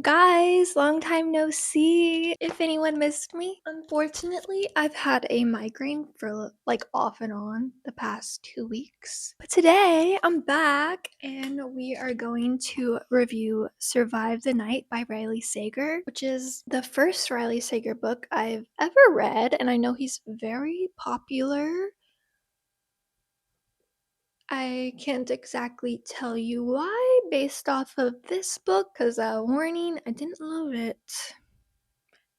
Guys, long time no see. If anyone missed me, unfortunately, I've had a migraine for like off and on the past 2 weeks. But today I'm back and we are going to review Survive the Night by Riley Sager, which is the first Riley Sager book I've ever read. And I know he's very popular. I can't exactly tell you why based off of this book, because warning, I didn't love it.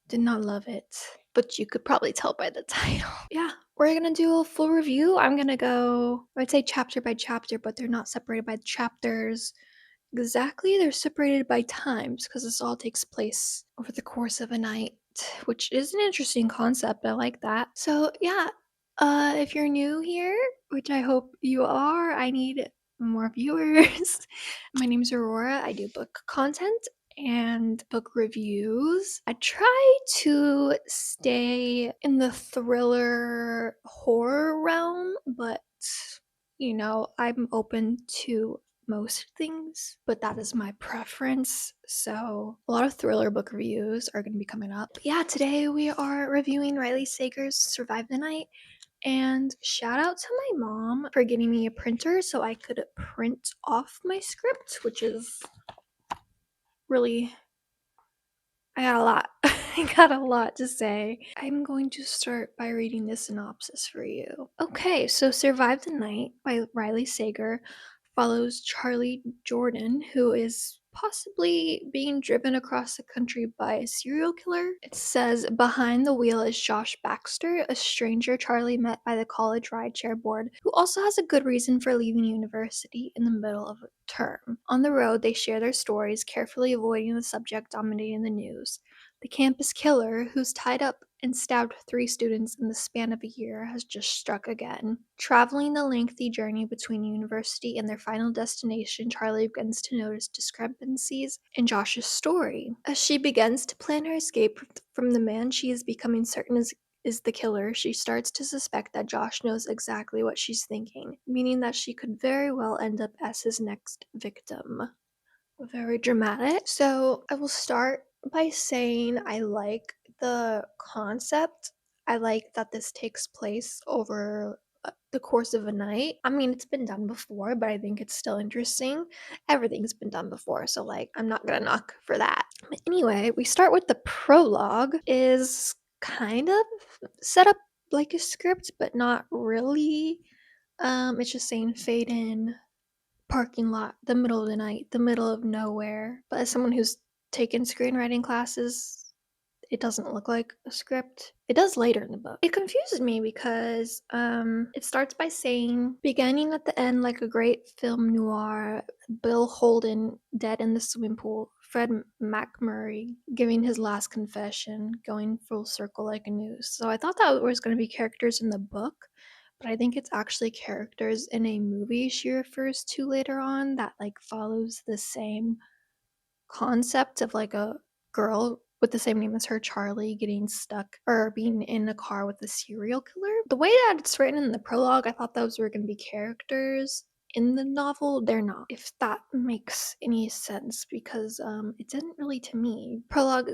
Did not love it, but you could probably tell by the title. Yeah, we're gonna do a full review. I'm gonna go, I'd say chapter by chapter, but they're not separated by chapters exactly. They're separated by times because this all takes place over the course of a night, which is an interesting concept. I like that. So, yeah, if you're new here, which I hope you are, I need more viewers. My name's Aurora. I do book content and book reviews. I try to stay in the thriller horror realm, but I'm open to most things, but that is my preference. So, a lot of thriller book reviews are going to be coming up. But yeah, today we are reviewing Riley Sager's Survive the Night. And shout out to my mom for getting me a printer so I could print off my script, which is really, I got a lot. I got a lot to say. I'm going to start by reading the synopsis for you. Okay, so Survive the Night by Riley Sager follows Charlie Jordan, who is possibly being driven across the country by a serial killer. It says behind the wheel is Josh Baxter, a stranger Charlie met by the college rideshare board, who also has a good reason for leaving university in the middle of a term. On the road, they share their stories, carefully avoiding the subject dominating the news. The campus killer, who's tied up and stabbed 3 students in the span of a year, has just struck again. Traveling the lengthy journey between university and their final destination, Charlie begins to notice discrepancies in Josh's story. As she begins to plan her escape from the man she is becoming certain is the killer, she starts to suspect that Josh knows exactly what she's thinking, meaning that she could very well end up as his next victim. Very dramatic. So I will start by saying I like the concept. I like that this takes place over the course of a night. I mean, it's been done before, but I think it's still interesting. Everything's been done before, so like I'm not gonna knock for that. But anyway, we start with the prologue. Is kind of set up like a script, but not really. It's just saying fade in, parking lot, the middle of the night, the middle of nowhere. But as someone who's taken screenwriting classes, it doesn't look like a script. It does later in the book. It confuses me because it starts by saying, beginning at the end like a great film noir, Bill Holden dead in the swimming pool, Fred McMurray giving his last confession, going full circle like a noose. So I thought that was going to be characters in the book, but I think it's actually characters in a movie she refers to later on that like follows the same concept of like a girl with the same name as her, Charlie, getting stuck or being in a car with a serial killer. The way that it's written in the prologue, I thought those were going to be characters in the novel. They're not, if that makes any sense, because it didn't really to me. Prologue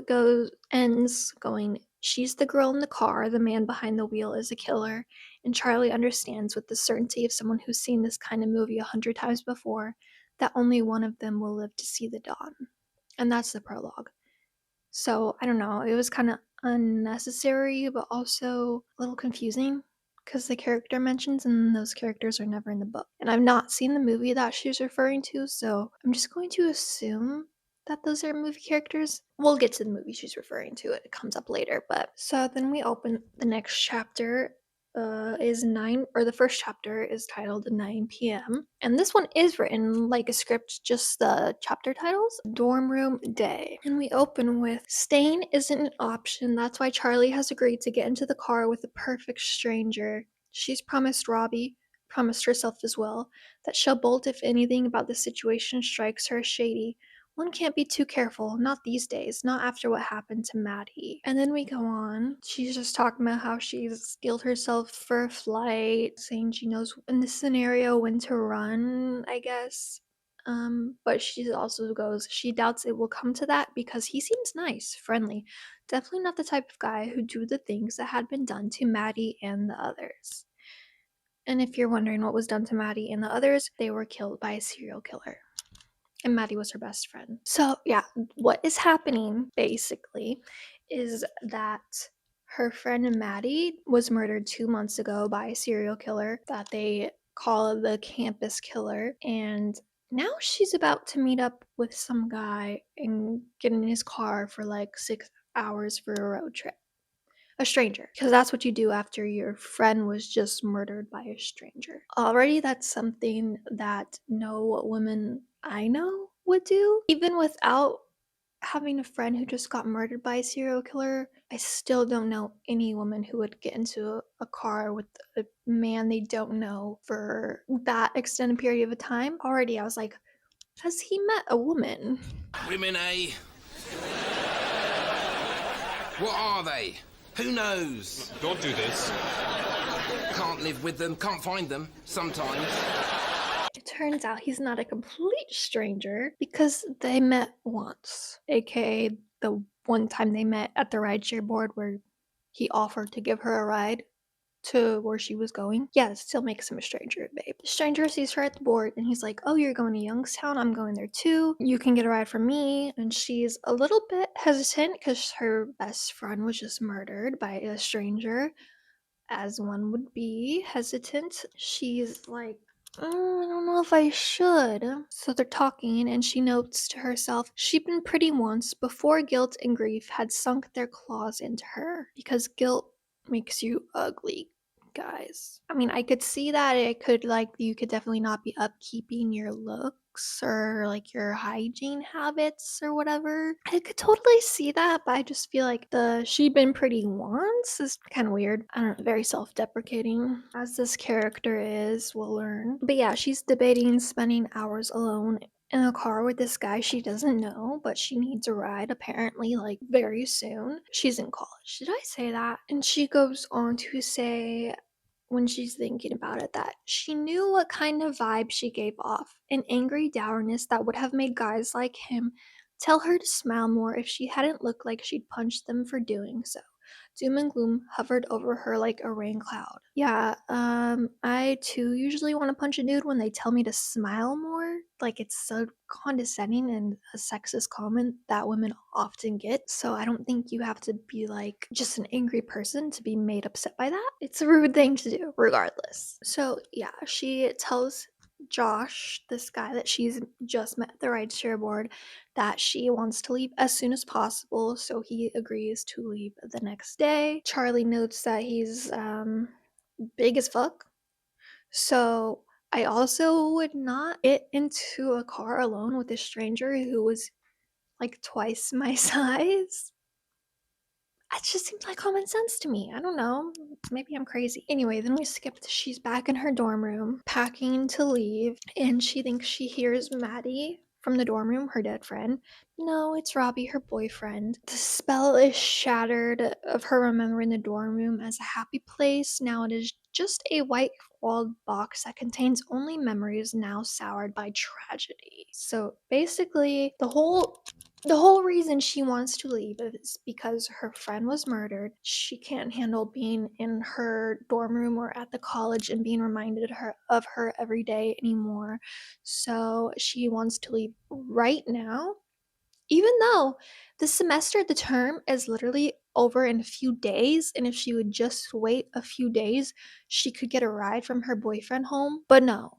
ends going, she's the girl in the car, the man behind the wheel is a killer, and Charlie understands with the certainty of someone who's seen this kind of movie 100 times before that only one of them will live to see the dawn. And that's the prologue. So I don't know, it was kind of unnecessary, but also a little confusing because the character mentions and those characters are never in the book. And I've not seen the movie that she's referring to, so I'm just going to assume that those are movie characters. We'll get to the movie she's referring to, it comes up later. But so then we open the next chapter. The first chapter is titled 9 p.m. And this one is written like a script, just the chapter titles. Dorm room day. And we open with, staying isn't an option. That's why Charlie has agreed to get into the car with a perfect stranger. She's promised Robbie, promised herself as well, that she'll bolt if anything about the situation strikes her as shady. One can't be too careful, not these days, not after what happened to Maddie. And then we go on. She's just talking about how she's steeled herself for a flight, saying she knows in this scenario when to run, I guess. But she also goes, she doubts it will come to that because he seems nice, friendly. Definitely not the type of guy who'd do the things that had been done to Maddie and the others. And if you're wondering what was done to Maddie and the others, they were killed by a serial killer. And Maddie was her best friend. So, yeah, what is happening basically is that her friend Maddie was murdered 2 months ago by a serial killer that they call the campus killer. And now she's about to meet up with some guy and get in his car for like 6 hours for a road trip. A stranger, because that's what you do after your friend was just murdered by a stranger. Already, that's something that no woman I know would do. Even without having a friend who just got murdered by a serial killer, I still don't know any woman who would get into a car with a man they don't know for that extended period of a time. Already, I was like, has he met a woman? Women, eh? What are they? Who knows? Don't do this. Can't live with them, can't find them, sometimes. It turns out he's not a complete stranger because they met once, aka the one time they met at the rideshare board where he offered to give her a ride to where she was going. Yeah, it still makes him a stranger, babe. The stranger sees her at the board and he's like, oh, you're going to Youngstown? I'm going there too. You can get a ride from me. And she's a little bit hesitant because her best friend was just murdered by a stranger, as one would be hesitant. She's like, I don't know if I should. So they're talking, and she notes to herself she'd been pretty once before guilt and grief had sunk their claws into her. Because guilt makes you ugly, guys. I mean, I could see that it could, like, you could definitely not be upkeeping your looks or like your hygiene habits or whatever. I could totally see that, but I just feel like the she been pretty once is kind of weird. I don't know, very self-deprecating as this character is, we'll learn. But yeah, she's debating spending hours alone in a car with this guy she doesn't know, but she needs a ride apparently, like very soon. She's in college. Did I say that? And she goes on to say, when she's thinking about it, that she knew what kind of vibe she gave off, an angry dourness that would have made guys like him tell her to smile more if she hadn't looked like she'd punched them for doing so. Doom and gloom hovered over her like a rain cloud. Yeah, I too usually want to punch a dude when they tell me to smile more. Like, it's so condescending and a sexist comment that women often get. So I don't think you have to be like just an angry person to be made upset by that. It's a rude thing to do, regardless. So yeah, she tells Josh, this guy that she's just met at the rideshare board, that she wants to leave as soon as possible, so he agrees to leave the next day. Charlie notes that he's big as fuck. So I also would not get into a car alone with a stranger who was like twice my size. That just seems like common sense to me. I don't know. Maybe I'm crazy. Anyway, then we skip to she's back in her dorm room, packing to leave, and she thinks she hears Maddie from the dorm room, her dead friend. No, it's Robbie, her boyfriend. The spell is shattered of her remembering the dorm room as a happy place. Now it is just a white walled box that contains only memories now soured by tragedy. So basically, the whole reason she wants to leave is because her friend was murdered. She can't handle being in her dorm room or at the college and being reminded of her every day anymore. So she wants to leave right now, even though the term is literally over in a few days. And if she would just wait a few days, she could get a ride from her boyfriend home. But no,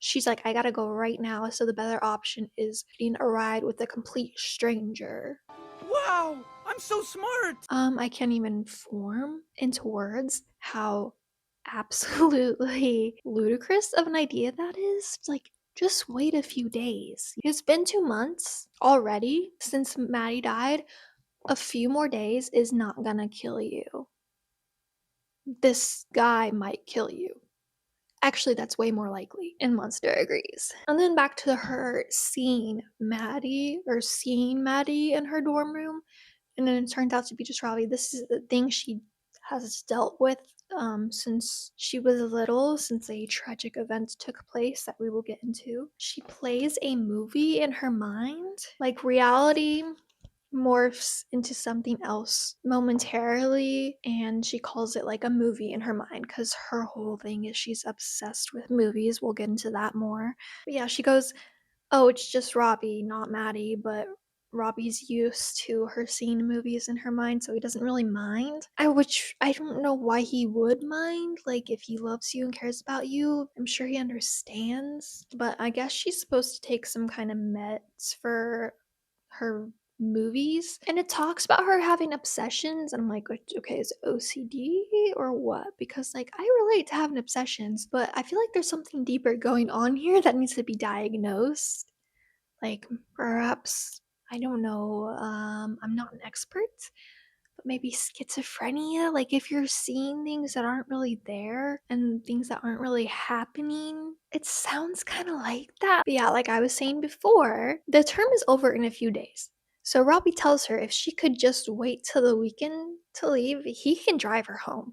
she's like, I gotta go right now, so the better option is getting a ride with a complete stranger. Wow, I'm so smart! I can't even form into words how absolutely ludicrous of an idea that is. Like, just wait a few days. It's been 2 months already since Maddie died. A few more days is not gonna kill you. This guy might kill you. Actually, that's way more likely, and Monster agrees. And then back to her seeing Maddie in her dorm room, and then it turns out to be just Robbie. This is the thing she has dealt with since she was little, since a tragic event took place that we will get into. She plays a movie in her mind, like reality morphs into something else momentarily, and she calls it like a movie in her mind because her whole thing is she's obsessed with movies. We'll get into that more. But yeah, she goes, "Oh, it's just Robbie, not Maddie," but Robbie's used to her seeing movies in her mind, so he doesn't really mind. Which I don't know why he would mind. Like, if he loves you and cares about you, I'm sure he understands. But I guess she's supposed to take some kind of meds for her movies, and it talks about her having obsessions, and I'm like, Okay, is it OCD or what?" Because like I relate to having obsessions, but I feel like there's something deeper going on here that needs to be diagnosed. Like, perhaps, I don't know, I'm not an expert, but maybe schizophrenia. Like, if you're seeing things that aren't really there and things that aren't really happening, it sounds kind of like that. But yeah, like I was saying before, the term is over in a few days. So Robbie tells her if she could just wait till the weekend to leave, he can drive her home.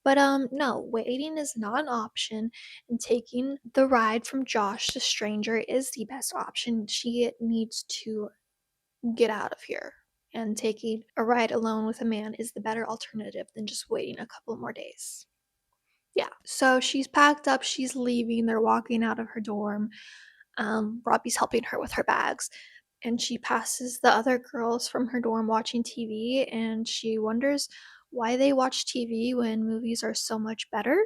But no, waiting is not an option, and taking the ride from Josh, the stranger, is the best option. She needs to get out of here. And taking a ride alone with a man is the better alternative than just waiting a couple more days. Yeah. So she's packed up, she's leaving, they're walking out of her dorm. Robbie's helping her with her bags, and she passes the other girls from her dorm watching TV, and she wonders why they watch TV when movies are so much better.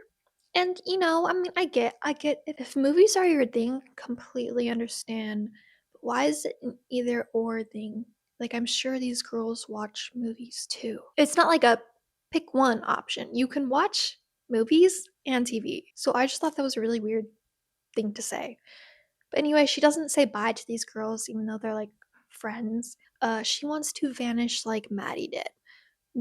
And I mean, I get it. If movies are your thing, completely understand. But why is it an either or thing? Like, I'm sure these girls watch movies too. It's not like a pick one option. You can watch movies and TV. So I just thought that was a really weird thing to say. But anyway, she doesn't say bye to these girls, even though they're like friends. She wants to vanish like Maddie did.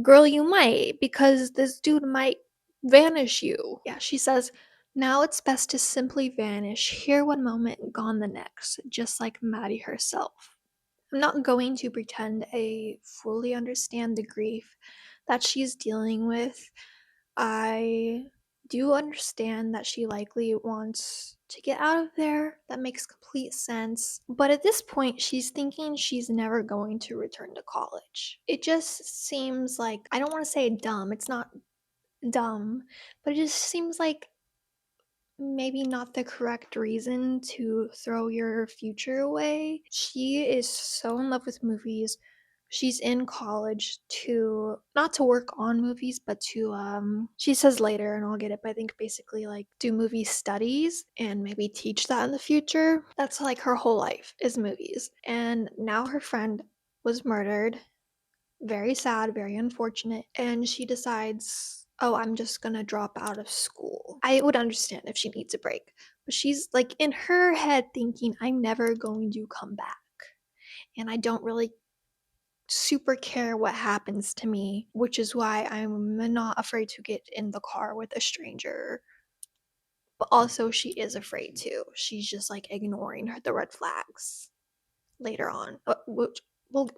Girl, you might, because this dude might vanish you. Yeah, she says, now it's best to simply vanish, here one moment, gone the next, just like Maddie herself. I'm not going to pretend I fully understand the grief that she's dealing with. I do understand that she likely wants to get out of there. That makes complete sense. But at this point, she's thinking she's never going to return to college. It just seems like, I don't want to say dumb, it's not dumb, but it just seems like maybe not the correct reason to throw your future away. She is so in love with movies. She's in college to not to work on movies, but to she says later and I'll get it, but I think basically like do movie studies and maybe teach that in the future. That's like her whole life is movies. And now her friend was murdered. Very sad, very unfortunate. And she decides, oh, I'm just gonna drop out of school. I would understand if she needs a break. But she's like in her head thinking, I'm never going to come back. And I don't really super care what happens to me, which is why I'm not afraid to get in the car with a stranger. But also, she is afraid too. She's just like ignoring the red flags later on. Which, well,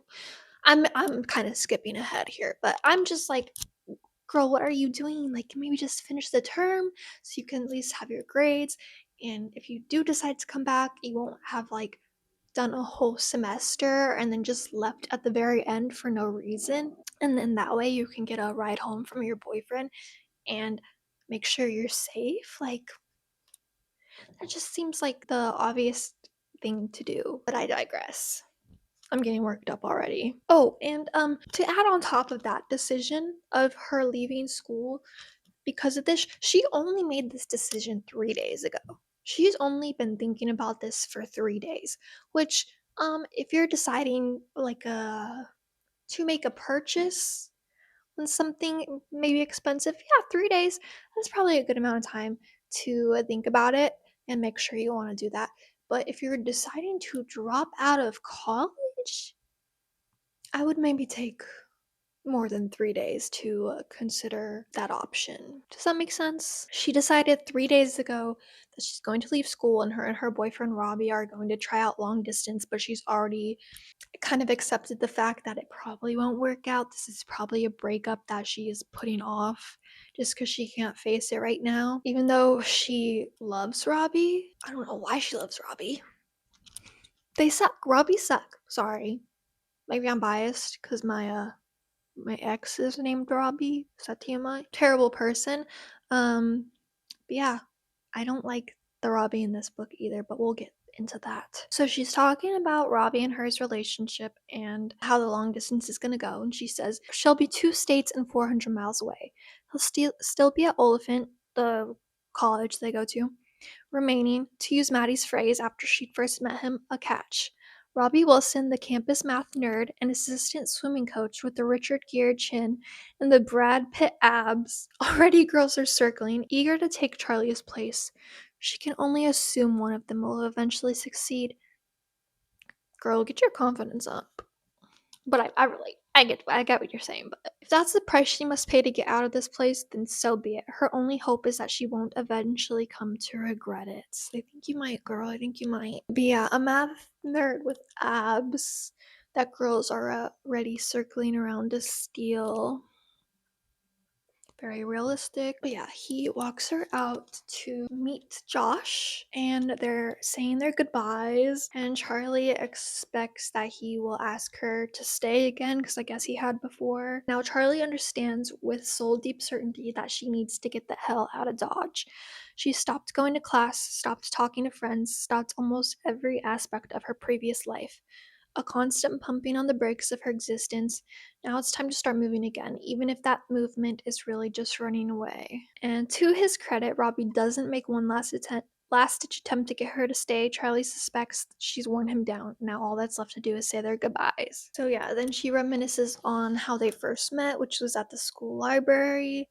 I'm kind of skipping ahead here, but I'm just like, girl, what are you doing? Like, maybe just finish the term so you can at least have your grades. And if you do decide to come back, you won't have like done a whole semester and then just left at the very end for no reason. And then that way you can get a ride home from your boyfriend and make sure you're safe. Like, that just seems like the obvious thing to do. But I digress. I'm getting worked up already. Oh, and to add on top of that decision of her leaving school because of this, she only made this decision 3 days ago. She's only been thinking about this for 3 days, which if you're deciding like to make a purchase on something maybe expensive, yeah, 3 days, that's probably a good amount of time to think about it and make sure you want to do that. But if you're deciding to drop out of college, I would maybe take more than 3 days to consider that option. Does that make sense? She decided 3 days ago that she's going to leave school and her boyfriend Robbie are going to try out long distance, but she's already kind of accepted the fact that it probably won't work out. This is probably a breakup that she is putting off just because she can't face it right now. Even though she loves Robbie, I don't know why she loves Robbie. They suck. Robbie suck. Sorry. Maybe I'm biased because my ex is named Robbie. Is that TMI? Terrible person. But yeah, I don't like the Robbie in this book either, but we'll get into that. So she's talking about Robbie and her's relationship and how the long distance is gonna go, and she says she'll be 2 states and 400 miles away. He'll still be at Oliphant, the college they go to, remaining, to use Maddie's phrase after she'd first met him, a catch. Robbie Wilson, the campus math nerd and assistant swimming coach with the Richard Gere chin and the Brad Pitt abs. Already girls are circling, eager to take Charlie's place. She can only assume one of them will eventually succeed. Girl, get your confidence up. But I relate. I get what you're saying, but if that's the price she must pay to get out of this place, then so be it. Her only hope is that she won't eventually come to regret it. I think you might, girl. I think you might. But yeah, a math nerd with abs that girls are already circling around to steal. Very realistic. But yeah, he walks her out to meet Josh and they're saying their goodbyes. And Charlie expects that he will ask her to stay again because I guess he had before. Now, Charlie understands with soul deep certainty that she needs to get the hell out of Dodge. She stopped going to class, stopped talking to friends, stopped almost every aspect of her previous life. A constant pumping on the brakes of her existence. Now it's time to start moving again, even if that movement is really just running away. And to his credit, Robbie doesn't make one last ditch attempt to get her to stay. Charlie suspects she's worn him down. Now all that's left to do is say their goodbyes. So yeah, then she reminisces on how they first met, which was at the school library,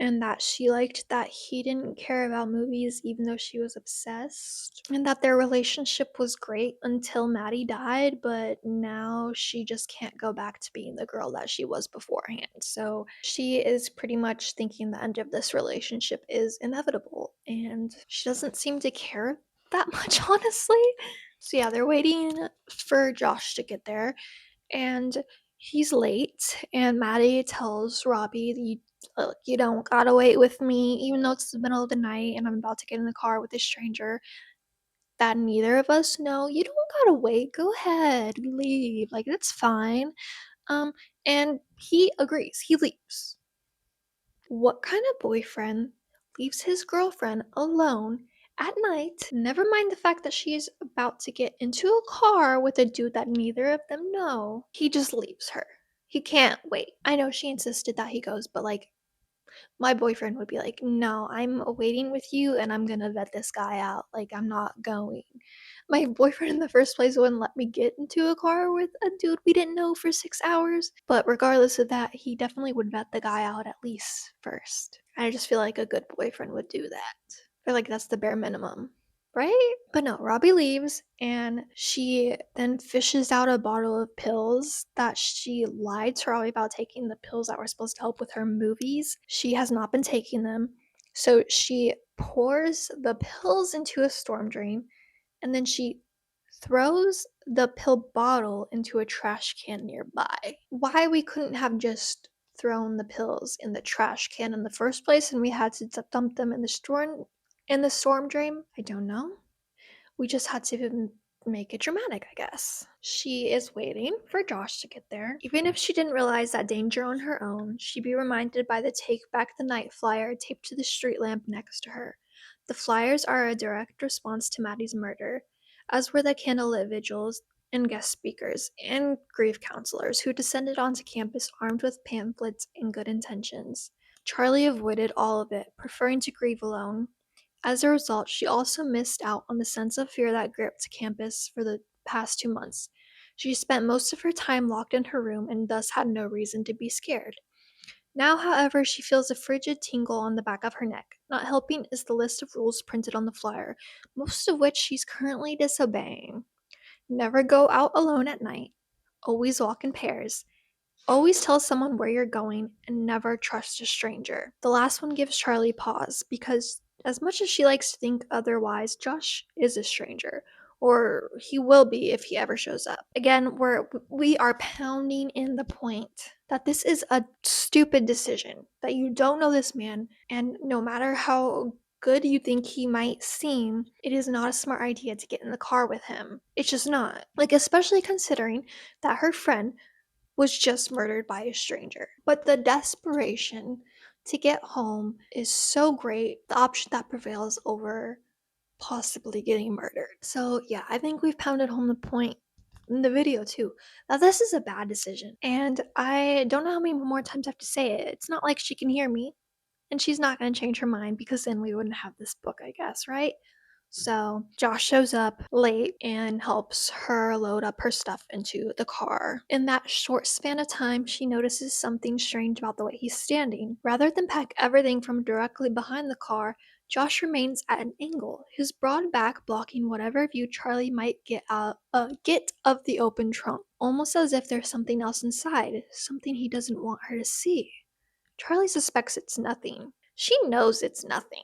and that she liked that he didn't care about movies even though she was obsessed, and that their relationship was great until Maddie died, but now she just can't go back to being the girl that she was beforehand. So she is pretty much thinking the end of this relationship is inevitable, and she doesn't seem to care that much, honestly. So yeah, they're waiting for Josh to get there, and he's late, and Maddie tells Robbie, "Look, you don't gotta wait with me, even though it's the middle of the night and I'm about to get in the car with a stranger that neither of us know. You don't gotta wait. Go ahead, leave. Like, that's fine." Um, and he agrees. He leaves. What kind of boyfriend leaves his girlfriend alone at night? Never mind the fact that she is about to get into a car with a dude that neither of them know. He just leaves her. He can't wait. I know she insisted that he goes, but like, my boyfriend would be like, "No, I'm waiting with you and I'm gonna vet this guy out. Like, I'm not going." My boyfriend in the first place wouldn't let me get into a car with a dude we didn't know for 6 hours. But regardless of that, he definitely would vet the guy out at least first. I just feel like a good boyfriend would do that. Or like that's the bare minimum. Right? But no, Robbie leaves and she then fishes out a bottle of pills that she lied to Robbie about taking, the pills that were supposed to help with her movies. She has not been taking them. So she pours the pills into a storm drain and then she throws the pill bottle into a trash can nearby. Why we couldn't have just thrown the pills in the trash can in the first place and we had to dump them in the storm drain, I don't know. We just had to make it dramatic, I guess. She is waiting for Josh to get there. Even if she didn't realize that danger on her own, she'd be reminded by the Take Back the Night flyer taped to the street lamp next to her. The flyers are a direct response to Maddie's murder, as were the candlelit vigils and guest speakers and grief counselors who descended onto campus armed with pamphlets and good intentions. Charlie avoided all of it, preferring to grieve alone. As a result, she also missed out on the sense of fear that gripped campus for the past 2 months. She spent most of her time locked in her room and thus had no reason to be scared. Now, however, she feels a frigid tingle on the back of her neck. Not helping is the list of rules printed on the flyer, most of which she's currently disobeying. Never go out alone at night. Always walk in pairs. Always tell someone where you're going and never trust a stranger. The last one gives Charlie pause because, as much as she likes to think otherwise, Josh is a stranger. Or he will be if he ever shows up. Again, we are pounding in the point that this is a stupid decision, that you don't know this man, and no matter how good you think he might seem, it is not a smart idea to get in the car with him. It's just not. Like, especially considering that her friend was just murdered by a stranger. But the desperation to get home is so great, the option that prevails over possibly getting murdered. So, yeah, I think we've pounded home the point in the video too that this is a bad decision. And I don't know how many more times I have to say it. It's not like she can hear me and she's not going to change her mind because then we wouldn't have this book, I guess, right? So Josh shows up late and helps her load up her stuff into the car. In that short span of time, she notices something strange about the way he's standing. Rather than pack everything from directly behind the car, Josh remains at an angle, his broad back blocking whatever view Charlie might get of the open trunk, almost as if there's something else inside, something he doesn't want her to see. Charlie suspects it's nothing. She knows it's nothing.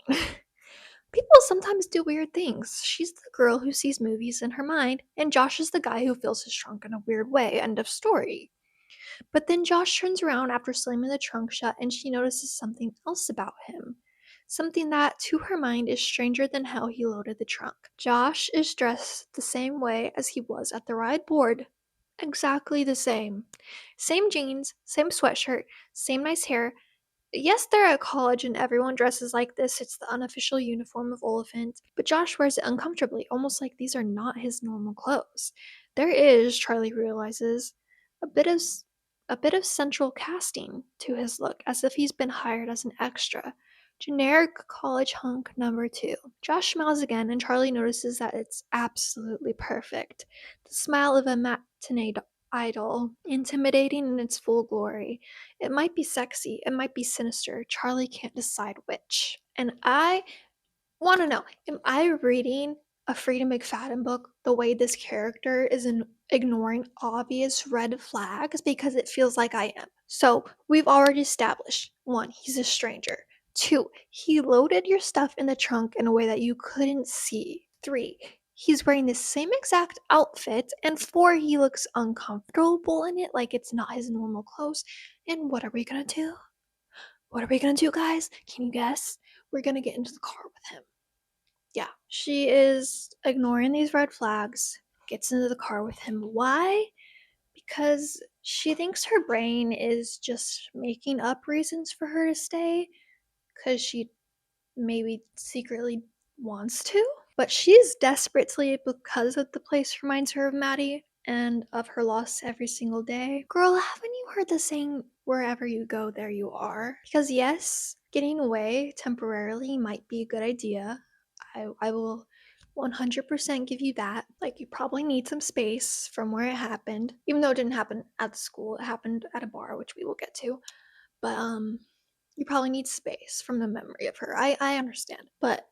People sometimes do weird things. She's the girl who sees movies in her mind, and Josh is the guy who fills his trunk in a weird way. End of story. But then Josh turns around after slamming the trunk shut and she notices something else about him. Something that, to her mind, is stranger than how he loaded the trunk. Josh is dressed the same way as he was at the ride board. Exactly the same. Same jeans, same sweatshirt, same nice hair, yes, they're at college and everyone dresses like this. It's the unofficial uniform of Oliphant. But Josh wears it uncomfortably, almost like these are not his normal clothes. There is, Charlie realizes, a bit of a bit of central casting to his look, as if he's been hired as an extra. Generic college hunk number two. Josh smiles again, and Charlie notices that it's absolutely perfect. The smile of a matinee idol, intimidating in its full glory. It might be sexy, it might be sinister. Charlie can't decide which. And I want to know, am I reading a Freedom McFadden book the way this character is ignoring obvious red flags because it feels like I am? So we've already established one, he's a stranger. Two, he loaded your stuff in the trunk in a way that you couldn't see. Three, he's wearing the same exact outfit. And four, he looks uncomfortable in it, like it's not his normal clothes. And what are we gonna do? What are we gonna do, guys? Can you guess? We're gonna get into the car with him. Yeah, she is ignoring these red flags, gets into the car with him. Why? Because she thinks her brain is just making up reasons for her to stay, because she maybe secretly wants to. But she's desperate to leave because of the place reminds her of Maddie and of her loss every single day. Girl, haven't you heard the saying, wherever you go, there you are? Because yes, getting away temporarily might be a good idea. I will 100% give you that. Like, you probably need some space from where it happened. Even though it didn't happen at the school, it happened at a bar, which we will get to. But, you probably need space from the memory of her. I understand. But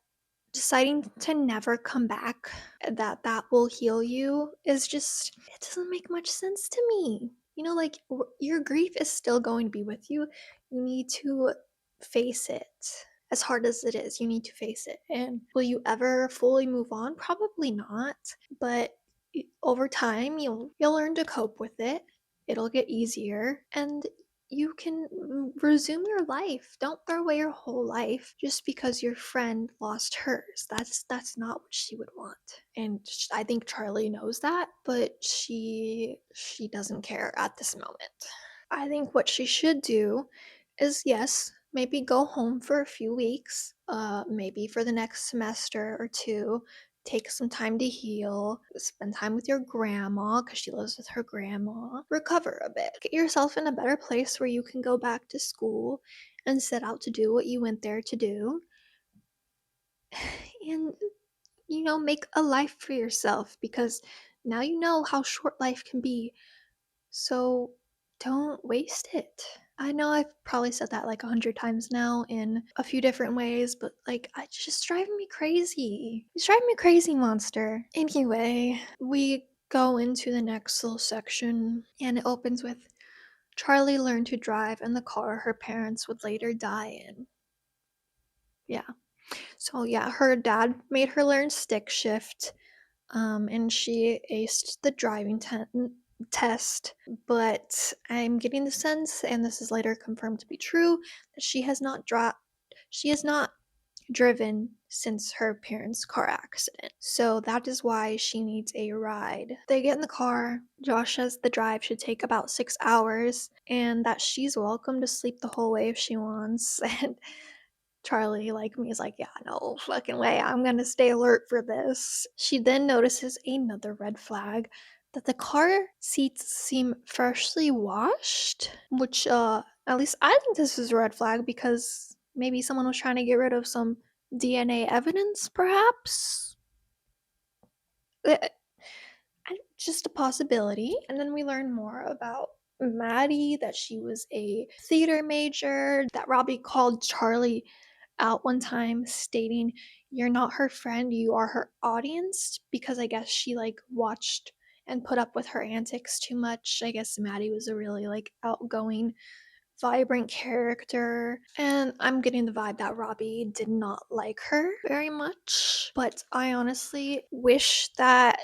deciding to never come back, that will heal you, is just, it doesn't make much sense to me. You know, like, your grief is still going to be with you. You need to face it. As hard as it is, you need to face it. And will you ever fully move on? Probably not. But over time, you'll learn to cope with it. It'll get easier, and you can resume your life. Don't throw away your whole life just because your friend lost hers. That's not what she would want. And I think Charlie knows that, but she doesn't care at this moment. I think what she should do is, yes, maybe go home for a few weeks, maybe for the next semester or two, take some time to heal, spend time with your grandma because she lives with her grandma, recover a bit, get yourself in a better place where you can go back to school and set out to do what you went there to do, and make a life for yourself, because now you know how short life can be. So don't waste it. I know I've probably said that like 100 times now in a few different ways, but like, it's just driving me crazy. It's driving me crazy, monster. Anyway, we go into the next little section and it opens with Charlie learned to drive in the car her parents would later die in. Yeah. So yeah, her dad made her learn stick shift, and she aced the test. But I'm getting the sense, and this is later confirmed to be true, that she has not driven since her parents' car accident. So that is why she needs a ride. They get in the car. Josh says the drive should take about 6 hours and that she's welcome to sleep the whole way if she wants. And Charlie, like me, is like, yeah, no fucking way. I'm gonna stay alert for this. She then notices another red flag that the car seats seem freshly washed, which, at least I think this is a red flag because maybe someone was trying to get rid of some DNA evidence, perhaps? Eh, just a possibility. And then we learn more about Maddie, that she was a theater major, that Robbie called Charlie out one time stating, "You're not her friend, you are her audience," because I guess she like watched and put up with her antics too much. I guess Maddie was a really like outgoing, vibrant character, and I'm getting the vibe that Robbie did not like her very much. But I honestly wish that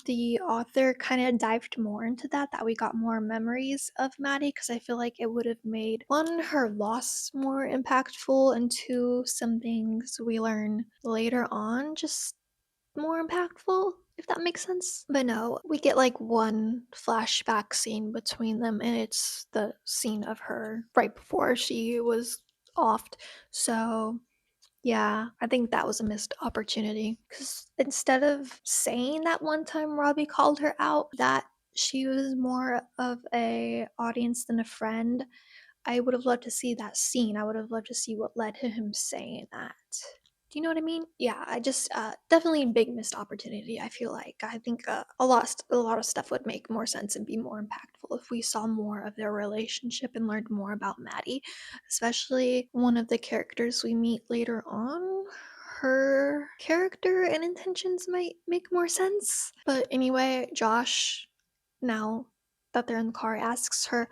the author kind of dived more into that we got more memories of Maddie, because I feel like it would have made one, her loss more impactful, and two, some things we learn later on just more impactful, if that makes sense. But no, we get like one flashback scene between them, and it's the scene of her right before she was offed. So yeah, I think that was a missed opportunity because instead of saying that one time Robbie called her out that she was more of a audience than a friend, I would have loved to see that scene. I would have loved to see what led to him saying that. Do you know what I mean? Yeah, I just definitely a big missed opportunity. I feel like I think a lot of stuff would make more sense and be more impactful if we saw more of their relationship and learned more about Maddie, especially one of the characters we meet later on. Her character and intentions might make more sense. But anyway, Josh, now that they're in the car, asks her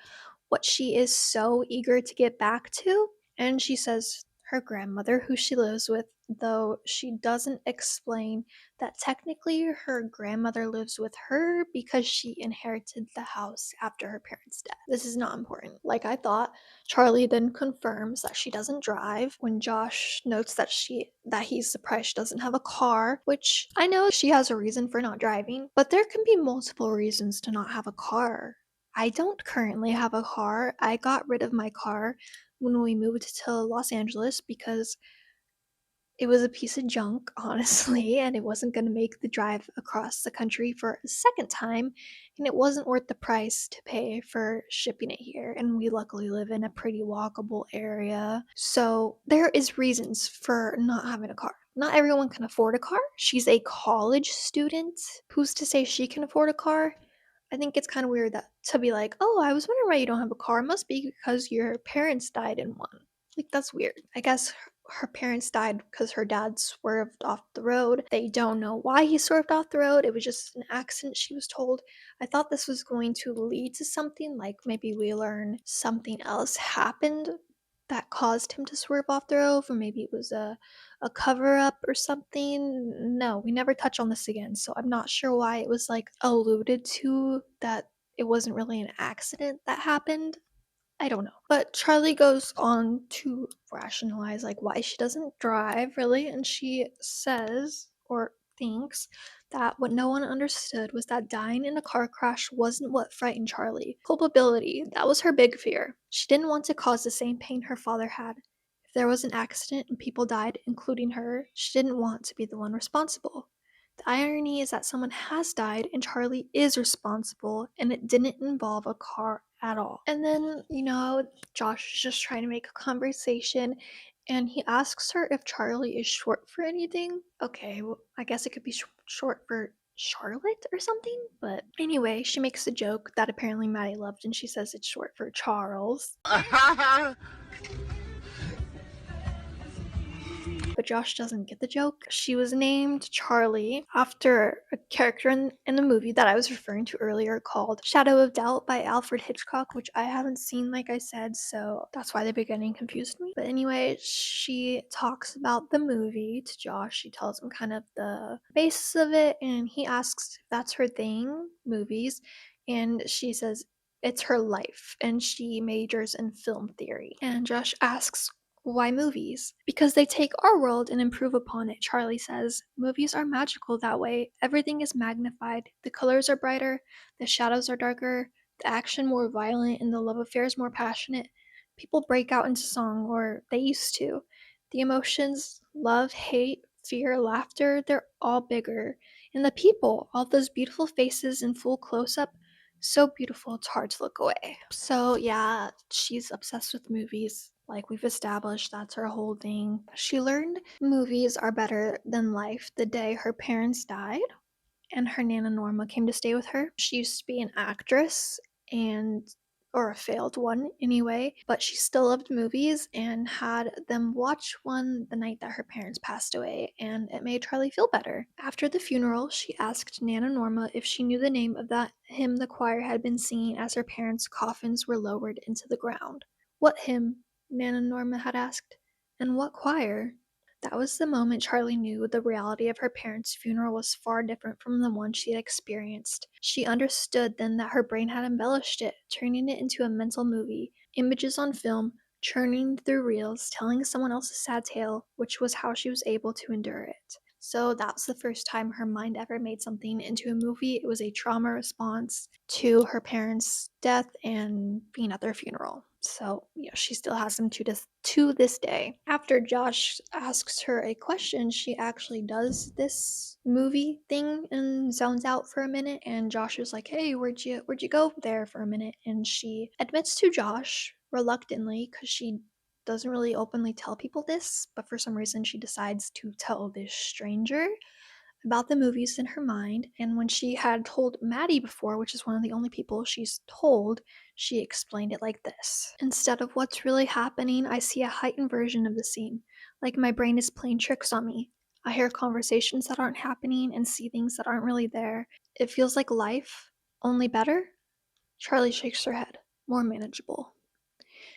what she is so eager to get back to, and she says her grandmother, who she lives with, though she doesn't explain that technically her grandmother lives with her because she inherited the house after her parents' death. This is not important. Like I thought, Charlie then confirms that she doesn't drive when Josh notes that he's surprised she doesn't have a car, which I know she has a reason for not driving, but there can be multiple reasons to not have a car. I don't currently have a car. I got rid of my car when we moved to Los Angeles because it was a piece of junk, honestly, and it wasn't going to make the drive across the country for a second time, and it wasn't worth the price to pay for shipping it here. And we luckily live in a pretty walkable area, so there is reasons for not having a car. Not everyone can afford a car. She's a college student. Who's to say she can afford a car? I think it's kind of weird that to be like, "Oh, I was wondering why you don't have a car. It must be because your parents died in one." Like, that's weird. I guess her parents died because her dad swerved off the road. They don't know why he swerved off the road. It was just an accident, she was told. I thought this was going to lead to something, like maybe we learn something else happened that caused him to swerve off the road, or maybe it was a cover up or something. No, we never touch on this again, so I'm not sure why it was like alluded to that it wasn't really an accident that happened. I don't know. But Charlie goes on to rationalize like why she doesn't drive really, and she says or thinks that what no one understood was that dying in a car crash wasn't what frightened Charlie. Culpability, that was her big fear. She didn't want to cause the same pain her father had. If there was an accident and people died, including her, she didn't want to be the one responsible. The irony is that someone has died and Charlie is responsible, and it didn't involve a car at all. And then, Josh is just trying to make a conversation and he asks her if Charlie is short for anything. Okay, well, I guess it could be short for Charlotte or something. But anyway, she makes a joke that apparently Maddie loved and she says it's short for Charles. but Josh doesn't get the joke. She was named Charlie after a character in the movie that I was referring to earlier called Shadow of Doubt by Alfred Hitchcock, which I haven't seen, like I said, so that's why the beginning confused me. But anyway, she talks about the movie to Josh. She tells him kind of the basis of it, and he asks if that's her thing, movies, and she says it's her life, and she majors in film theory. And Josh asks, why movies? Because they take our world and improve upon it, Charlie says. Movies are magical that way. Everything is magnified. The colors are brighter, the shadows are darker, the action more violent, and the love affairs more passionate. People break out into song, or they used to. The emotions, love, hate, fear, laughter, they're all bigger. And the people, all those beautiful faces in full close up, so beautiful it's hard to look away. So yeah, she's obsessed with movies. Like we've established, that's her whole thing. She learned movies are better than life the day her parents died and her Nana Norma came to stay with her. She used to be an actress and or a failed one anyway, but she still loved movies and had them watch one the night that her parents passed away, and it made Charlie feel better. After the funeral, she asked Nana Norma if she knew the name of that hymn the choir had been singing as her parents' coffins were lowered into the ground. What hymn? Nana Norma had asked. And what choir? That was the moment Charlie knew the reality of her parents' funeral was far different from the one she had experienced. She understood then that her brain had embellished it, turning it into a mental movie, images on film, churning through reels, telling someone else's sad tale, which was how she was able to endure it. So that's the first time her mind ever made something into a movie. It was a trauma response to her parents' death and being at their funeral. So yeah, she still has them to this day. After Josh asks her a question, she actually does this movie thing and zones out for a minute. And Josh is like, "Hey, where'd you go there for a minute?" And she admits to Josh reluctantly because she doesn't really openly tell people this, but for some reason she decides to tell this stranger about the movies in her mind. And when she had told Maddie before, which is one of the only people she's told, she explained it like this. Instead of what's really happening, I see a heightened version of the scene, like my brain is playing tricks on me. I hear conversations that aren't happening and see things that aren't really there. It feels like life, only better. Charlie shakes her head. More manageable.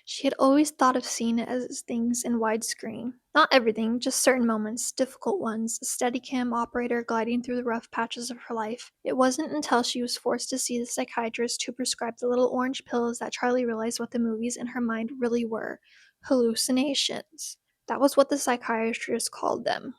She had always thought of seeing it as things in widescreen. Not everything, just certain moments, difficult ones, a Steadicam operator gliding through the rough patches of her life. It wasn't until she was forced to see the psychiatrist who prescribed the little orange pills that Charlie realized what the movies in her mind really were. Hallucinations. That was what the psychiatrist called them.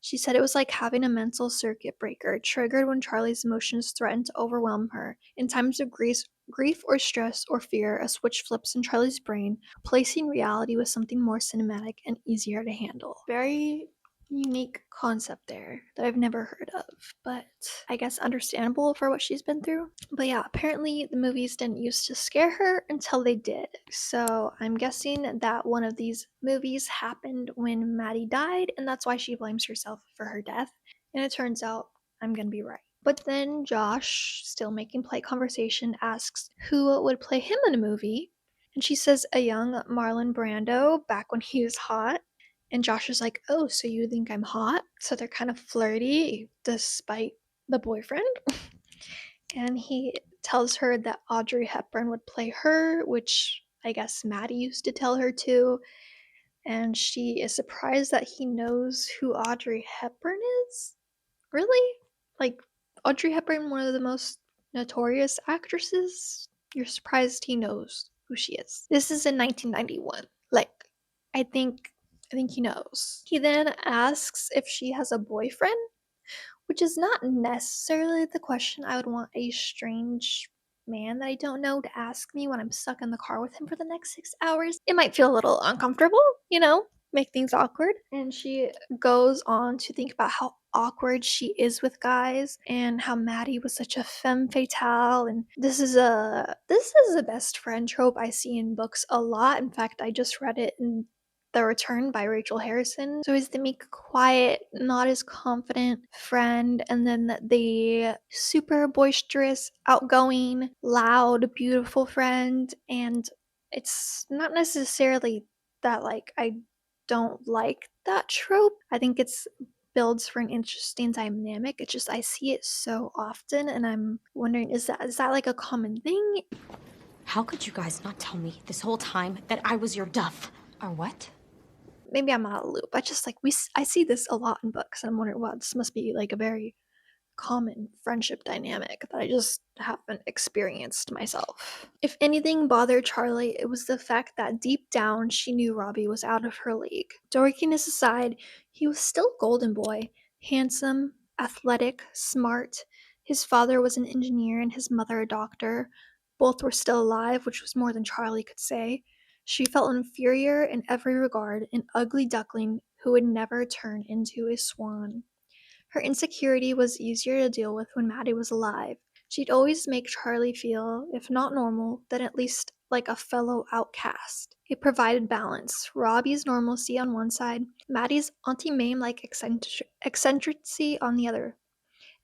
She said it was like having a mental circuit breaker triggered when Charlie's emotions threatened to overwhelm her. In times of grief or stress or fear, a switch flips in Charlie's brain, replacing reality with something more cinematic and easier to handle. Very unique concept there that I've never heard of, but I guess understandable for what she's been through. But yeah, apparently the movies didn't used to scare her until they did. So I'm guessing that one of these movies happened when Maddie died, and that's why she blames herself for her death. And it turns out I'm gonna be right. But then Josh, still making polite conversation, asks who would play him in a movie. And she says a young Marlon Brando back when he was hot. And Josh is like, oh, so you think I'm hot? So they're kind of flirty despite the boyfriend. And he tells her that Audrey Hepburn would play her, which I guess Maddie used to tell her to. And she is surprised that he knows who Audrey Hepburn is. Really? Like, Audrey Hepburn, one of the most notorious actresses? You're surprised he knows who she is. This is in 1991. Like, I think he knows. He then asks if she has a boyfriend, which is not necessarily the question I would want a strange man that I don't know to ask me when I'm stuck in the car with him for the next 6 hours. It might feel a little uncomfortable, make things awkward. And she goes on to think about how awkward she is with guys and how Maddie was such a femme fatale, and this is a best friend trope I see in books a lot. In fact, I just read it in The Return by Rachel Harrison. So he's the meek, quiet, not as confident friend, and then the super boisterous, outgoing, loud, beautiful friend. And it's not necessarily that like I don't like that trope. I think it's builds for an interesting dynamic. It's just I see it so often and I'm wondering is that like a common thing? How could you guys not tell me this whole time that I was your duff? Or what? Maybe I'm out of the loop. I just like I see this a lot in books and I'm wondering, wow, this must be like a very common friendship dynamic that I just haven't experienced myself. If anything bothered Charlie, it was the fact that deep down she knew Robbie was out of her league. Dorkiness aside, he was still Golden Boy, handsome, athletic, smart. His father was an engineer and his mother a doctor. Both were still alive, which was more than Charlie could say. She felt inferior in every regard, an ugly duckling who would never turn into a swan. Her insecurity was easier to deal with when Maddie was alive. She'd always make Charlie feel, if not normal, then at least like a fellow outcast. It provided balance. Robbie's normalcy on one side, Maddie's Auntie Mame-like eccentricity on the other,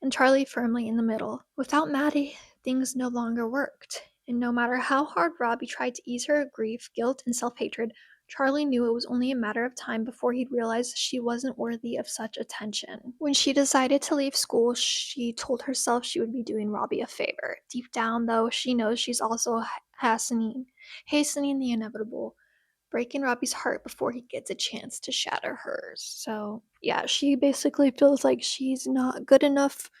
and Charlie firmly in the middle. Without Maddie, things no longer worked. And no matter how hard Robbie tried to ease her grief, guilt, and self hatred, Charlie knew it was only a matter of time before he'd realize she wasn't worthy of such attention. When she decided to leave school, she told herself she would be doing Robbie a favor. Deep down, though, she knows she's also hastening the inevitable, breaking Robbie's heart before he gets a chance to shatter hers. So, yeah, she basically feels like she's not good enough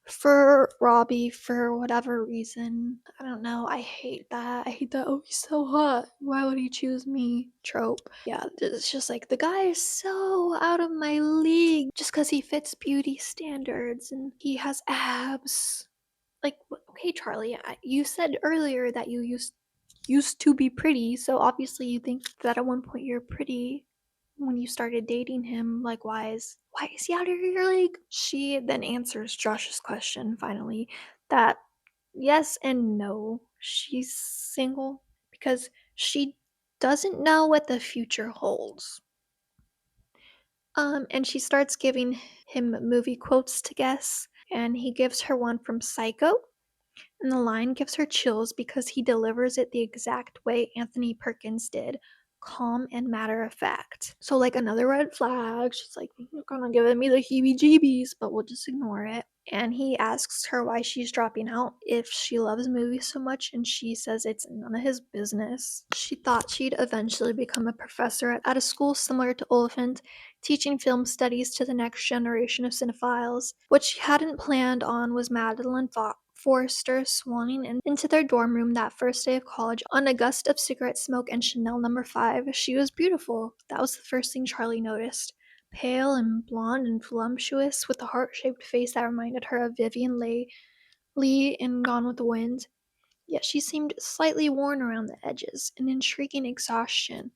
for Robbie for whatever reason. I don't know. I hate that. I hate that. Oh, he's so hot. Why would he choose me? Trope. Yeah, it's just like the guy is so out of my league just because he fits beauty standards and he has abs. Like, okay, Charlie, you said earlier that you used to be pretty, so obviously you think that at one point you're pretty when you started dating him. Like, why is he out of your league? She then answers Josh's question finally that yes and no, she's single because she doesn't know what the future holds. And she starts giving him movie quotes to guess, and he gives her one from Psycho. And the line gives her chills because he delivers it the exact way Anthony Perkins did, calm and matter of fact. So, like another red flag, she's like, you're kind of giving me the heebie jeebies, but we'll just ignore it. And he asks her why she's dropping out if she loves movies so much, and she says it's none of his business. She thought she'd eventually become a professor at a school similar to Oliphant, teaching film studies to the next generation of cinephiles. What she hadn't planned on was Madeline Forrester swanning into their dorm room that first day of college on a gust of cigarette smoke and Chanel No. 5. She was beautiful. That was the first thing Charlie noticed. Pale and blonde and voluptuous, with a heart-shaped face that reminded her of Vivian Lee in Gone with the Wind. Yet she seemed slightly worn around the edges, an intriguing exhaustion,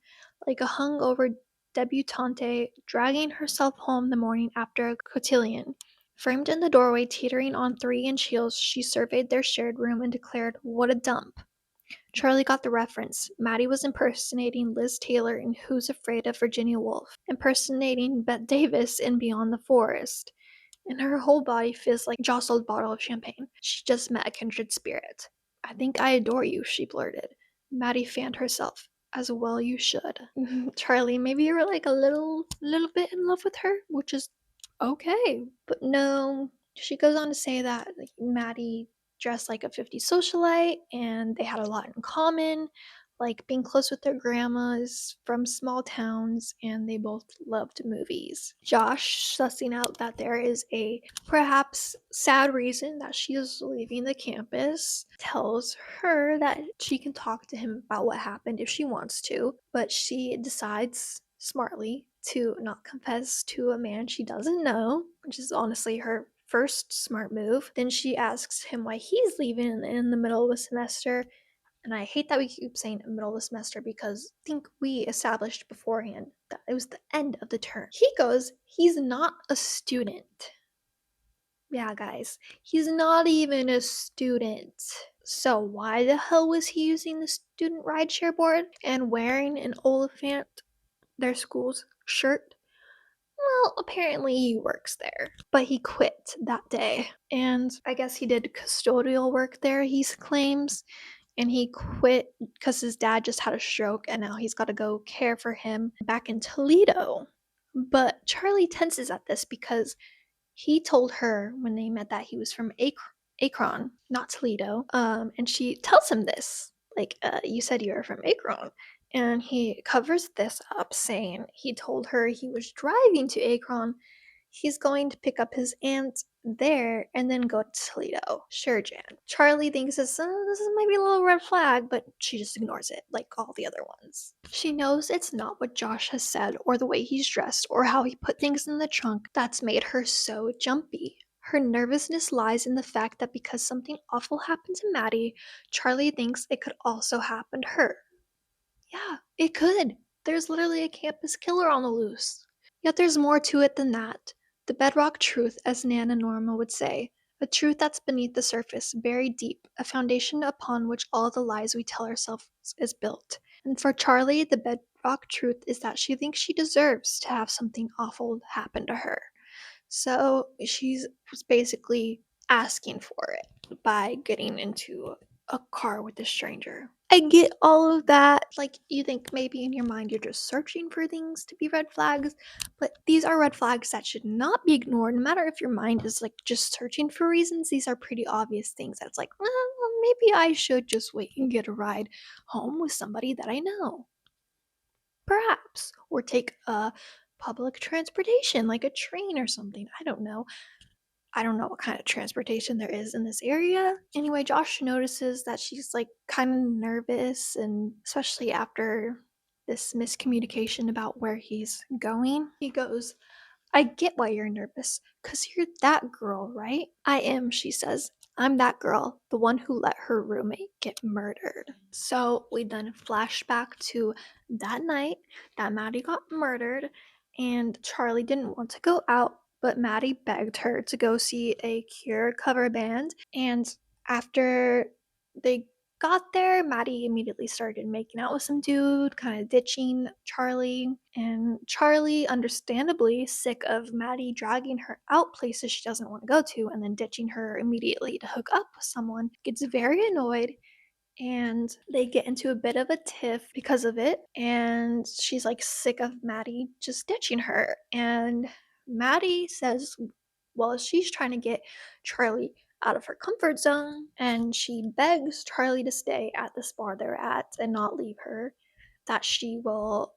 like a hungover debutante dragging herself home the morning after a cotillion. Framed in the doorway, teetering on 3-inch heels, she surveyed their shared room and declared, "What a dump." Charlie got the reference. Maddie was impersonating Liz Taylor in Who's Afraid of Virginia Woolf, impersonating Bette Davis in Beyond the Forest, and her whole body feels like a jostled bottle of champagne. She just met a kindred spirit. "I think I adore you," she blurted. Maddie fanned herself. "As well you should." Charlie, maybe you were like a little bit in love with her, which is okay. But no, she goes on to say that like, Maddie dressed like a 50s socialite and they had a lot in common, like being close with their grandmas from small towns, and they both loved movies. Josh, sussing out that there is a perhaps sad reason that she is leaving the campus, tells her that she can talk to him about what happened if she wants to, but she decides smartly to not confess to a man she doesn't know, which is honestly her first smart move. Then she asks him why he's leaving in the middle of the semester. And I hate that we keep saying middle of the semester because I think we established beforehand that it was the end of the term. He goes, he's not a student. Yeah, guys, he's not even a student. So why the hell was he using the student rideshare board and wearing an Oliphant, their school's shirt? Well, apparently he works there, but he quit that day. And I guess he did custodial work there, he claims. and he quit because his dad just had a stroke and now he's got to go care for him back in Toledo. But Charlie tenses at this because he told her when they met that he was from Akron, not Toledo. And she tells him this, like, you said you were from Akron. And he covers this up, saying he told her he was driving to Akron. He's going to pick up his aunt there and then go to Toledo. Sure, Jan. Charlie thinks this is maybe a little red flag, but she just ignores it like all the other ones. She knows it's not what Josh has said or the way he's dressed or how he put things in the trunk that's made her so jumpy. Her nervousness lies in the fact that because something awful happened to Maddie, Charlie thinks it could also happen to her. Yeah, it could. There's literally a campus killer on the loose. Yet there's more to it than that. The bedrock truth, as Nan and Norma would say, a truth that's beneath the surface, buried deep, a foundation upon which all the lies we tell ourselves is built. And for Charlie, the bedrock truth is that she thinks she deserves to have something awful happen to her. So she's basically asking for it by getting into a car with a stranger. I get all of that. Like, you think maybe in your mind you're just searching for things to be red flags, but these are red flags that should not be ignored. No matter if your mind is like just searching for reasons, these are pretty obvious things that's like, well, maybe I should just wait and get a ride home with somebody that I know. Perhaps. Or take a public transportation, like a train or something. I don't know. I don't know what kind of transportation there is in this area. Anyway, Josh notices that she's like kind of nervous, and especially after this miscommunication about where he's going. He goes, I get why you're nervous, because you're that girl, right? I am, she says. I'm that girl, the one who let her roommate get murdered. So we then flash back to that night that Maddie got murdered, and Charlie didn't want to go out, but Maddie begged her to go see a Cure cover band. And after they got there, Maddie immediately started making out with some dude, kind of ditching Charlie. And Charlie, understandably sick of Maddie dragging her out places she doesn't want to go to and then ditching her immediately to hook up with someone, gets very annoyed, and they get into a bit of a tiff because of it. And she's like sick of Maddie just ditching her. And Maddie says, well, she's trying to get Charlie out of her comfort zone, and she begs Charlie to stay at this bar they're at and not leave her, that she will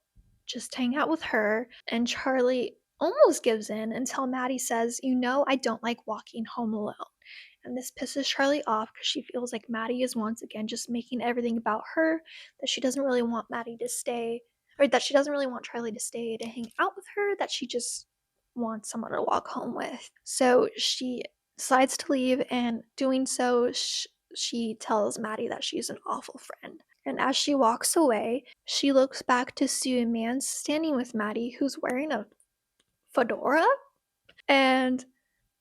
just hang out with her. And Charlie almost gives in until Maddie says, I don't like walking home alone. And this pisses Charlie off because she feels like Maddie is once again just making everything about her, that she doesn't really want Maddie to stay, or that she doesn't really want Charlie to stay to hang out with her, that she just wants someone to walk home with. So she decides to leave, and doing so, she tells Maddie that she's an awful friend. And as she walks away, she looks back to see a man standing with Maddie who's wearing a fedora. And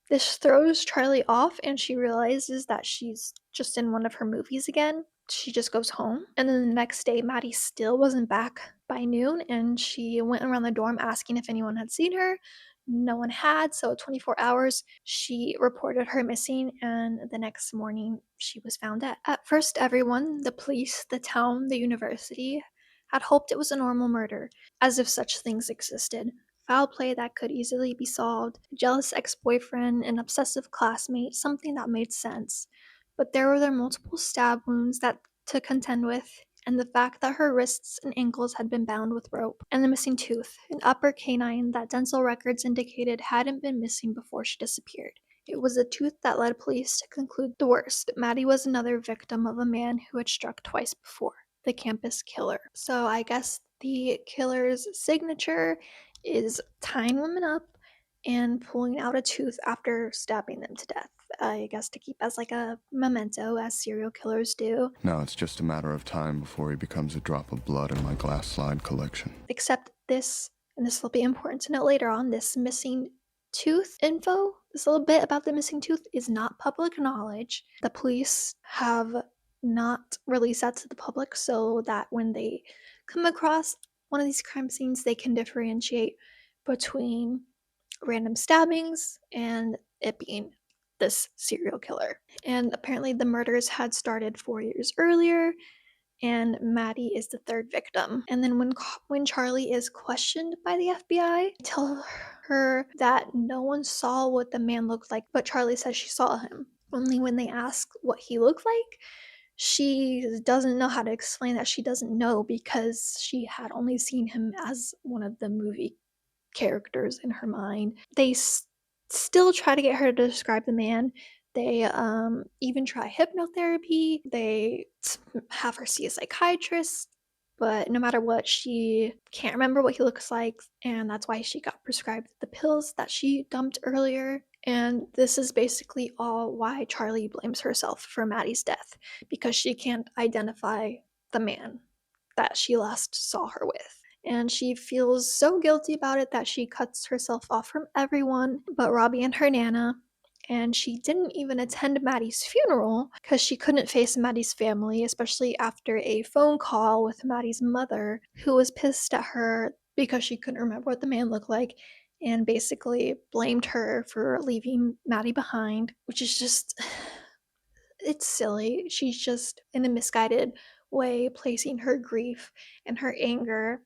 this throws Charlie off, and she realizes that she's just in one of her movies again. She just goes home. And then the next day, Maddie still wasn't back by noon, and she went around the dorm asking if anyone had seen her. No one had, so 24 hours, she reported her missing, and the next morning, she was found dead. At first, everyone, the police, the town, the university, had hoped it was a normal murder, as if such things existed. Foul play that could easily be solved, a jealous ex-boyfriend, an obsessive classmate, something that made sense. But there were multiple stab wounds that to contend with, and the fact that her wrists and ankles had been bound with rope, and the missing tooth, an upper canine that dental records indicated hadn't been missing before she disappeared. It was a tooth that led police to conclude the worst. Maddie was another victim of a man who had struck twice before, the campus killer. So I guess the killer's signature is tying women up and pulling out a tooth after stabbing them to death. I guess to keep as like a memento, as serial killers do. Now it's just a matter of time before he becomes a drop of blood in my glass slide collection. Except this, and this will be important to note later on, this missing tooth info, this little bit about the missing tooth is not public knowledge. The police have not released that to the public so that when they come across one of these crime scenes, they can differentiate between random stabbings and it being this serial killer. And apparently the murders had started 4 years earlier, and Maddie is the third victim. And then when Charlie is questioned by the FBI, tell her that no one saw what the man looked like, but Charlie says she saw him. Only when they ask what he looked like, she doesn't know how to explain that she doesn't know because she had only seen him as one of the movie characters in her mind. They still try to get her to describe the man. They even try hypnotherapy. They have her see a psychiatrist, but no matter what, she can't remember what he looks like, and that's why she got prescribed the pills that she dumped earlier. And this is basically all why Charlie blames herself for Maddie's death, because she can't identify the man that she last saw her with. And she feels so guilty about it that she cuts herself off from everyone but Robbie and her Nana. And she didn't even attend Maddie's funeral because she couldn't face Maddie's family, especially after a phone call with Maddie's mother, who was pissed at her because she couldn't remember what the man looked like and basically blamed her for leaving Maddie behind, which is just, it's silly. She's just, in a misguided way, placing her grief and her anger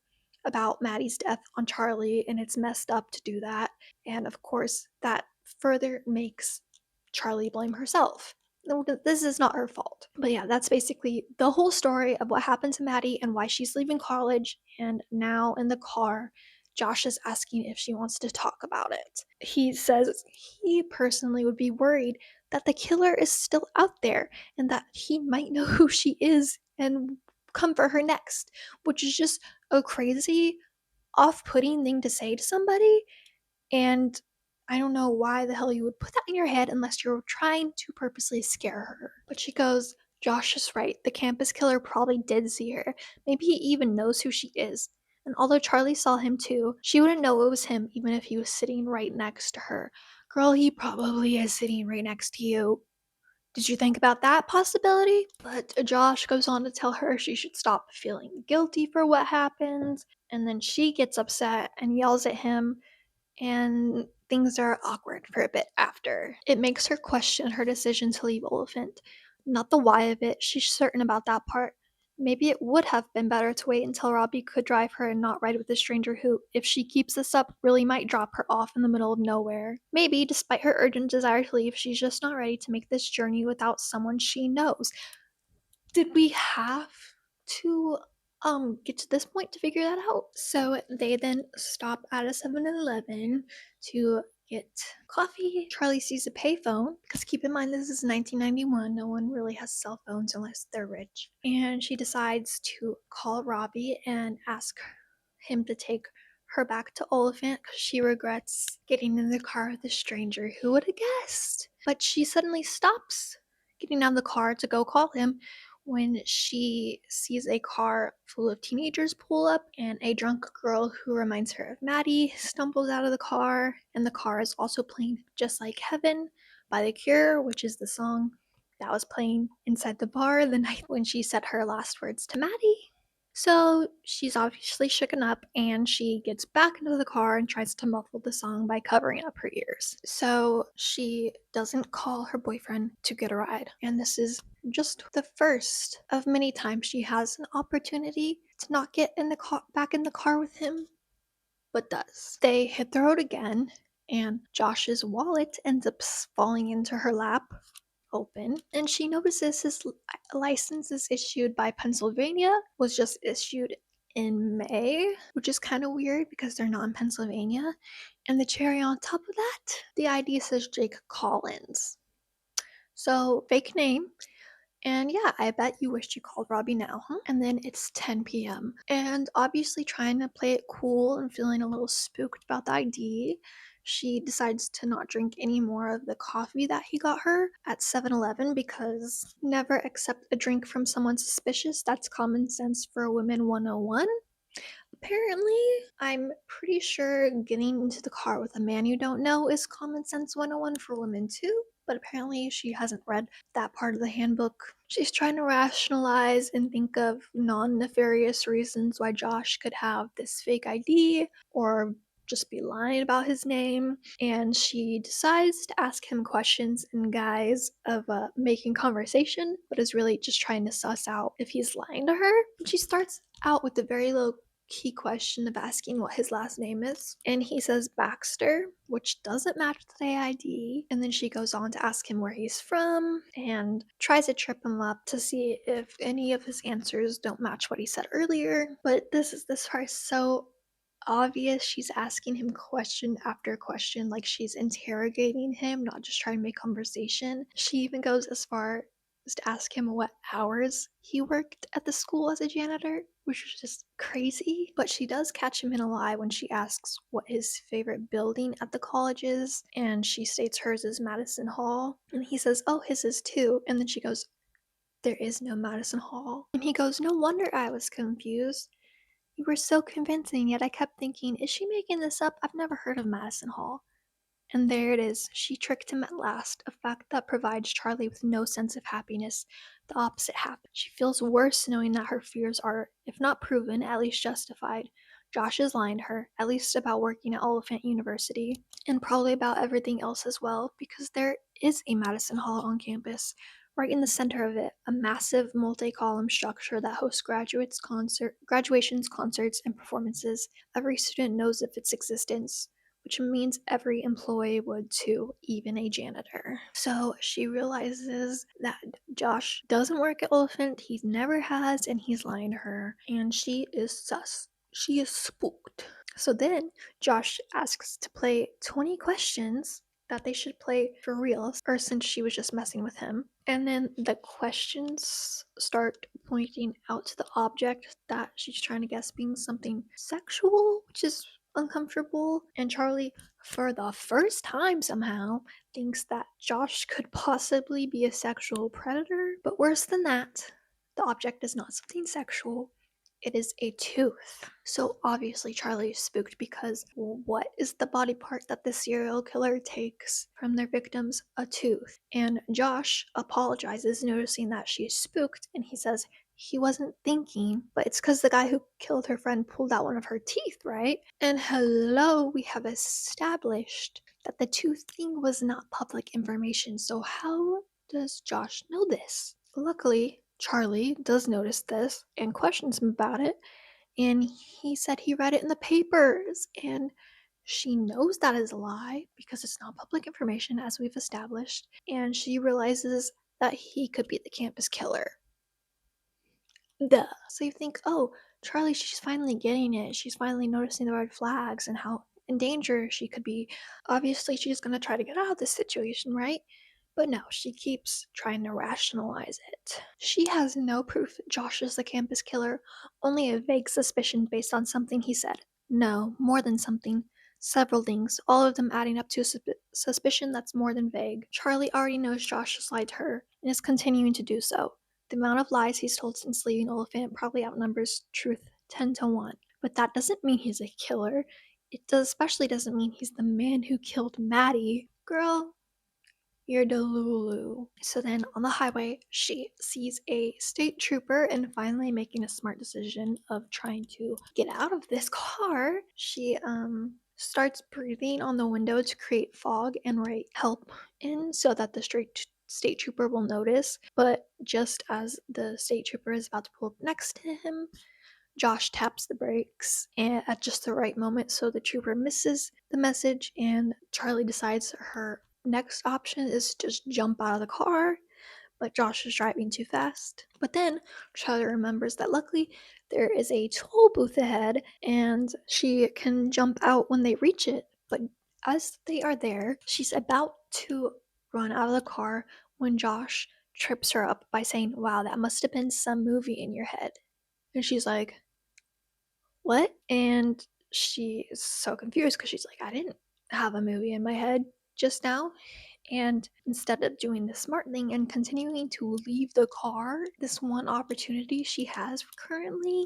about Maddie's death on Charlie, and it's messed up to do that. And of course, that further makes Charlie blame herself. This is not her fault. But yeah, that's basically the whole story of what happened to Maddie and why she's leaving college. And now in the car, Josh is asking if she wants to talk about it. He says he personally would be worried that the killer is still out there and that he might know who she is and come for her next, which is just a crazy, off-putting thing to say to somebody. And I don't know why the hell you would put that in your head unless you're trying to purposely scare her. But she goes, Josh is right. The campus killer probably did see her. Maybe he even knows who she is. And although Charlie saw him too, she wouldn't know it was him even if he was sitting right next to her. Girl, he probably is sitting right next to you. Did you think about that possibility? But Josh goes on to tell her she should stop feeling guilty for what happened. And then she gets upset and yells at him, and things are awkward for a bit after. It makes her question her decision to leave Oliphant. Not the why of it, she's certain about that part. Maybe it would have been better to wait until Robbie could drive her and not ride with a stranger who, if she keeps this up, really might drop her off in the middle of nowhere. Maybe, despite her urgent desire to leave, she's just not ready to make this journey without someone she knows. Did we have to get to this point to figure that out? So they then stop at a 7-Eleven to get coffee. Charlie sees a payphone, because keep in mind this is 1991, no one really has cell phones unless they're rich. And she decides to call Robbie and ask him to take her back to Oliphant because she regrets getting in the car with a stranger. Who would have guessed? But she suddenly stops getting out of the car to go call him when she sees a car full of teenagers pull up, and a drunk girl who reminds her of Maddie stumbles out of the car, and the car is also playing Just Like Heaven by The Cure, which is the song that was playing inside the bar the night when she said her last words to Maddie. So she's obviously shooken up, and she gets back into the car and tries to muffle the song by covering up her ears. So she doesn't call her boyfriend to get a ride. And this is just the first of many times she has an opportunity to not get in the car, back in the car with him, but does. They hit the road again, and Josh's wallet ends up falling into her lap open, and she notices his license is issued by Pennsylvania, was just issued in May, which is kind of weird because they're not in Pennsylvania. And the cherry on top of that, the ID says Jake Collins. So, fake name. And yeah, I bet you wished you called Robbie now, huh? And then it's 10 p.m. And obviously trying to play it cool and feeling a little spooked about the ID, she decides to not drink any more of the coffee that he got her at 7-Eleven because never accept a drink from someone suspicious. That's common sense for women 101. Apparently, I'm pretty sure getting into the car with a man you don't know is common sense 101 for women too, but apparently she hasn't read that part of the handbook. She's trying to rationalize and think of non-nefarious reasons why Josh could have this fake ID or just be lying about his name. And she decides to ask him questions in guise of making conversation, but is really just trying to suss out if he's lying to her. She starts out with a very low key question of asking what his last name is. And he says Baxter, which doesn't match the ID. And then she goes on to ask him where he's from and tries to trip him up to see if any of his answers don't match what he said earlier. But this part is so obvious. She's asking him question after question, like she's interrogating him, not just trying to make conversation. She even goes as far as to ask him what hours he worked at the school as a janitor, which is just crazy. But she does catch him in a lie when she asks what his favorite building at the college is, and she states hers is Madison Hall. And he says, oh, his is too. And then she goes, there is no Madison Hall. And he goes, no wonder I was confused. You were so convincing, yet I kept thinking, is she making this up? I've never heard of Madison Hall. And there it is. She tricked him at last, a fact that provides Charlie with no sense of happiness. The opposite happened. She feels worse knowing that her fears are, if not proven, at least justified. Josh is lying to her, at least about working at Oliphant University, and probably about everything else as well, because there is a Madison Hall on campus. Right in the center of it, a massive multi-column structure that hosts graduations, concerts, and performances. Every student knows of its existence, which means every employee would too, even a janitor. So she realizes that Josh doesn't work at Oliphant, he never has, and he's lying to her, and she is sus. She is spooked. So then Josh asks to play 20 questions that they should play for real, or since she was just messing with him. And then the questions start pointing out to the object that she's trying to guess being something sexual, which is uncomfortable. And Charlie, for the first time somehow, thinks that Josh could possibly be a sexual predator. But worse than that, the object is not something sexual. It is a tooth. So obviously Charlie is spooked because what is the body part that the serial killer takes from their victims? A tooth. And Josh apologizes, noticing that she's spooked, and he says he wasn't thinking, but it's because the guy who killed her friend pulled out one of her teeth, right? And hello, we have established that the tooth thing was not public information. So how does Josh know this? Luckily, Charlie does notice this and questions him about it, and he said he read it in the papers, and she knows that is a lie because it's not public information, as we've established, and she realizes that he could be the campus killer. Duh. So you think, oh, Charlie, she's finally getting it. She's finally noticing the red flags and how in danger she could be. Obviously, she's going to try to get out of this situation, right? But no, she keeps trying to rationalize it. She has no proof that Josh is the campus killer, only a vague suspicion based on something he said. No, more than something. Several things, all of them adding up to a suspicion that's more than vague. Charlie already knows Josh has lied to her, and is continuing to do so. The amount of lies he's told since leaving Oliphant probably outnumbers truth 10 to 1. But that doesn't mean he's a killer. Especially doesn't mean he's the man who killed Maddie. Girl, you're Delulu. So then on the highway, she sees a state trooper, and finally making a smart decision of trying to get out of this car, she starts breathing on the window to create fog and write help in so that the state trooper will notice. But just as the state trooper is about to pull up next to him, Josh taps the brakes at just the right moment, so the trooper misses the message, and Charlie decides her next option is to just jump out of the car, but Josh is driving too fast. But then Charlie remembers that luckily there is a toll booth ahead, and she can jump out when they reach it. But as they are there, she's about to run out of the car when Josh trips her up by saying, "Wow, that must have been some movie in your head." And she's like, what? And she is so confused because she's like, I didn't have a movie in my head just now. And instead of doing the smart thing and continuing to leave the car, this one opportunity she has currently,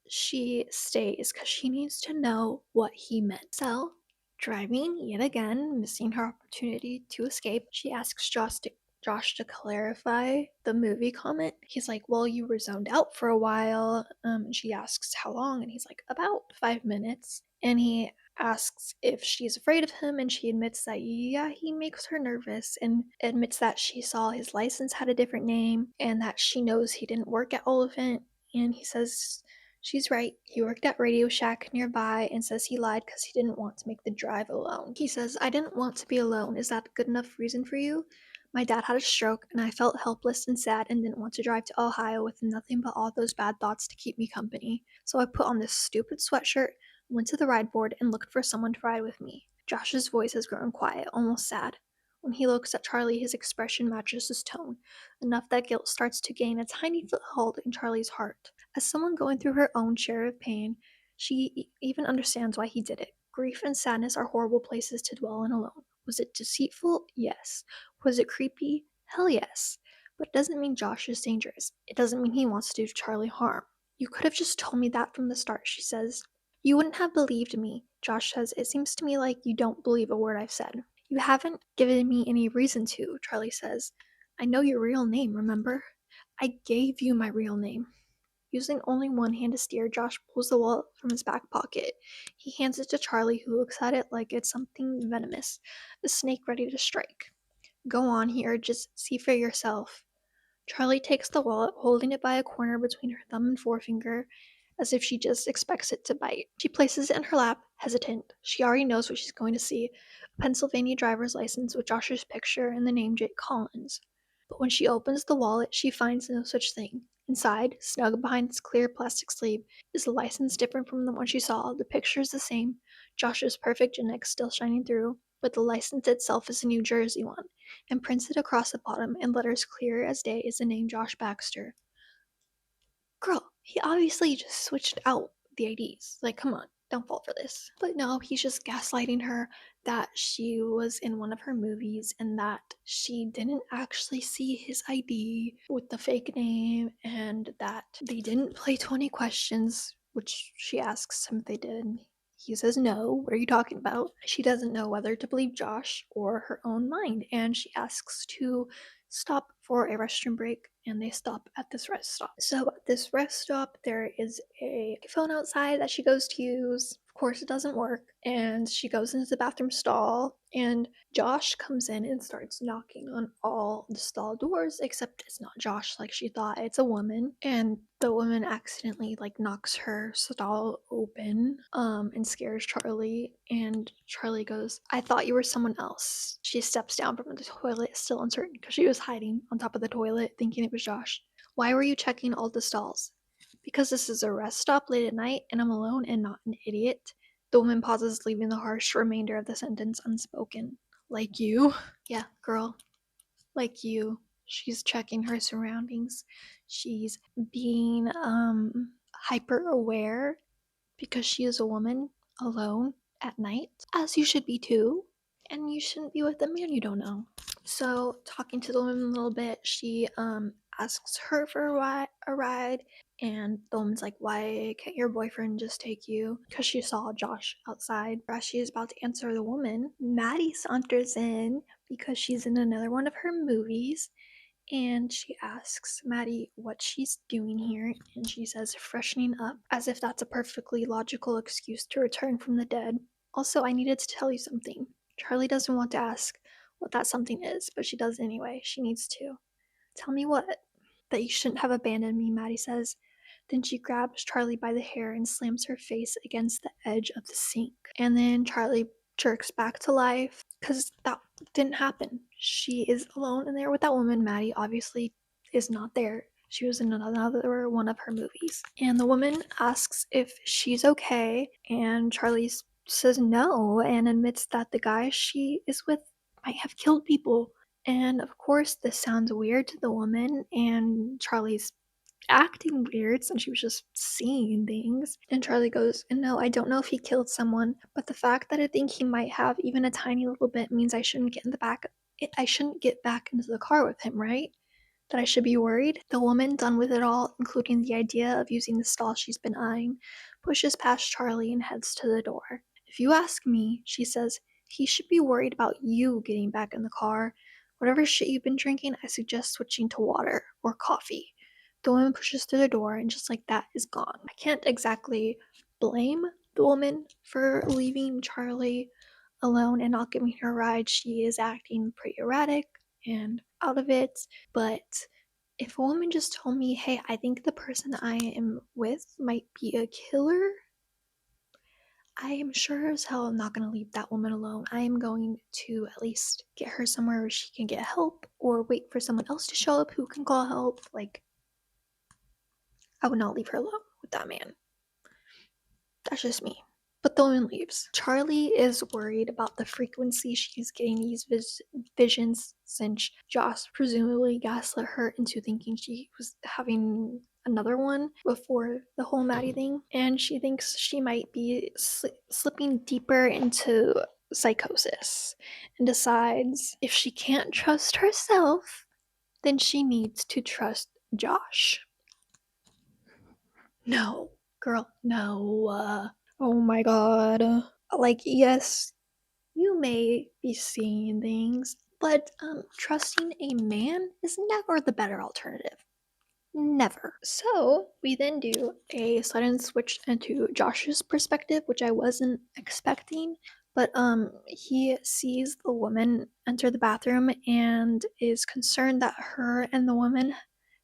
she stays because she needs to know what he meant. So, driving yet again, missing her opportunity to escape, she asks Josh to clarify the movie comment. He's like, well, you were zoned out for a while. And she asks how long, and he's like, about 5 minutes. And he asks if she's afraid of him, and she admits that, yeah, he makes her nervous, and admits that she saw his license had a different name and that she knows he didn't work at Oliphant. And he says she's right. He worked at Radio Shack nearby and says he lied because he didn't want to make the drive alone. He says, I didn't want to be alone. Is that a good enough reason for you? My dad had a stroke, and I felt helpless and sad and didn't want to drive to Ohio with nothing but all those bad thoughts to keep me company. So I put on this stupid sweatshirt, went to the ride board, and looked for someone to ride with me. Josh's voice has grown quiet, almost sad. When he looks at Charlie, his expression matches his tone, enough that guilt starts to gain a tiny foothold in Charlie's heart. As someone going through her own share of pain, she even understands why he did it. Grief and sadness are horrible places to dwell in alone. Was it deceitful? Yes. Was it creepy? Hell yes. But it doesn't mean Josh is dangerous. It doesn't mean he wants to do Charlie harm. You could have just told me that from the start, she says. You wouldn't have believed me, Josh says. It seems to me like you don't believe a word I've said. You haven't given me any reason to, Charlie says. I know your real name, remember? I gave you my real name. Using only one hand to steer, Josh pulls the wallet from his back pocket. He hands it to Charlie, who looks at it like it's something venomous, a snake ready to strike. Go on here, just see for yourself. Charlie takes the wallet, holding it by a corner between her thumb and forefinger, as if she just expects it to bite. She places it in her lap, hesitant. She already knows what she's going to see, a Pennsylvania driver's license with Josh's picture and the name Jake Collins. But when she opens the wallet, she finds no such thing. Inside, snug behind its clear plastic sleeve, is a license different from the one she saw. The picture is the same, Josh's perfect genetics still shining through, but the license itself is a New Jersey one, and printed across the bottom in letters clear as day is the name Josh Baxter. Girl, he obviously just switched out the IDs. Like, come on, don't fall for this. But no, he's just gaslighting her that she was in one of her movies and that she didn't actually see his ID with the fake name, and that they didn't play 20 questions, which she asks him if they did. He says no. What are you talking about? She doesn't know whether to believe Josh or her own mind, and she asks to stop for a restroom break, and they stop at this rest stop. So at this rest stop, there is a phone outside that she goes to use. Of course, it doesn't work, and she goes into the bathroom stall, and Josh comes in and starts knocking on all the stall doors, except it's not Josh like she thought, it's a woman, and the woman accidentally knocks her stall open and scares Charlie, and Charlie goes, I thought you were someone else. She steps down from the toilet, still uncertain because she was hiding on top of the toilet thinking it was Josh. Why were you checking all the stalls? Because this is a rest stop late at night and I'm alone and not an idiot. The woman pauses, leaving the harsh remainder of the sentence unspoken. Like you? Yeah, girl. Like you. She's checking her surroundings. She's being hyper aware because she is a woman alone at night, as you should be too. And you shouldn't be with a man you don't know. So, talking to the woman a little bit, she asks her for a ride, and the woman's like, why can't your boyfriend just take you? Because she saw Josh outside. As she is about to answer the woman, Maddie saunters in because she's in another one of her movies, and she asks Maddie what she's doing here, and she says freshening up, as if that's a perfectly logical excuse to return from the dead. Also, I needed to tell you something. Charlie doesn't want to ask what that something is, but she does anyway. She needs to. Tell me what? That you shouldn't have abandoned me, Maddie says. Then she grabs Charlie by the hair and slams her face against the edge of the sink. And then Charlie jerks back to life because that didn't happen. She is alone in there with that woman. Maddie obviously is not there. She was in another one of her movies. And the woman asks if she's okay, and Charlie says no and admits that the guy she is with might have killed people. And of course, this sounds weird to the woman, and Charlie's acting weird since she was just seeing things. And Charlie goes, no, I don't know if he killed someone, but the fact that I think he might have even a tiny little bit means I shouldn't get back into the car with him, right? That I should be worried? The woman, done with it all, including the idea of using the stall she's been eyeing, pushes past Charlie and heads to the door. If you ask me, she says, he should be worried about you getting back in the car. Whatever shit you've been drinking, I suggest switching to water or coffee. The woman pushes through the door and just like that is gone. I can't exactly blame the woman for leaving Charlie alone and not giving her a ride. She is acting pretty erratic and out of it. But if a woman just told me, hey, I think the person I am with might be a killer, I am sure as hell not going to leave that woman alone. I am going to at least get her somewhere where she can get help or wait for someone else to show up who can call help. Like, I would not leave her alone with that man. That's just me. But the woman leaves. Charlie is worried about the frequency she's getting these visions since Joss presumably gaslit her into thinking she was having another one before the whole Maddie thing. And she thinks she might be slipping deeper into psychosis and decides if she can't trust herself, then she needs to trust Josh. No, girl, no. Oh my god. Like, yes, you may be seeing things, but trusting a man is never the better alternative. Never. So, we then do a sudden switch into Josh's perspective, which I wasn't expecting. But he sees the woman enter the bathroom and is concerned that her and the woman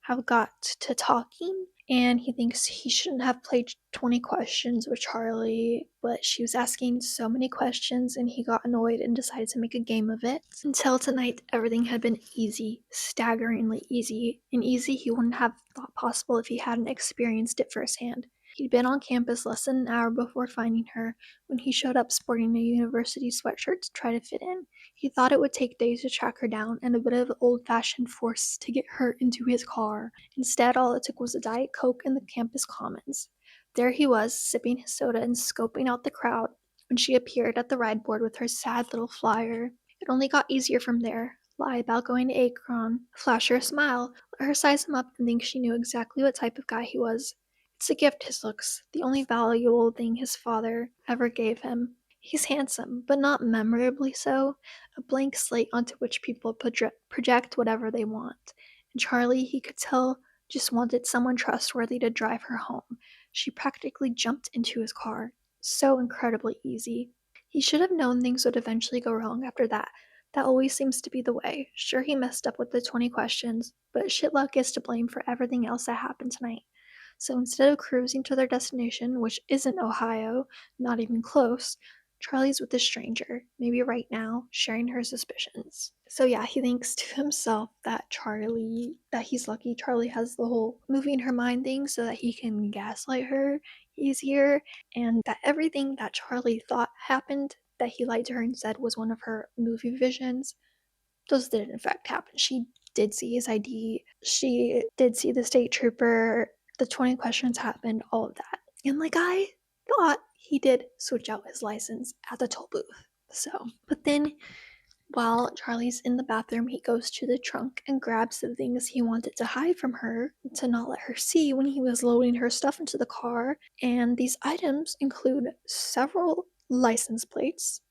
have got to talking, and he thinks he shouldn't have played 20 questions with Charlie, but she was asking so many questions and he got annoyed and decided to make a game of it. Until tonight, everything had been easy, staggeringly easy, and easy he wouldn't have thought possible if he hadn't experienced it firsthand. He'd been on campus less than an hour before finding her, when he showed up sporting a university sweatshirt to try to fit in. He thought it would take days to track her down and a bit of old-fashioned force to get her into his car. Instead, all it took was a Diet Coke in the campus commons. There he was, sipping his soda and scoping out the crowd, when she appeared at the ride board with her sad little flyer. It only got easier from there. Lie about going to Akron, flash her a smile, let her size him up and think she knew exactly what type of guy he was. It's a gift, his looks, the only valuable thing his father ever gave him. He's handsome, but not memorably so, a blank slate onto which people project whatever they want. And Charlie, he could tell, just wanted someone trustworthy to drive her home. She practically jumped into his car. So incredibly easy. He should have known things would eventually go wrong after that. That always seems to be the way. Sure, he messed up with the 20 questions, but shitluck is to blame for everything else that happened tonight. So instead of cruising to their destination, which isn't Ohio, not even close, Charlie's with a stranger, maybe right now, sharing her suspicions. So yeah, he thinks to himself that he's lucky Charlie has the whole moving her mind thing so that he can gaslight her easier, and that everything that Charlie thought happened that he lied to her and said was one of her movie visions, those did in fact happen. She did see his ID, she did see the state trooper, the 20 questions happened, all of that. And like I thought, he did switch out his license at the toll booth. So, but then while Charlie's in the bathroom, he goes to the trunk and grabs the things he wanted to hide from her to not let her see when he was loading her stuff into the car. And these items include several license plates,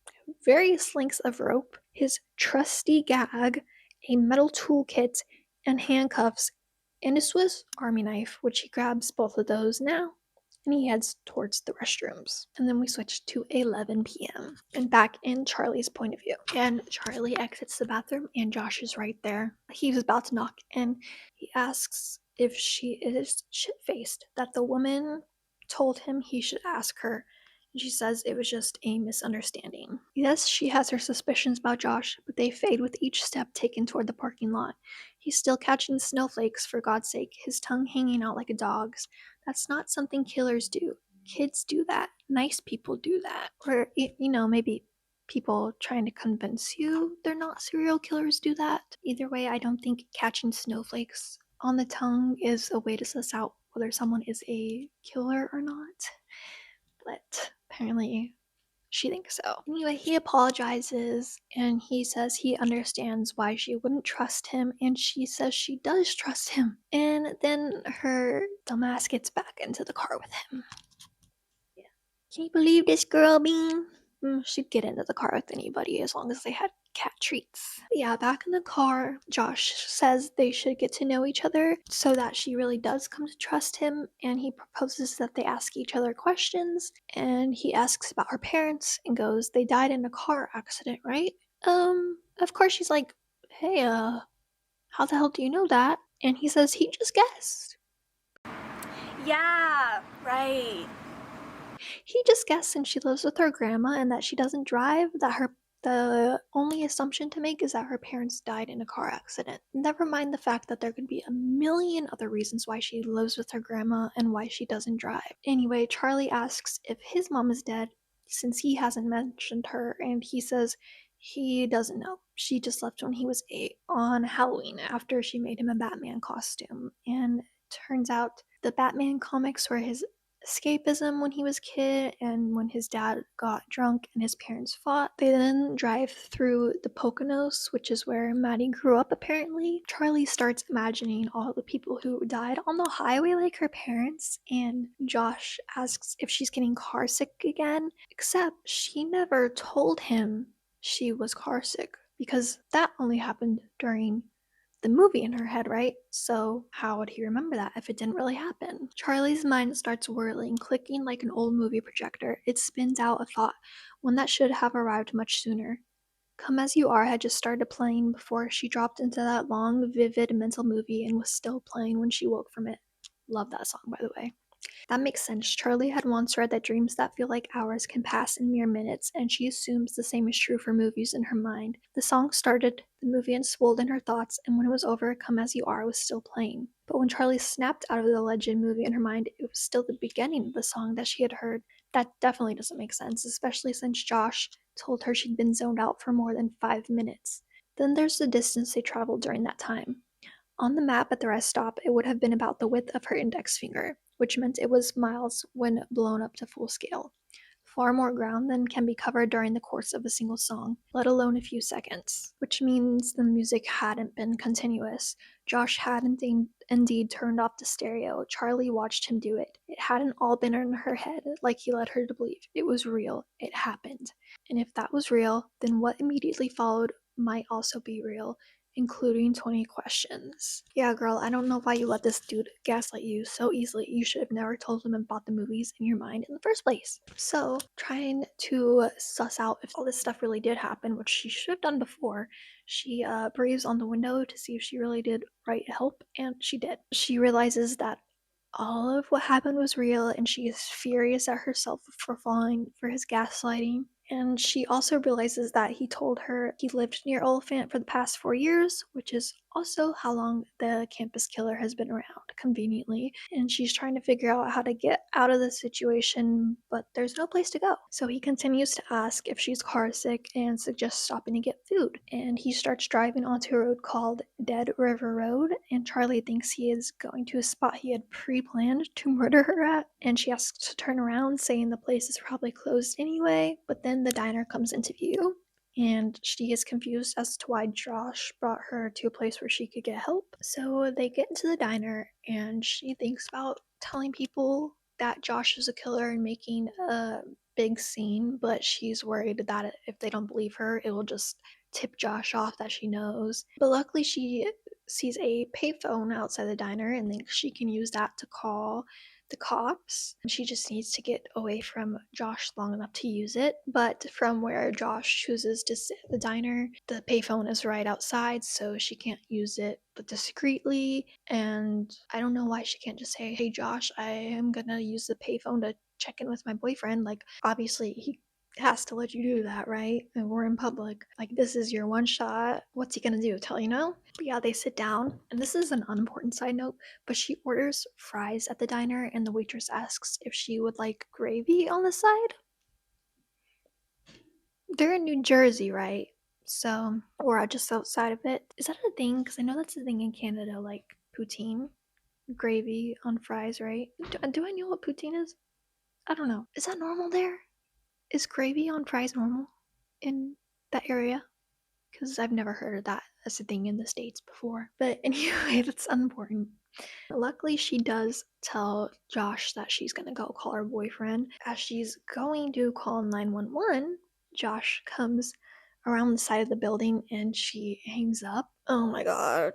various lengths of rope, his trusty gag, a metal toolkit, and handcuffs, and a Swiss Army knife, which he grabs both of those now, and he heads towards the restrooms. And then we switch to 11 p.m. and back in Charlie's point of view. And Charlie exits the bathroom and Josh is right there. He was about to knock and he asks if she is shit-faced that the woman told him he should ask her. And she says it was just a misunderstanding. Yes, she has her suspicions about Josh, but they fade with each step taken toward the parking lot. He's still catching snowflakes, for God's sake, his tongue hanging out like a dog's. That's not something killers do. Kids do that. Nice people do that. Or, maybe people trying to convince you they're not serial killers do that. Either way, I don't think catching snowflakes on the tongue is a way to suss out whether someone is a killer or not. But apparently she thinks so. Anyway, he apologizes and he says he understands why she wouldn't trust him, and she says she does trust him. And then her dumbass gets back into the car with him. Yeah. Can you believe this girl, Bean? She'd get into the car with anybody as long as they had cat treats. Yeah, back in the car, Josh says they should get to know each other so that she really does come to trust him, and he proposes that they ask each other questions, and he asks about her parents and goes, "They died in a car accident, right?" Of course she's like, "Hey, how the hell do you know that?" And he says he just guessed. Yeah, right. He just guessed since she lives with her grandma and that she doesn't drive, that the only assumption to make is that her parents died in a car accident. Never mind the fact that there could be a million other reasons why she lives with her grandma and why she doesn't drive. Anyway, Charlie asks if his mom is dead since he hasn't mentioned her, and he says he doesn't know. She just left when he was 8 on Halloween after she made him a Batman costume. And turns out the Batman comics were his escapism when he was a kid, and when his dad got drunk and his parents fought. They then drive through the Poconos, which is where Maddie grew up apparently. Charlie starts imagining all the people who died on the highway like her parents, and Josh asks if she's getting car sick again, except she never told him she was car sick because that only happened during the movie in her head, right? So how would he remember that if it didn't really happen? Charlie's mind starts whirling, clicking like an old movie projector. It spins out a thought, one that should have arrived much sooner. Come As You Are had just started playing before she dropped into that long, vivid mental movie and was still playing when she woke from it. Love that song, by the way. That makes sense. Charlie had once read that dreams that feel like hours can pass in mere minutes, and she assumes the same is true for movies in her mind. The song started, the movie unspooled in her thoughts, and when it was over, Come As You Are was still playing. But when Charlie snapped out of the legend movie in her mind, it was still the beginning of the song that she had heard. That definitely doesn't make sense, especially since Josh told her she'd been zoned out for more than 5 minutes. Then there's the distance they traveled during that time. On the map at the rest stop, it would have been about the width of her index finger, which meant it was miles when blown up to full scale. Far more ground than can be covered during the course of a single song, let alone a few seconds, which means the music hadn't been continuous. Josh hadn't indeed turned off the stereo. Charlie watched him do it. It hadn't all been in her head, like he led her to believe. It was real. It happened. And if that was real, then what immediately followed might also be real, including 20 questions. Yeah, girl, I don't know why you let this dude gaslight you so easily. You should have never told him about the movies in your mind in the first place. So, trying to suss out if all this stuff really did happen, which she should have done before, she breathes on the window to see if she really did write help, and she did. She realizes that all of what happened was real, and she is furious at herself for falling for his gaslighting. And she also realizes that he told her he lived near Oliphant for the past 4 years, which is also how long the campus killer has been around, conveniently. And she's trying to figure out how to get out of the situation, but there's no place to go. So he continues to ask if she's car sick and suggests stopping to get food. And he starts driving onto a road called Dead River Road, and Charlie thinks he is going to a spot he had pre-planned to murder her at, and she asks to turn around, saying the place is probably closed anyway, but then the diner comes into view, and she is confused as to why Josh brought her to a place where she could get help. So they get into the diner, and she thinks about telling people that Josh is a killer and making a big scene, but she's worried that if they don't believe her, it will just tip Josh off that she knows. But luckily, she sees a payphone outside the diner and thinks she can use that to call the cops. She just needs to get away from Josh long enough to use it. But from where Josh chooses to sit at the diner, the payphone is right outside, so she can't use it but discreetly. And I don't know why she can't just say, "Hey Josh, I am gonna use the payphone to check in with my boyfriend." Like, obviously he has to let you do that, right? And we're in public. Like, this is your one shot. What's he gonna do? Tell you no? But yeah, they sit down, and this is an unimportant side note, but she orders fries at the diner, and the waitress asks if she would like gravy on the side. They're in New Jersey, right? So, or just outside of it. Is that a thing? Because I know that's a thing in Canada, like poutine, gravy on fries, right? Do I know what poutine is? I don't know. Is that normal there? Is gravy on fries normal in that area? Because I've never heard of that as a thing in the States before. But anyway, that's unimportant. Luckily, she does tell Josh that she's gonna go call her boyfriend. As she's going to call 911, Josh comes around the side of the building and she hangs up. Oh my god.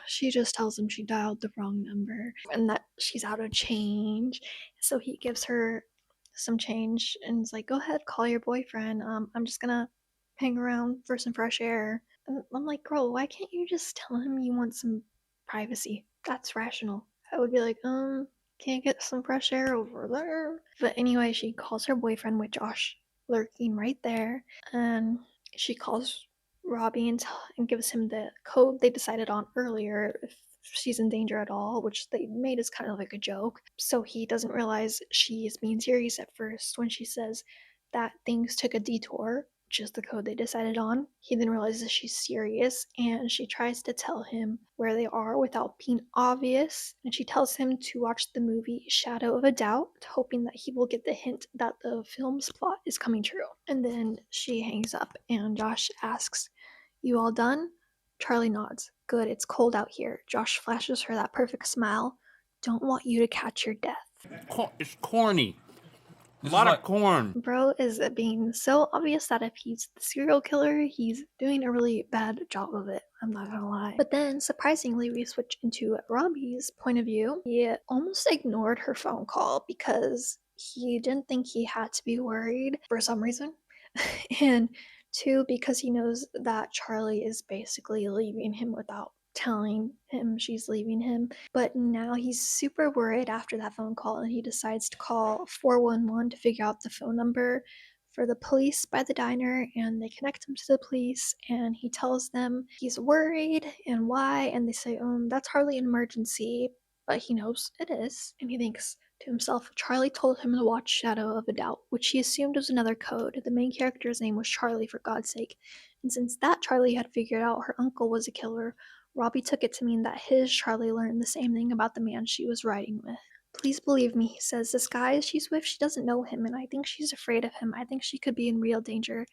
She just tells him she dialed the wrong number and that she's out of change. So he gives her some change and is like, go ahead, call your boyfriend. I'm just gonna hang around for some fresh air. And I'm like, girl, why can't you just tell him you want some privacy? That's rational. I would be like, can't get some fresh air over there. But anyway, she calls her boyfriend with Josh lurking right there, and she calls Robbie and gives him the code they decided on earlier if she's in danger at all, which they made as kind of like a joke. So he doesn't realize she is being serious at first when she says that things took a detour, which is the code they decided on. He then realizes she's serious and she tries to tell him where they are without being obvious. And she tells him to watch the movie Shadow of a Doubt, hoping that he will get the hint that the film's plot is coming true. And then she hangs up and Josh asks, "You all done?" Charlie nods. "Good, it's cold out here." Josh flashes her that perfect smile. "Don't want you to catch your death." It's corny. A This lot is of corn. Bro is being so obvious that if he's the serial killer, he's doing a really bad job of it. I'm not gonna lie. But then, surprisingly, we switch into Robbie's point of view. He almost ignored her phone call because he didn't think he had to be worried for some reason. And two, because he knows that Charlie is basically leaving him without telling him she's leaving him. But now he's super worried after that phone call and he decides to call 411 to figure out the phone number for the police by the diner, and they connect him to the police and he tells them he's worried and why, and they say, that's hardly an emergency, but he knows it is, and he thinks to himself, Charlie told him to watch Shadow of a Doubt, which he assumed was another code. The main character's name was Charlie, for God's sake. And since that Charlie had figured out her uncle was a killer, Robbie took it to mean that his Charlie learned the same thing about the man she was riding with. "Please believe me," he says. "This guy she's with, she doesn't know him, and I think she's afraid of him. I think she could be in real danger.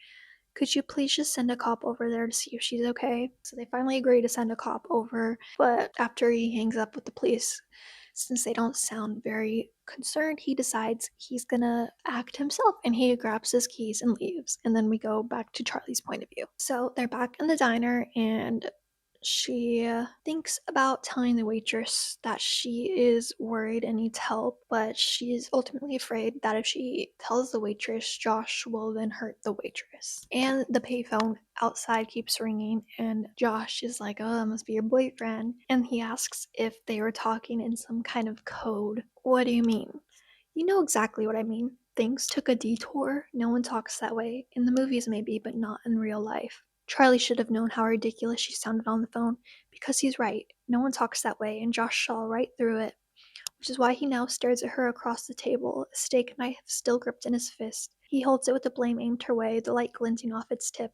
Could you please just send a cop over there to see if she's okay?" So they finally agree to send a cop over, but after he hangs up with the police, since they don't sound very concerned, he decides he's gonna act himself and he grabs his keys and leaves. And then we go back to Charlie's point of view. So they're back in the diner and she thinks about telling the waitress that she is worried and needs help, but she's ultimately afraid that if she tells the waitress, Josh will then hurt the waitress. And the payphone outside keeps ringing, and Josh is like, "Oh, that must be your boyfriend." And he asks if they were talking in some kind of code. "What do you mean?" "You know exactly what I mean. Things took a detour. No one talks that way. In the movies, maybe, but not in real life." Charlie should have known how ridiculous she sounded on the phone, because he's right. No one talks that way, and Josh saw right through it, which is why he now stares at her across the table, a steak knife still gripped in his fist. He holds it with the blame aimed her way, the light glinting off its tip,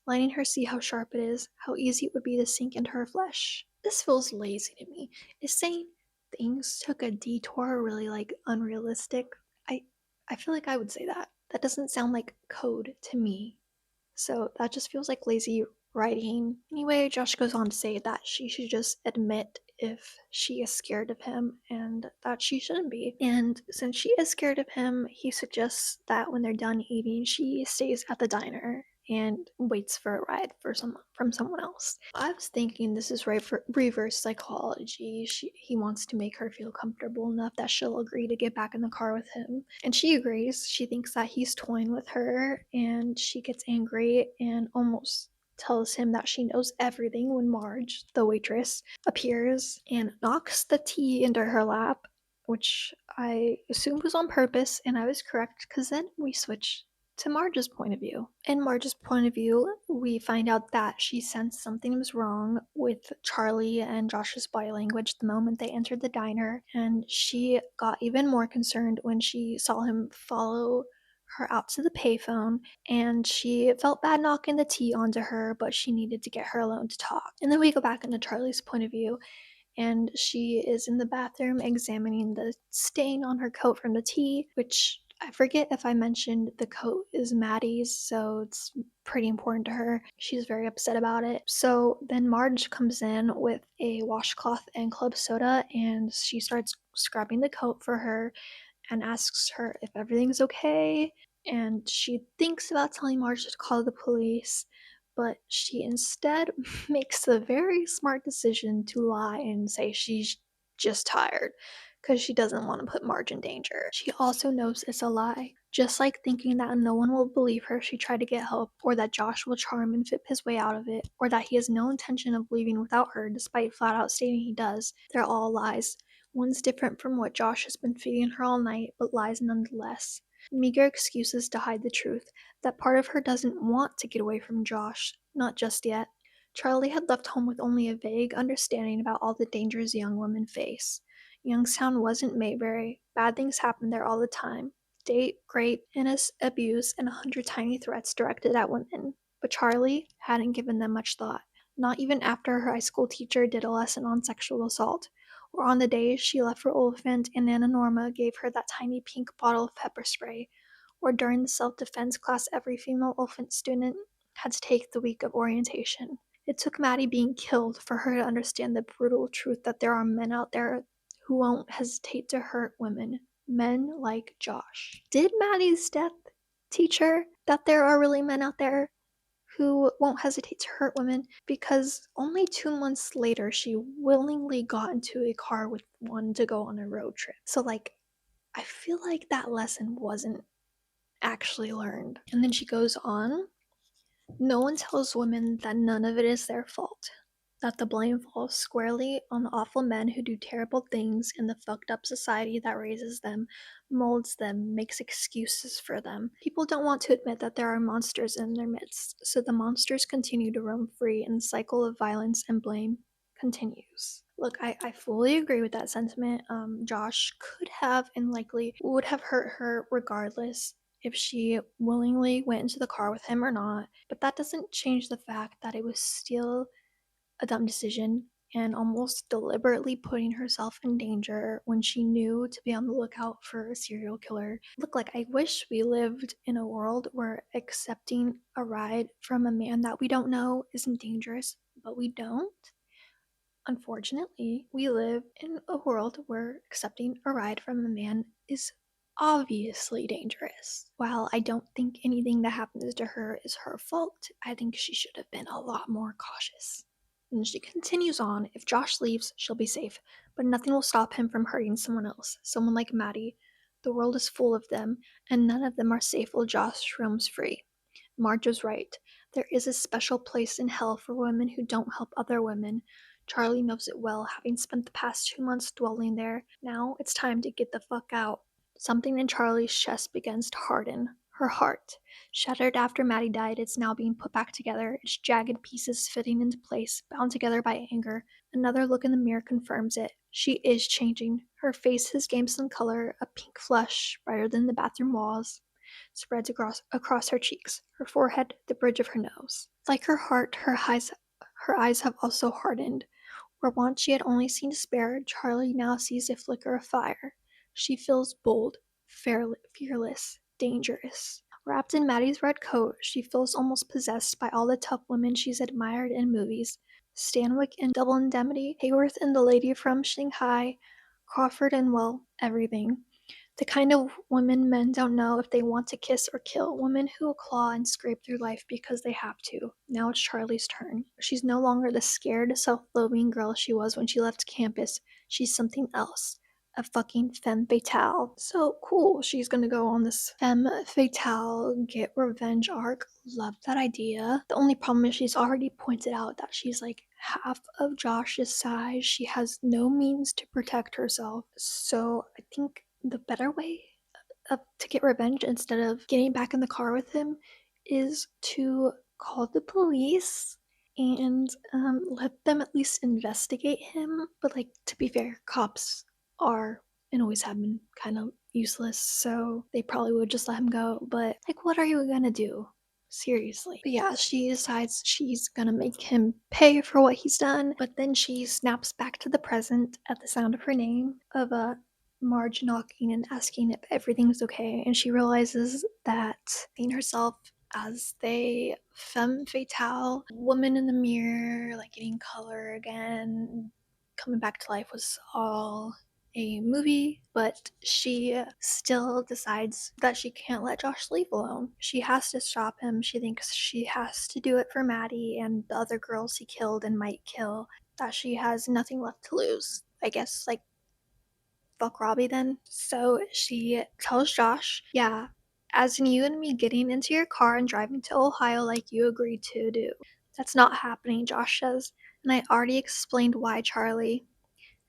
letting her see how sharp it is, how easy it would be to sink into her flesh. This feels lazy to me. Is saying things took a detour really unrealistic? I feel like I would say that. That doesn't sound like code to me. So that just feels like lazy writing. Anyway, Josh goes on to say that she should just admit if she is scared of him and that she shouldn't be. And since she is scared of him, he suggests that when they're done eating, she stays at the diner and waits for a ride from someone else. I was thinking this is right for reverse psychology. He wants to make her feel comfortable enough that she'll agree to get back in the car with him. And she agrees. She thinks that he's toying with her, and she gets angry and almost tells him that she knows everything when Marge, the waitress, appears and knocks the tea into her lap, which I assumed was on purpose, and I was correct because then we switch to Marge's point of view. In Marge's point of view, we find out that she sensed something was wrong with Charlie and Josh's body language the moment they entered the diner, and she got even more concerned when she saw him follow her out to the payphone, and she felt bad knocking the tea onto her, but she needed to get her alone to talk. And then we go back into Charlie's point of view, and she is in the bathroom examining the stain on her coat from the tea, which I forget if I mentioned the coat is Maddie's, so it's pretty important to her. She's very upset about it. So then Marge comes in with a washcloth and club soda, and she starts scrubbing the coat for her and asks her if everything's okay. And she thinks about telling Marge to call the police, but she instead makes the very smart decision to lie and say she's just tired because she doesn't want to put Marge in danger. She also knows it's a lie. Just like thinking that no one will believe her if she tried to get help, or that Josh will charm and fit his way out of it, or that he has no intention of leaving without her despite flat out stating he does. They're all lies. One's different from what Josh has been feeding her all night, but lies nonetheless. Meager excuses to hide the truth. That part of her doesn't want to get away from Josh. Not just yet. Charlie had left home with only a vague understanding about all the dangers young women face. Youngstown wasn't Mayberry. Bad things happened there all the time. Date, rape, abuse, and 100 tiny threats directed at women. But Charlie hadn't given them much thought. Not even after her high school teacher did a lesson on sexual assault, or on the days she left for Oliphant and Nana Norma gave her that tiny pink bottle of pepper spray, or during the self-defense class every female Oliphant student had to take the week of orientation. It took Maddie being killed for her to understand the brutal truth that there are men out there who won't hesitate to hurt women. Men like Josh. Did Maddie's death teach her that there are really men out there who won't hesitate to hurt women? Because only 2 months later, she willingly got into a car with one to go on a road trip. So, I feel like that lesson wasn't actually learned. And then she goes on. No one tells women that none of it is their fault, that the blame falls squarely on the awful men who do terrible things in the fucked up society that raises them, molds them, makes excuses for them. People don't want to admit that there are monsters in their midst, so the monsters continue to roam free and the cycle of violence and blame continues. Look, I fully agree with that sentiment. Josh could have and likely would have hurt her regardless if she willingly went into the car with him or not, but that doesn't change the fact that it was still a dumb decision and almost deliberately putting herself in danger when she knew to be on the lookout for a serial killer. Look, I wish we lived in a world where accepting a ride from a man that we don't know isn't dangerous, but we don't. Unfortunately, we live in a world where accepting a ride from a man is obviously dangerous. While I don't think anything that happens to her is her fault, I think she should have been a lot more cautious. And she continues on, if Josh leaves, she'll be safe, but nothing will stop him from hurting someone else, someone like Maddie. The world is full of them, and none of them are safe while Josh roams free. Marge was right. There is a special place in hell for women who don't help other women. Charlie knows it well, having spent the past 2 months dwelling there. Now it's time to get the fuck out. Something in Charlie's chest begins to harden. Her heart. Shattered after Maddie died, it's now being put back together, its jagged pieces fitting into place, bound together by anger. Another look in the mirror confirms it. She is changing. Her face has gained some color, a pink flush, brighter than the bathroom walls, spreads across her cheeks, her forehead, the bridge of her nose. Like her heart, her eyes have also hardened. Where once she had only seen despair, Charlie now sees a flicker of fire. She feels bold, fearless, dangerous. Wrapped in Maddie's red coat, she feels almost possessed by all the tough women she's admired in movies. Stanwyck in Double Indemnity, Hayworth in The Lady from Shanghai, Crawford in, well, everything. The kind of women men don't know if they want to kiss or kill. Women who claw and scrape through life because they have to. Now it's Charlie's turn. She's no longer the scared, self-loathing girl she was when she left campus. She's something else. A fucking femme fatale. So cool. She's gonna go on this femme fatale get revenge arc. Love that idea. The only problem is she's already pointed out that she's half of Josh's size. She has no means to protect herself. So I think the better way to get revenge instead of getting back in the car with him is to call the police and let them at least investigate him. But to be fair, cops are and always have been kind of useless, so they probably would just let him go. But what are you gonna do? Seriously. But yeah, she decides she's gonna make him pay for what he's done, but then she snaps back to the present at the sound of her name, of Marge knocking and asking if everything's okay, and she realizes that seeing herself as the femme fatale woman in the mirror, getting color again, coming back to life was all a movie, but she still decides that she can't let Josh leave alone. She has to stop him. She thinks she has to do it for Maddie and the other girls he killed and might kill, that she has nothing left to lose. I guess, like, fuck Robbie then. So she tells Josh, yeah, as in you and me getting into your car and driving to Ohio like you agreed to do. That's not happening, Josh says. And I already explained why, Charlie.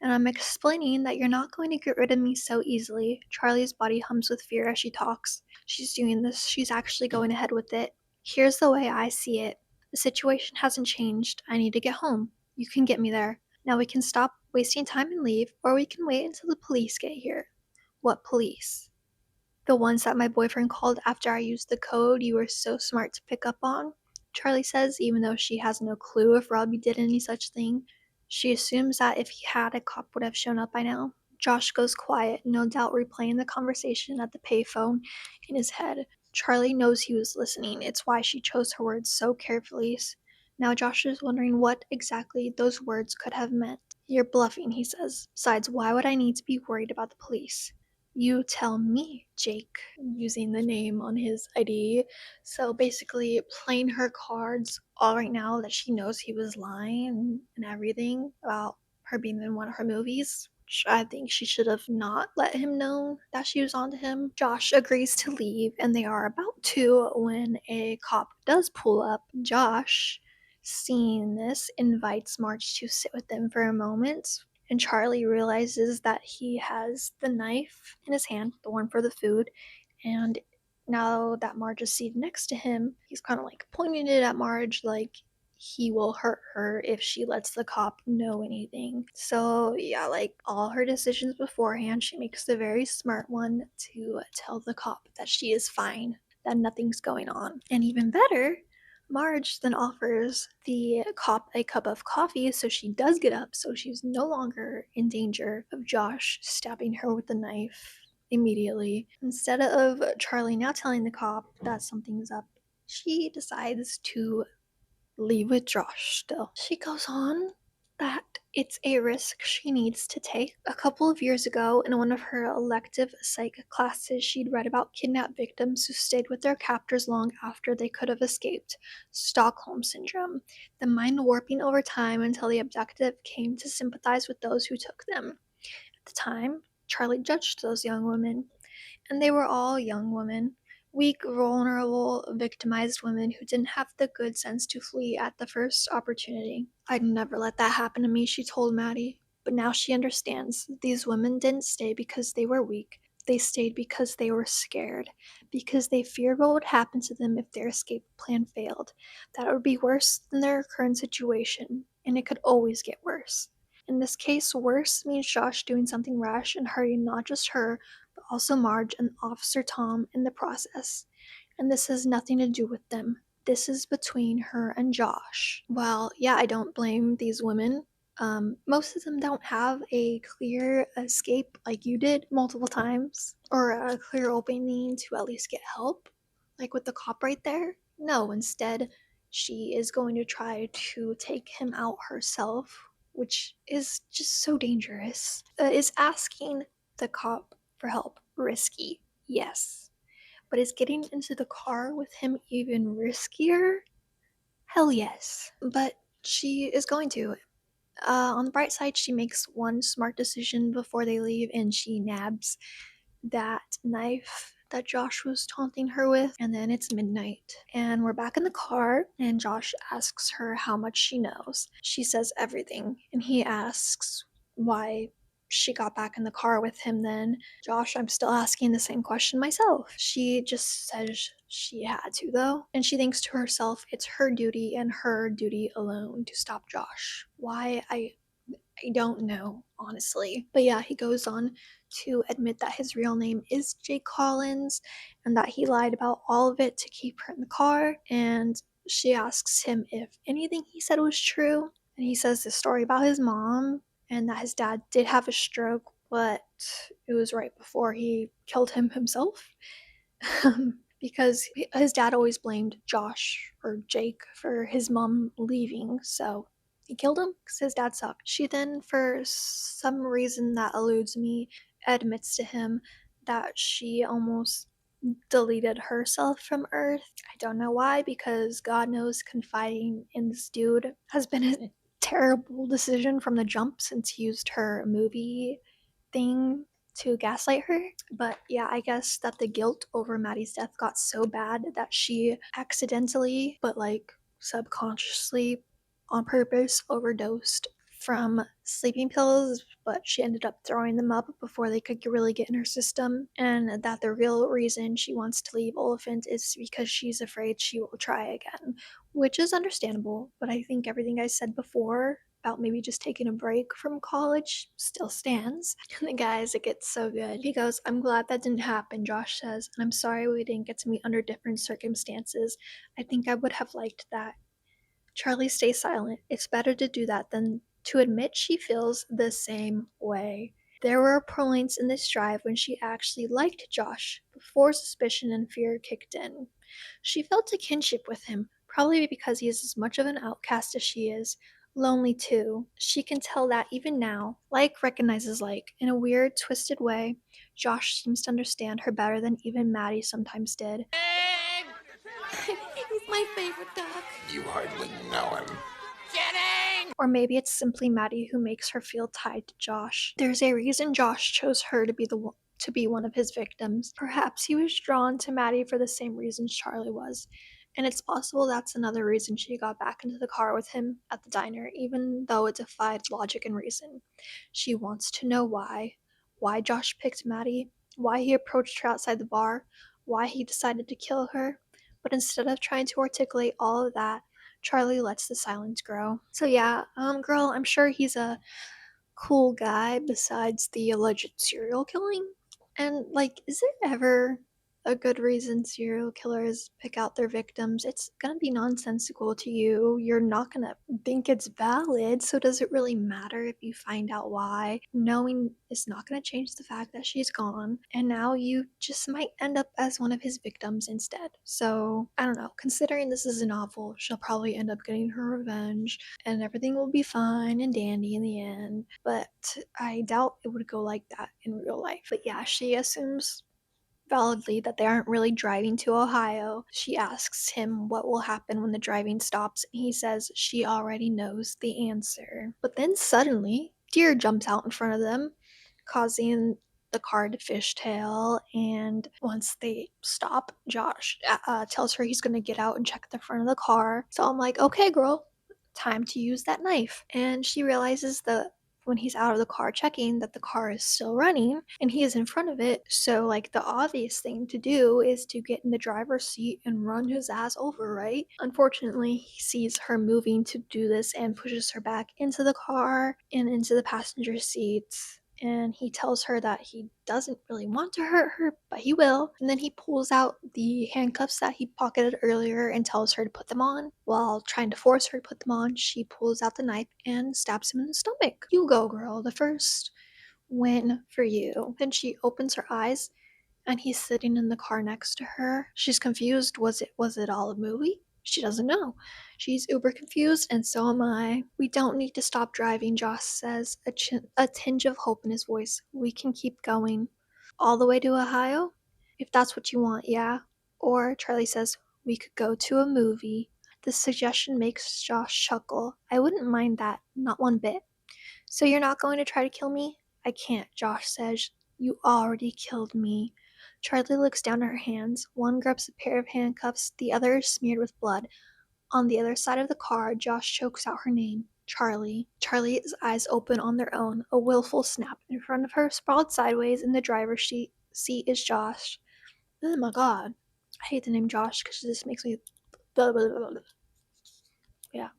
And I'm explaining that you're not going to get rid of me so easily. Charlie's body hums with fear as she talks. She's doing this. She's actually going ahead with it. Here's the way I see it. The situation hasn't changed. I need to get home. You can get me there. Now we can stop wasting time and leave, or we can wait until the police get here. What police? The ones that my boyfriend called after I used the code you were so smart to pick up on? Charlie says, even though she has no clue if Robbie did any such thing. She assumes that if he had, a cop would have shown up by now. Josh goes quiet, no doubt replaying the conversation at the payphone in his head. Charlie knows he was listening. It's why she chose her words so carefully. Now Josh is wondering what exactly those words could have meant. You're bluffing, he says. Besides, why would I need to be worried about the police? You tell me, Jake, using the name on his ID. So basically, playing her cards all right now that she knows he was lying and everything about her being in one of her movies. Which I think she should have not let him know that she was onto him. Josh agrees to leave, and they are about to when a cop does pull up. Josh, seeing this, invites Marge to sit with them for a moment, and Charlie realizes that he has the knife in his hand, the one for the food, and now that Marge is seated next to him, he's kind of like pointing it at Marge like he will hurt her if she lets the cop know anything. So yeah, like all her decisions beforehand, she makes the very smart one to tell the cop that she is fine, that nothing's going on. And even better, Marge then offers the cop a cup of coffee, so she does get up, so she's no longer in danger of Josh stabbing her with the knife immediately. Instead of Charlie now telling the cop that something's up, she decides to leave with Josh still. She goes on that it's a risk she needs to take. A couple of years ago, in one of her elective psych classes, she'd read about kidnapped victims who stayed with their captors long after they could have escaped. Stockholm Syndrome, the mind warping over time until the abducted came to sympathize with those who took them. At the time, Charlie judged those young women, and they were all young women. Weak, vulnerable, victimized women who didn't have the good sense to flee at the first opportunity. I'd never let that happen to me, she told Maddie. But now she understands. These women didn't stay because they were weak. They stayed because they were scared. Because they feared what would happen to them if their escape plan failed. That it would be worse than their current situation. And it could always get worse. In this case, worse means Josh doing something rash and hurting not just her, but also Marge and Officer Tom in the process. And this has nothing to do with them. This is between her and Josh. Well, yeah, I don't blame these women. Most of them don't have a clear escape like you did multiple times, or a clear opening to at least get help, like with the cop right there. No, instead, she is going to try to take him out herself, which is just so dangerous. Is asking the cop for help risky? Yes. But is getting into the car with him even riskier? Hell yes. But she is going to. On the bright side, she makes one smart decision before they leave, and she nabs that knife that Josh was taunting her with. And then it's midnight, and we're back in the car, and Josh asks her how much she knows. She says everything, and he asks why she got back in the car with him then. Josh, I'm still asking the same question myself. She just says she had to, though, and she thinks to herself it's her duty and her duty alone to stop Josh. Why? I don't know, honestly. But yeah, he goes on to admit that his real name is Jake Collins and that he lied about all of it to keep her in the car. And she asks him if anything he said was true. And he says this story about his mom and that his dad did have a stroke, but it was right before he killed him himself. Because his dad always blamed Josh or Jake for his mom leaving. So he killed him because his dad sucked. She then, for some reason that eludes me, admits to him that she almost deleted herself from Earth. I don't know why, because God knows confiding in this dude has been a terrible decision from the jump since he used her movie thing to gaslight her. But yeah, I guess that the guilt over Maddie's death got so bad that she accidentally, but like subconsciously on purpose, overdosed from sleeping pills, but she ended up throwing them up before they could really get in her system. And that the real reason she wants to leave Oliphant is because she's afraid she will try again, which is understandable. But I think everything I said before about maybe just taking a break from college still stands. And the guys, it gets so good. He goes, "I'm glad that didn't happen," Josh says, "and I'm sorry we didn't get to meet under different circumstances. I think I would have liked that." Charlie stays silent. It's better to do that than to admit she feels the same way. There were points in this drive when she actually liked Josh, before suspicion and fear kicked in. She felt a kinship with him, probably because he is as much of an outcast as she is. Lonely too. She can tell that even now. Like recognizes like. In a weird, twisted way, Josh seems to understand her better than even Maddie sometimes did. He's my favorite duck. You hardly know him. Or maybe it's simply Maddie who makes her feel tied to Josh. There's a reason Josh chose her to be one of his victims. Perhaps he was drawn to Maddie for the same reasons Charlie was. And it's possible that's another reason she got back into the car with him at the diner, even though it defied logic and reason. She wants to know why. Why Josh picked Maddie, why he approached her outside the bar, why he decided to kill her. But instead of trying to articulate all of that, Charlie lets the silence grow. So yeah, girl, I'm sure he's a cool guy besides the alleged serial killing. And like, is there ever a good reason serial killers pick out their victims? It's gonna be nonsensical to you. You're not gonna think it's valid, so does it really matter if you find out why? Knowing is not gonna change the fact that she's gone, and now you just might end up as one of his victims instead. So, I don't know. Considering this is a novel, she'll probably end up getting her revenge, and everything will be fine and dandy in the end. But I doubt it would go like that in real life. But yeah, she assumes validly that they aren't really driving to Ohio. She asks him what will happen when the driving stops, and he says she already knows the answer. But then suddenly, deer jumps out in front of them, causing the car to fishtail, and once they stop, Josh tells her he's going to get out and check the front of the car. So I'm like, okay, girl, time to use that knife. And she realizes that when he's out of the car checking that the car is still running and he is in front of it. So like the obvious thing to do is to get in the driver's seat and run his ass over, right? Unfortunately, he sees her moving to do this and pushes her back into the car and into the passenger seat. And he tells her that he doesn't really want to hurt her, but he will. And then he pulls out the handcuffs that he pocketed earlier and tells her to put them on. While trying to force her to put them on, she pulls out the knife and stabs him in the stomach. You go, girl. The first win for you. Then she opens her eyes and he's sitting in the car next to her. She's confused. Was it all a movie? She doesn't know. She's uber confused, and so am I. We don't need to stop driving, Josh says, a tinge of hope in his voice. We can keep going. All the way to Ohio? If that's what you want, yeah. Or, Charlie says, we could go to a movie. The suggestion makes Josh chuckle. I wouldn't mind that, not one bit. So you're not going to try to kill me? I can't, Josh says. You already killed me. Charlie looks down at her hands. One grabs a pair of handcuffs, the other is smeared with blood. On the other side of the car, Josh chokes out her name. Charlie. Charlie's eyes open on their own, a willful snap. In front of her, sprawled sideways in the driver's seat is Josh. Oh my god. I hate the name Josh because this makes me... Blah, blah, blah, blah. Yeah.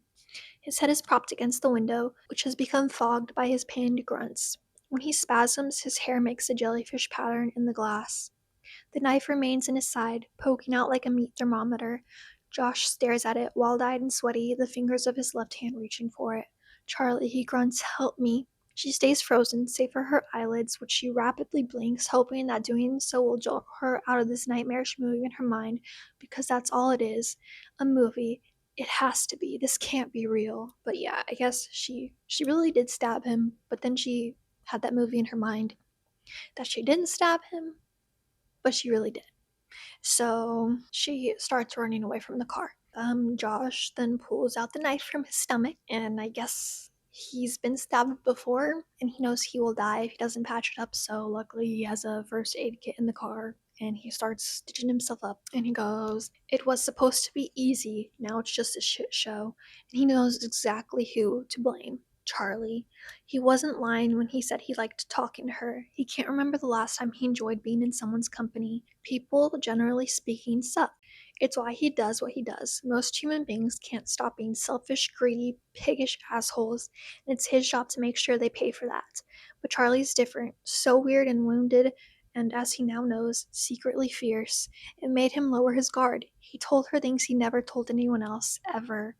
His head is propped against the window, which has become fogged by his pained grunts. When he spasms, his hair makes a jellyfish pattern in the glass. The knife remains in his side, poking out like a meat thermometer. Josh stares at it, wide-eyed and sweaty, the fingers of his left hand reaching for it. Charlie, he grunts, help me. She stays frozen, save for her eyelids, which she rapidly blinks, hoping that doing so will jolt her out of this nightmarish movie in her mind, because that's all it is, a movie. it has to be. This can't be real. But yeah, I guess she really did stab him, but then she had that movie in her mind that she didn't stab him, but she really did. So she starts running away from the car. Josh then pulls out the knife from his stomach, and I guess he's been stabbed before, and he knows he will die if he doesn't patch it up. So luckily, he has a first aid kit in the car, and he starts stitching himself up. And he goes, "It was supposed to be easy. Now it's just a shit show." And he knows exactly who to blame. Charlie. He wasn't lying when he said he liked talking to her. He can't remember the last time he enjoyed being in someone's company. People, generally speaking, suck. It's why he does what he does. Most human beings can't stop being selfish, greedy, piggish assholes, and it's his job to make sure they pay for that. But Charlie's different, so weird and wounded, and as he now knows, secretly fierce. It made him lower his guard. He told her things he never told anyone else, ever.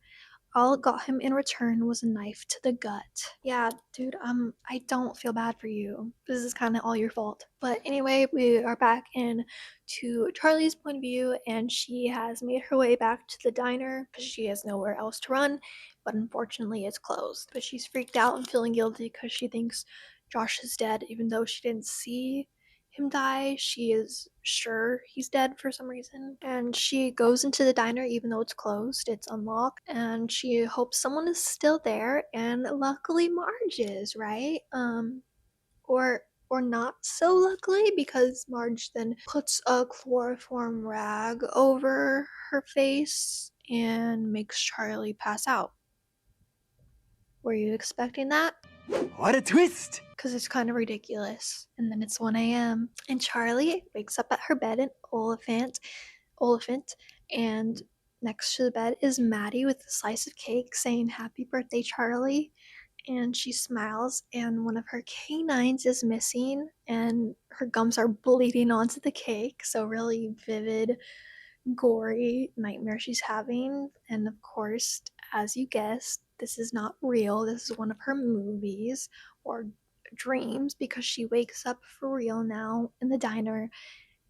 All it got him in return was a knife to the gut. Yeah, dude, I don't feel bad for you. This is kind of all your fault. But anyway, we are back in to Charlie's point of view, and she has made her way back to the diner because she has nowhere else to run, but unfortunately it's closed. But she's freaked out and feeling guilty because she thinks Josh is dead, even though she didn't see him die. She is sure he's dead for some reason. And she goes into the diner even though it's closed, it's unlocked, and she hopes someone is still there, and luckily Marge is, right? Or not so luckily, because Marge then puts a chloroform rag over her face and makes Charlie pass out. Were you expecting that? What a twist! Because it's kind of ridiculous. And then it's 1 a.m. and Charlie wakes up at her bed in Oliphant, and next to the bed is Maddie with a slice of cake saying, "Happy birthday, Charlie." And she smiles, and one of her canines is missing, and her gums are bleeding onto the cake. So, really vivid, gory nightmare she's having. And of course, as you guessed, this is not real. This is one of her movies or dreams, because she wakes up for real now in the diner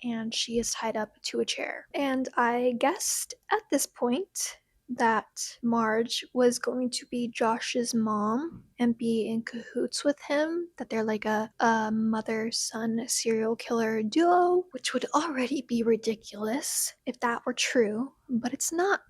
and she is tied up to a chair. And I guessed at this point that Marge was going to be Josh's mom and be in cahoots with him, that they're like a mother-son serial killer duo, which would already be ridiculous if that were true, but it's not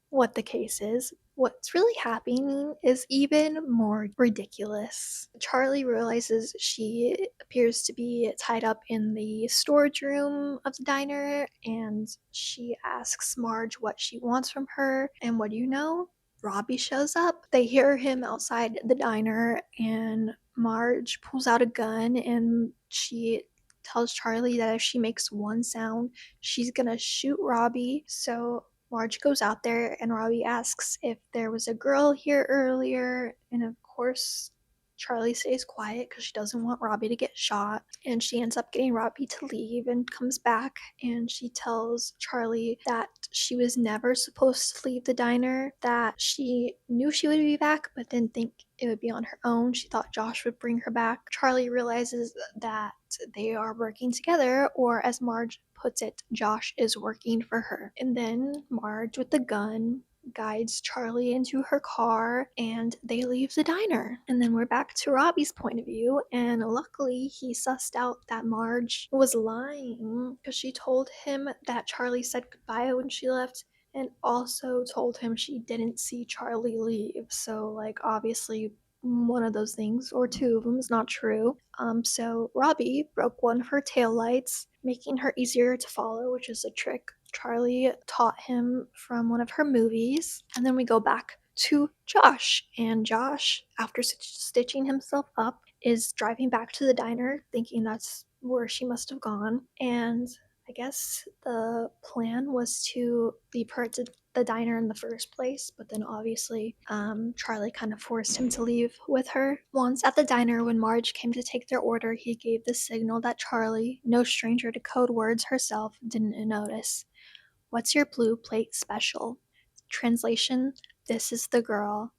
what the case is. What's really happening is even more ridiculous. Charlie realizes she appears to be tied up in the storage room of the diner, and she asks Marge what she wants from her. And what do you know? Robbie shows up. They hear him outside the diner, and Marge pulls out a gun, and she tells Charlie that if she makes one sound, she's gonna shoot Robbie. So Marge goes out there, and Robbie asks if there was a girl here earlier, and of course Charlie stays quiet because she doesn't want Robbie to get shot, and she ends up getting Robbie to leave and comes back, and she tells Charlie that she was never supposed to leave the diner, that she knew she would be back but didn't think it would be on her own. She thought Josh would bring her back. Charlie realizes that they are working together, or as Marge puts it, Josh is working for her. And then Marge, with the gun, guides Charlie into her car, and they leave the diner. And then we're back to Robbie's point of view, and luckily he sussed out that Marge was lying because she told him that Charlie said goodbye when she left, and also told him she didn't see Charlie leave. So, like, obviously one of those things, or two of them, is not true. So Robbie broke one of her taillights, making her easier to follow, which is a trick Charlie taught him from one of her movies. And then we go back to Josh, and Josh, after stitching himself up, is driving back to the diner, thinking that's where she must have gone. And I guess the plan was to leave her at the diner in the first place, but then obviously Charlie kind of forced him to leave with her. Once at the diner, when Marge came to take their order, he gave the signal that Charlie, no stranger to code words herself, didn't notice. "What's your blue plate special?" Translation: "This is the girl."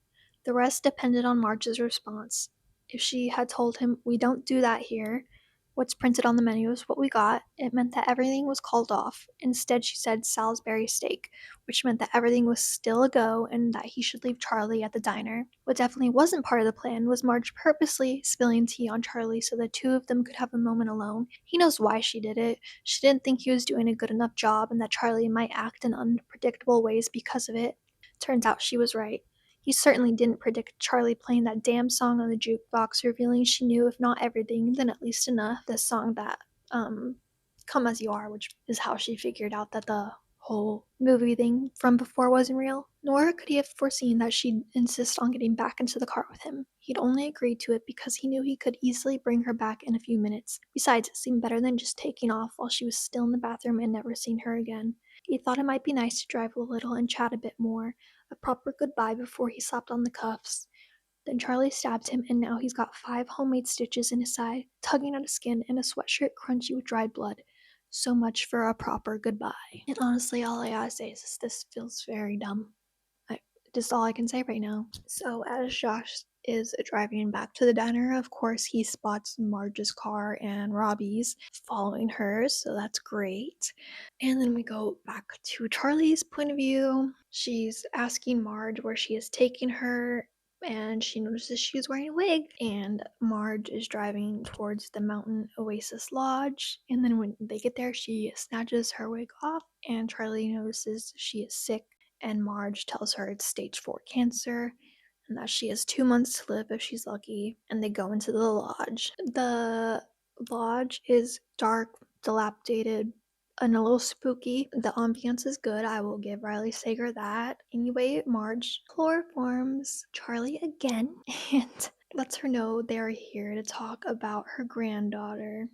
The rest depended on Marge's response. If she had told him, "We don't do that here," What's printed on the menu is what we got. It meant that everything was called off. Instead, she said Salisbury steak, which meant that everything was still a go and that he should leave Charlie at the diner. What definitely wasn't part of the plan was Marge purposely spilling tea on Charlie so the two of them could have a moment alone. He knows why she did it. She didn't think he was doing a good enough job and that Charlie might act in unpredictable ways because of it. Turns out she was right. He certainly didn't predict Charlie playing that damn song on the jukebox, revealing she knew, if not everything, then at least enough. The song that, Come As You Are, which is how she figured out that the whole movie thing from before wasn't real. Nor could he have foreseen that she'd insist on getting back into the car with him. He'd only agreed to it because he knew he could easily bring her back in a few minutes. Besides, it seemed better than just taking off while she was still in the bathroom and never seeing her again. He thought it might be nice to drive a little and chat a bit more, a proper goodbye before he slapped on the cuffs. Then Charlie stabbed him, and now he's got 5 homemade stitches in his side, tugging at his skin, and a sweatshirt crunchy with dried blood. So much for a proper goodbye. And honestly, all I gotta say is this feels very dumb. Just all I can say right now. So as Josh is driving back to the diner, of course he spots Marge's car and Robbie's following her, so that's great. And then we go back to Charlie's point of view. She's asking Marge where she is taking her, and she notices she's wearing a wig, and Marge is driving towards the Mountain Oasis Lodge, and then when they get there she snatches her wig off, and Charlie notices she is sick, and Marge tells her it's stage 4 cancer and that she has 2 months to live if she's lucky, and they go into the lodge. The lodge is dark, dilapidated, and a little spooky. The ambiance is good, I will give Riley Sager that. Anyway, Marge chloroforms Charlie again and lets her know they're here to talk about her granddaughter.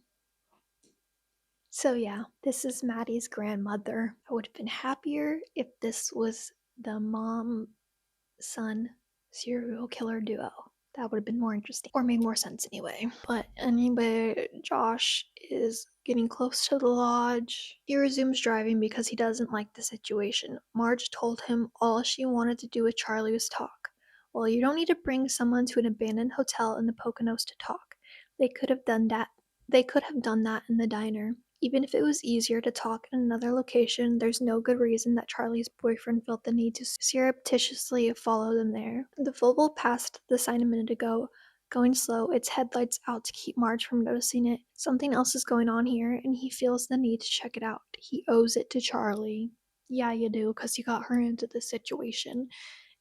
So yeah, this is Maddie's grandmother. I would have been happier if this was the mom-son serial killer duo. That would have been more interesting, or made more sense anyway. But anyway, Josh is getting close to the lodge. He resumes driving because he doesn't like the situation. Marge told him all she wanted to do with Charlie was talk. Well, you don't need to bring someone to an abandoned hotel in the Poconos to talk. They could have done that. They could have done that in the diner. Even if it was easier to talk in another location, there's no good reason that Charlie's boyfriend felt the need to surreptitiously follow them there. The Volvo passed the sign a minute ago, going slow, its headlights out to keep Marge from noticing it. Something else is going on here, and he feels the need to check it out. He owes it to Charlie. Yeah, you do, because you got her into this situation.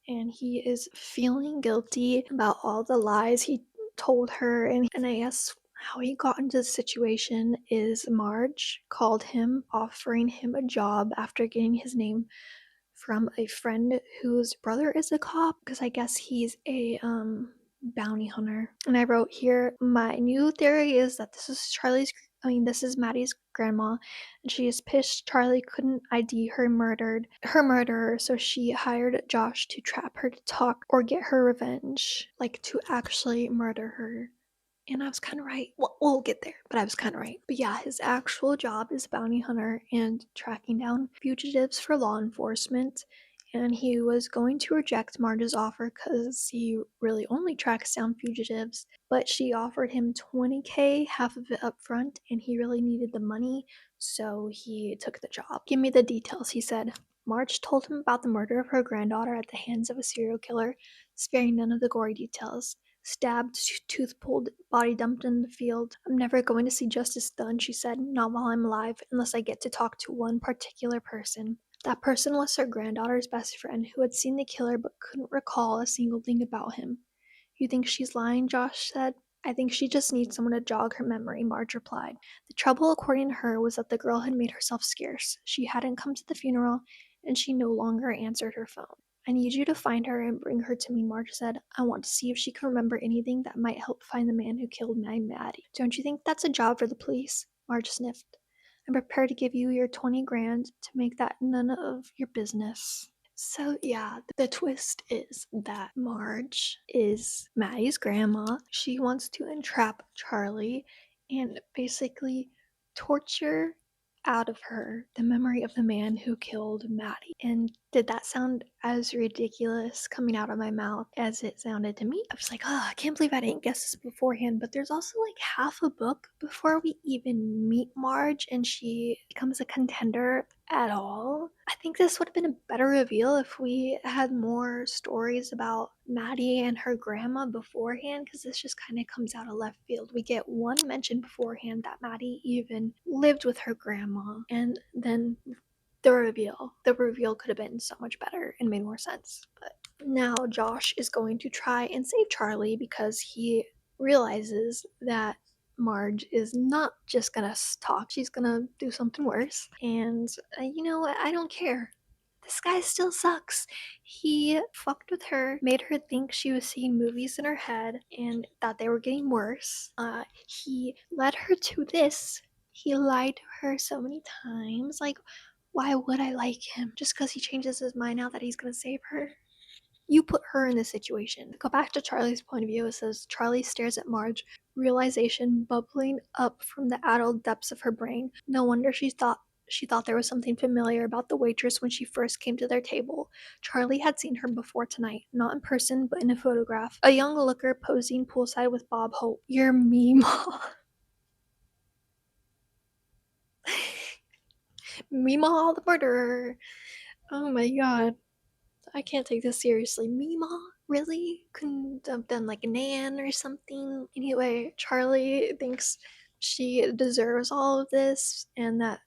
And he is feeling guilty about all the lies he told her, and I guess how he got into the situation is Marge called him, offering him a job after getting his name from a friend whose brother is a cop, because I guess he's a bounty hunter. And I wrote here, my new theory is that this is Maddie's grandma, and she is pissed Charlie couldn't ID her murderer, so she hired Josh to trap her to talk or get her revenge, like to actually murder her. And I was kind of right. Well, we'll get there, but I was kind of right. But yeah, his actual job is bounty hunter and tracking down fugitives for law enforcement. And he was going to reject Marge's offer because he really only tracks down fugitives. But she offered him $20K, half of it up front, and he really needed the money, so he took the job. Give me the details, he said. Marge told him about the murder of her granddaughter at the hands of a serial killer, sparing none of the gory details. Stabbed, tooth pulled, body dumped in the field. I'm never going to see justice done, she said, not while I'm alive, unless I get to talk to one particular person. That person was her granddaughter's best friend who had seen the killer but couldn't recall a single thing about him. You think she's lying? Josh said. I think she just needs someone to jog her memory, Marge replied. The trouble, according to her, was that the girl had made herself scarce. She hadn't come to the funeral, and she no longer answered her phone. I need you to find her and bring her to me, Marge said. I want to see if she can remember anything that might help find the man who killed my Maddie. Don't you think that's a job for the police? Marge sniffed. I'm prepared to give you your 20 grand to make that none of your business. So yeah, the twist is that Marge is Maddie's grandma. She wants to entrap Charlie and basically torture out of her the memory of the man who killed Maddie. And did that sound as ridiculous coming out of my mouth as it sounded to me? I was like, oh, I can't believe I didn't guess this beforehand. But there's also like half a book before we even meet Marge and she becomes a contender at all. I think this would have been a better reveal if we had more stories about Maddie and her grandma beforehand, because this just kind of comes out of left field. We get one mention beforehand that Maddie even lived with her grandma, and then the reveal could have been so much better and made more sense. But now Josh is going to try and save Charlie because he realizes that Marge is not just gonna talk, she's gonna do something worse. And you know what? I don't care. This guy still sucks. He fucked with her, made her think she was seeing movies in her head and that they were getting worse. He led her to this. He lied to her so many times. Like, why would I like him? Just because he changes his mind now that he's gonna save her? You put her in this situation. Go back to Charlie's point of view. It says Charlie stares at Marge, realization bubbling up from the addled depths of her brain. No wonder she thought there was something familiar about the waitress when she first came to their table. Charlie had seen her before tonight, not in person, but in a photograph. A young looker posing poolside with Bob Hope. You're Meemaw. Meemaw the murderer. Oh my god. I can't take this seriously. Meemaw? Really? Couldn't have done like Nan or something? Anyway, Charlie thinks she deserves all of this and that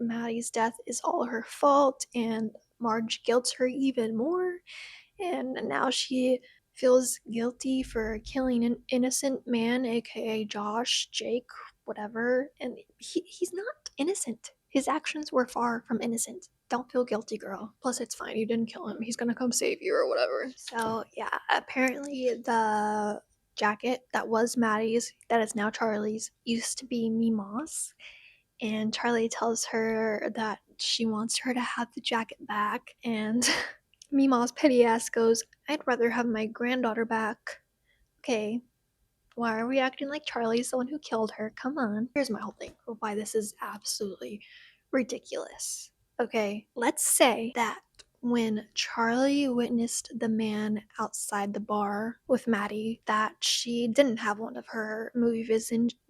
Maddie's death is all her fault, and Marge guilts her even more. And now she feels guilty for killing an innocent man, aka Josh, Jake, whatever. And he's not innocent. His actions were far from innocent. Don't feel guilty, girl. Plus, it's fine. You didn't kill him. He's gonna come save you or whatever. So, yeah, apparently the jacket that was Maddie's, that is now Charlie's, used to be Meemaw's. And Charlie tells her that she wants her to have the jacket back. And Meemaw's petty ass goes, I'd rather have my granddaughter back. Okay, why are we acting like Charlie's the one who killed her? Come on. Here's my whole thing of why this is absolutely ridiculous. Okay, let's say that when Charlie witnessed the man outside the bar with Maddie, that she didn't have one of her movie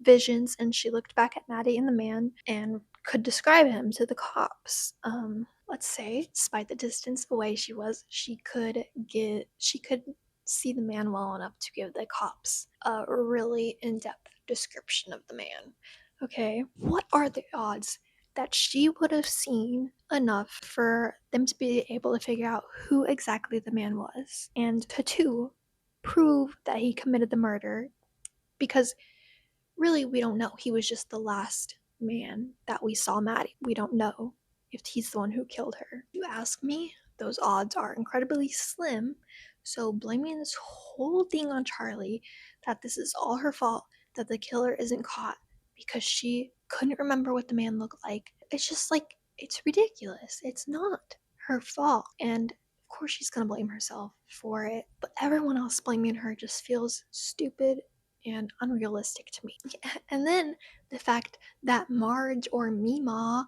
visions and she looked back at Maddie and the man and could describe him to the cops. Let's say, despite the distance away she was, she could see the man well enough to give the cops a really in-depth description of the man. Okay, what are the odds that she would have seen enough for them to be able to figure out who exactly the man was, and to two, prove that he committed the murder? Because really, we don't know. He was just the last man that we saw Maddie. We don't know if he's the one who killed her. You ask me, those odds are incredibly slim. So blaming this whole thing on Charlie, that this is all her fault, that the killer isn't caught because she couldn't remember what the man looked like, it's just like, it's ridiculous. It's not her fault. And of course she's gonna blame herself for it, but everyone else blaming her just feels stupid and unrealistic to me. And then the fact that Marge or Meemaw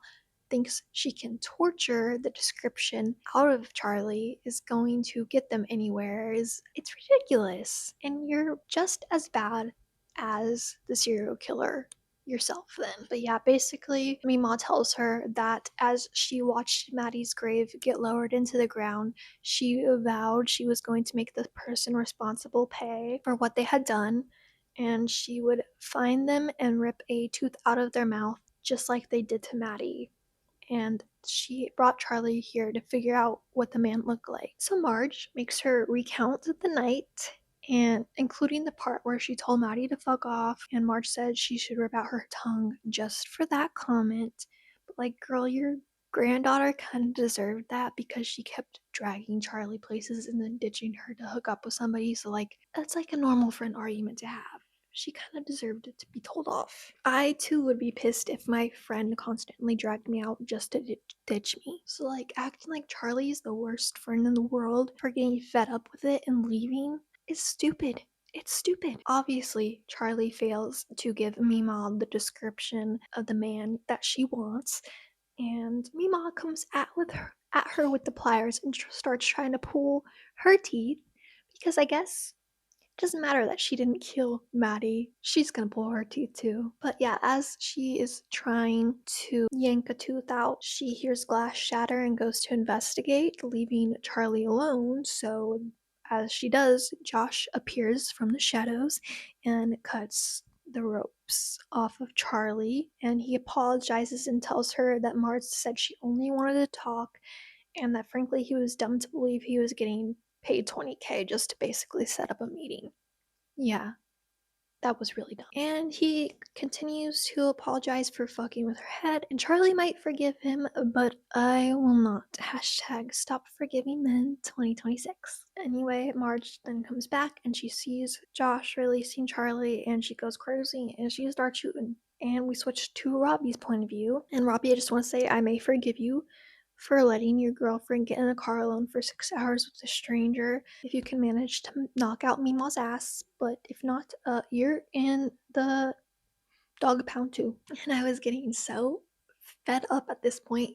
thinks she can torture the description out of Charlie is going to get them anywhere it's ridiculous. And you're just as bad as the serial killer yourself then. But yeah, basically Meemaw tells her that as she watched Maddie's grave get lowered into the ground, she vowed she was going to make the person responsible pay for what they had done, and she would find them and rip a tooth out of their mouth just like they did to Maddie. And she brought Charlie here to figure out what the man looked like. So Marge makes her recount the night, and including the part where she told Maddie to fuck off, and Marge said she should rip out her tongue just for that comment. But like, girl, your granddaughter kind of deserved that because she kept dragging Charlie places and then ditching her to hook up with somebody. So like, that's like a normal friend argument to have. She kind of deserved it to be told off. I too would be pissed if my friend constantly dragged me out just to ditch me. So like, acting like Charlie's the worst friend in the world for getting fed up with it and leaving is stupid. It's stupid. Obviously, Charlie fails to give Mima the description of the man that she wants, and Mima comes at her with the pliers and starts trying to pull her teeth because I guess it doesn't matter that she didn't kill Maddie. She's gonna pull her teeth too. But yeah, as she is trying to yank a tooth out, she hears glass shatter and goes to investigate, leaving Charlie alone. So as she does, Josh appears from the shadows and cuts the ropes off of Charlie, and he apologizes and tells her that Marge said she only wanted to talk and that frankly he was dumb to believe he was getting paid 20K just to basically set up a meeting. Yeah, that was really dumb. And he continues to apologize for fucking with her head, and Charlie might forgive him, but I will not. Hashtag stop forgiving men 2026. Anyway, Marge then comes back and she sees Josh releasing Charlie and she goes crazy and she starts shooting. And we switch to Robbie's point of view. And Robbie, I just want to say I may forgive you for letting your girlfriend get in a car alone for 6 hours with a stranger if you can manage to knock out Mima's ass, but if not, you're in the dog pound too. And I was getting so fed up at this point,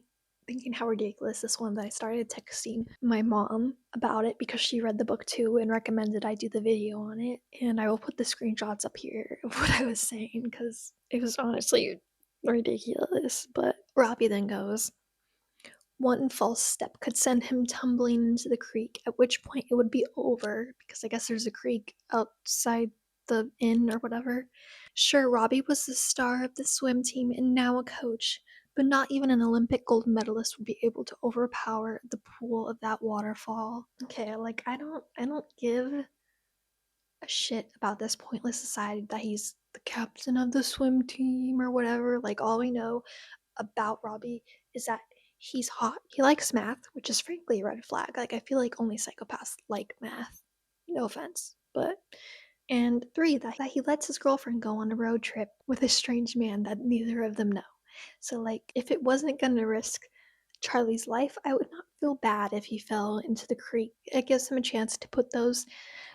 thinking how ridiculous this one that I started texting my mom about it because she read the book too and recommended I do the video on it. And I will put the screenshots up here of what I was saying because it was honestly ridiculous. But Robbie then goes, one false step could send him tumbling into the creek, at which point it would be over, because I guess there's a creek outside the inn or whatever. Sure, Robbie was the star of the swim team and now a coach, but not even an Olympic gold medalist would be able to overpower the pool of that waterfall. Okay, like I don't give a shit about this pointless society that he's the captain of the swim team or whatever. Like all we know about Robbie is that he's hot. He likes math, which is frankly a red flag. Like I feel like only psychopaths like math. No offense, but and three, that he lets his girlfriend go on a road trip with a strange man that neither of them know. So like if it wasn't gonna risk Charlie's life, I would not feel bad if he fell into the creek. It gives him a chance to put those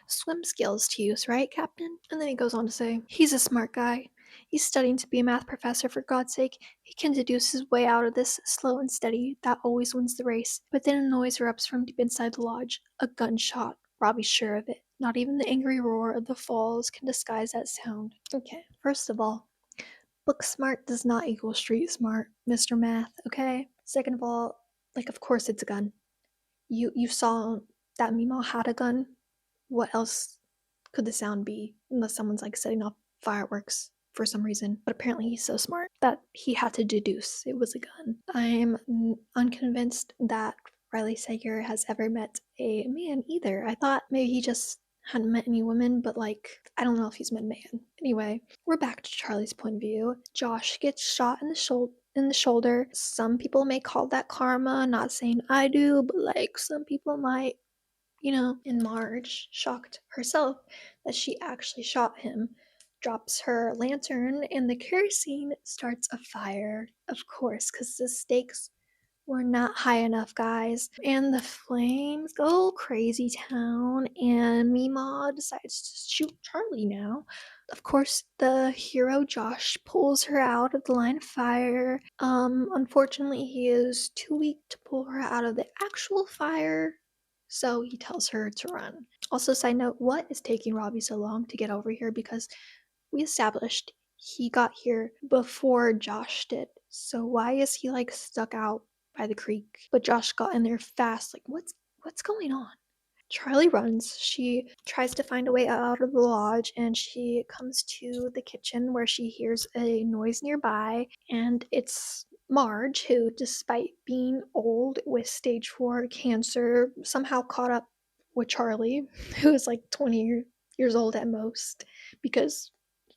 swim skills to use, right, Captain? And then he goes on to say, he's a smart guy. He's studying to be a math professor, for God's sake. He can deduce his way out of this slow and steady. That always wins the race. But then a noise erupts from deep inside the lodge. A gunshot. Robbie's sure of it. Not even the angry roar of the falls can disguise that sound. Okay, first of all, book smart does not equal street smart, Mr. Math, okay? Second of all, like of course it's a gun. You saw that Mima had a gun. What else could the sound be unless someone's like setting off fireworks for some reason? But apparently he's so smart that he had to deduce it was a gun. I'm unconvinced that Riley Sager has ever met a man either. I thought maybe he just hadn't met any women, but like I don't know if he's met a man. Anyway, we're back to Charlie's point of view. Josh gets shot in the shoulder. Some people may call that karma, not saying I do, but like some people might, and Marge, shocked herself that she actually shot him, drops her lantern and the kerosene starts a fire. Of course, because the stakes were not high enough, guys. And the flames go crazy town, and Mima decides to shoot Charlie now. Of course, the hero Josh pulls her out of the line of fire. Unfortunately, he is too weak to pull her out of the actual fire, so he tells her to run. Also, side note, what is taking Robbie so long to get over here? Because we established he got here before Josh did. So why is he like stuck out by the creek? But Josh got in there fast. Like what's going on? Charlie runs. She tries to find a way out of the lodge and she comes to the kitchen where she hears a noise nearby, and it's Marge, who, despite being old with stage 4 cancer, somehow caught up with Charlie, who is like 20 years old at most, because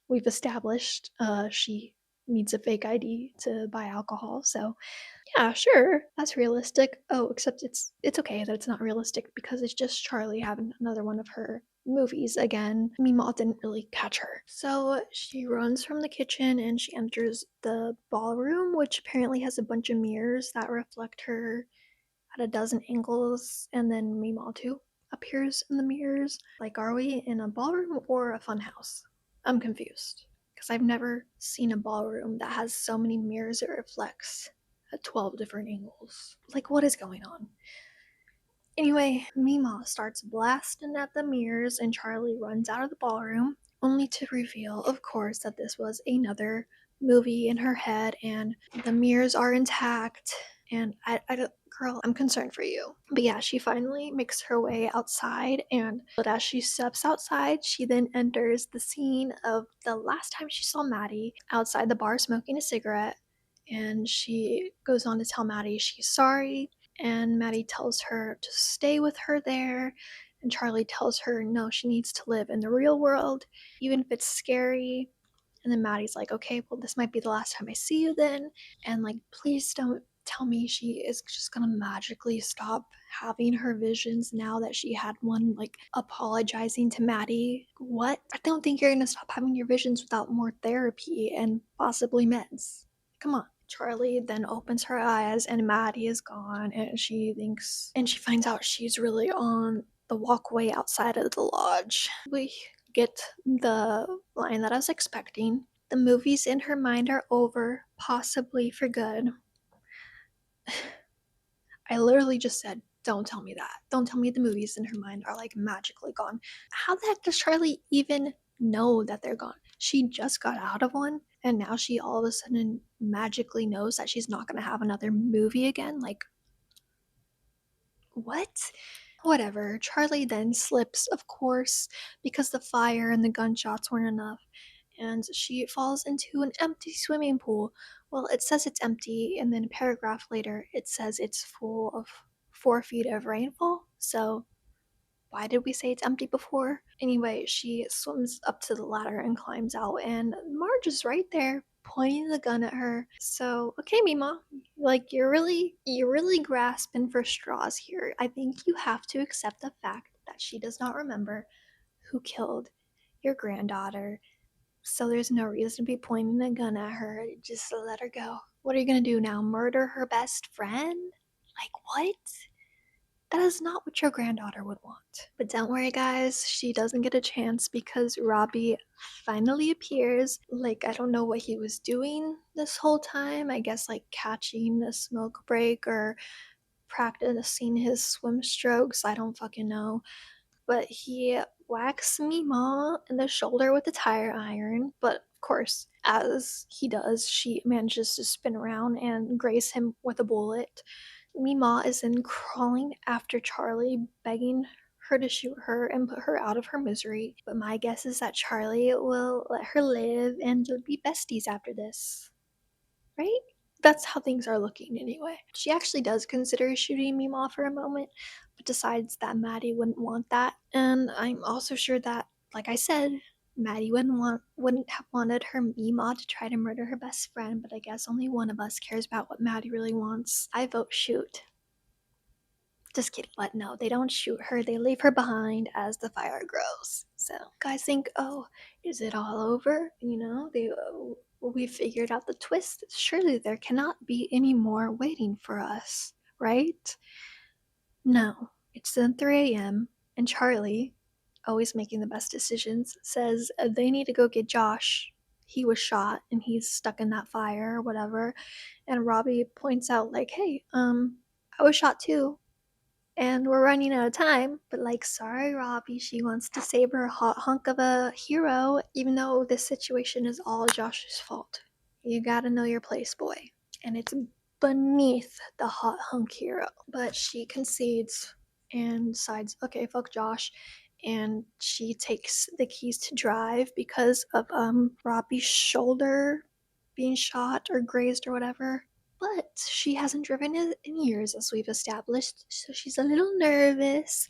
we've established she needs a fake ID to buy alcohol. So yeah, sure, that's realistic. Oh, except it's okay that it's not realistic because it's just Charlie having another one of her movies again. Mima didn't really catch her. So she runs from the kitchen and she enters the ballroom, which apparently has a bunch of mirrors that reflect her at a dozen angles, and then Mima too. appears in the mirrors. Like, are we in a ballroom or a funhouse? I'm confused because I've never seen a ballroom that has so many mirrors it reflects at 12 different angles. Like, what is going on? Anyway, Mima starts blasting at the mirrors and Charlie runs out of the ballroom, only to reveal, of course, that this was another movie in her head and the mirrors are intact. And I don't, girl, I'm concerned for you. But yeah, she finally makes her way outside, but as she steps outside, she then enters the scene of the last time she saw Maddie outside the bar smoking a cigarette. And she goes on to tell Maddie she's sorry, and Maddie tells her to stay with her there. And Charlie tells her no, she needs to live in the real world, even if it's scary. And then Maddie's like, okay, well, this might be the last time I see you then. And like, please don't tell me she is just gonna magically stop having her visions now that she had one, like apologizing to Maddie. What? I don't think you're gonna stop having your visions without more therapy and possibly meds. Come on. Charlie then opens her eyes and Maddie is gone, and she finds out she's really on the walkway outside of the lodge. We get the line that I was expecting. The movies in her mind are over, possibly for good. I literally just said, don't tell me that. Don't tell me the movies in her mind are like magically gone. How the heck does Charlie even know that they're gone? She just got out of one and now she all of a sudden magically knows that she's not going to have another movie again? Like, what? Whatever. Charlie then slips, of course, because the fire and the gunshots weren't enough, and she falls into an empty swimming pool. Well, it says it's empty, and then a paragraph later, it says it's full of 4 feet of rainfall. So, why did we say it's empty before? Anyway, she swims up to the ladder and climbs out, and Marge is right there pointing the gun at her. So, okay, Mima, like you're really grasping for straws here. I think you have to accept the fact that she does not remember who killed your granddaughter. So there's no reason to be pointing a gun at her. Just let her go. What are you gonna do now? Murder her best friend? Like what? That is not what your granddaughter would want. But don't worry, guys, she doesn't get a chance because Robbie finally appears. Like, I don't know what he was doing this whole time. I guess, like, catching a smoke break or practicing his swim strokes. I don't fucking know. But he whacks Mima in the shoulder with a tire iron. But of course, as he does, she manages to spin around and graze him with a bullet. Mima is then crawling after Charlie, begging her to shoot her and put her out of her misery. But my guess is that Charlie will let her live and they'll be besties after this. Right? That's how things are looking anyway. She actually does consider shooting Mima for a moment, but decides that Maddie wouldn't want that. And I'm also sure that, like I said, Maddie wouldn't have wanted her Mima to try to murder her best friend, but I guess only one of us cares about what Maddie really wants. I vote shoot. Just kidding. But no, they don't shoot her. They leave her behind as the fire grows. So guys think, oh, is it all over? You know, we figured out the twist. Surely there cannot be any more waiting for us, right? No. It's then 3 a.m. and Charlie, always making the best decisions, says they need to go get Josh. He was shot and he's stuck in that fire or whatever. And Robbie points out, like, hey, I was shot too. And we're running out of time, but like, sorry, Robbie, she wants to save her hot hunk of a hero, even though this situation is all Josh's fault. You gotta know your place, boy. And it's beneath the hot hunk hero. But she concedes and decides, okay, fuck Josh. And she takes the keys to drive because of Robbie's shoulder being shot or grazed or whatever. But she hasn't driven in years, as we've established, so she's a little nervous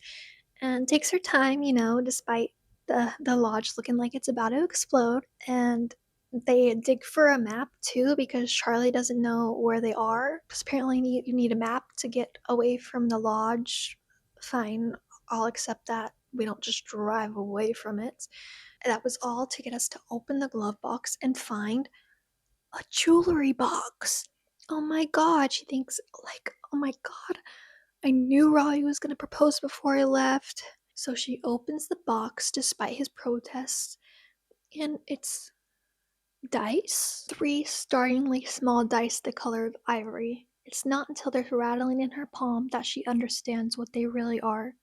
and takes her time, you know, despite the lodge looking like it's about to explode. And they dig for a map too because Charlie doesn't know where they are. Because apparently you need a map to get away from the lodge. Fine, I'll accept that. We don't just drive away from it. That was all to get us to open the glove box and find a jewelry box. Oh my god, she thinks, like, oh my god, I knew Robbie was gonna propose before he left. So she opens the box despite his protests, and it's dice. 3 startlingly small dice the color of ivory. It's not until they're rattling in her palm that she understands what they really are.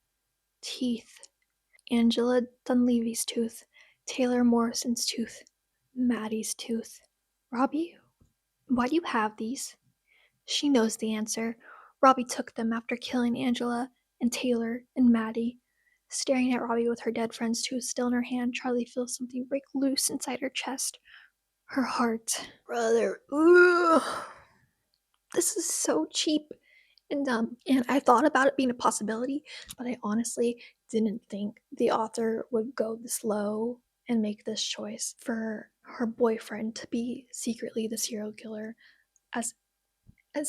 Teeth. Angela Dunleavy's tooth. Taylor Morrison's tooth. Maddie's tooth. Robbie, why do you have these? She knows the answer. Robbie took them after killing Angela and Taylor and Maddie. Staring at Robbie with her dead friend's tooth still in her hand, Charlie feels something break loose inside her chest. Her heart. Brother, ugh. This is so cheap and dumb. And I thought about it being a possibility, but I honestly didn't think the author would go this low and make this choice for her boyfriend to be secretly the serial killer, as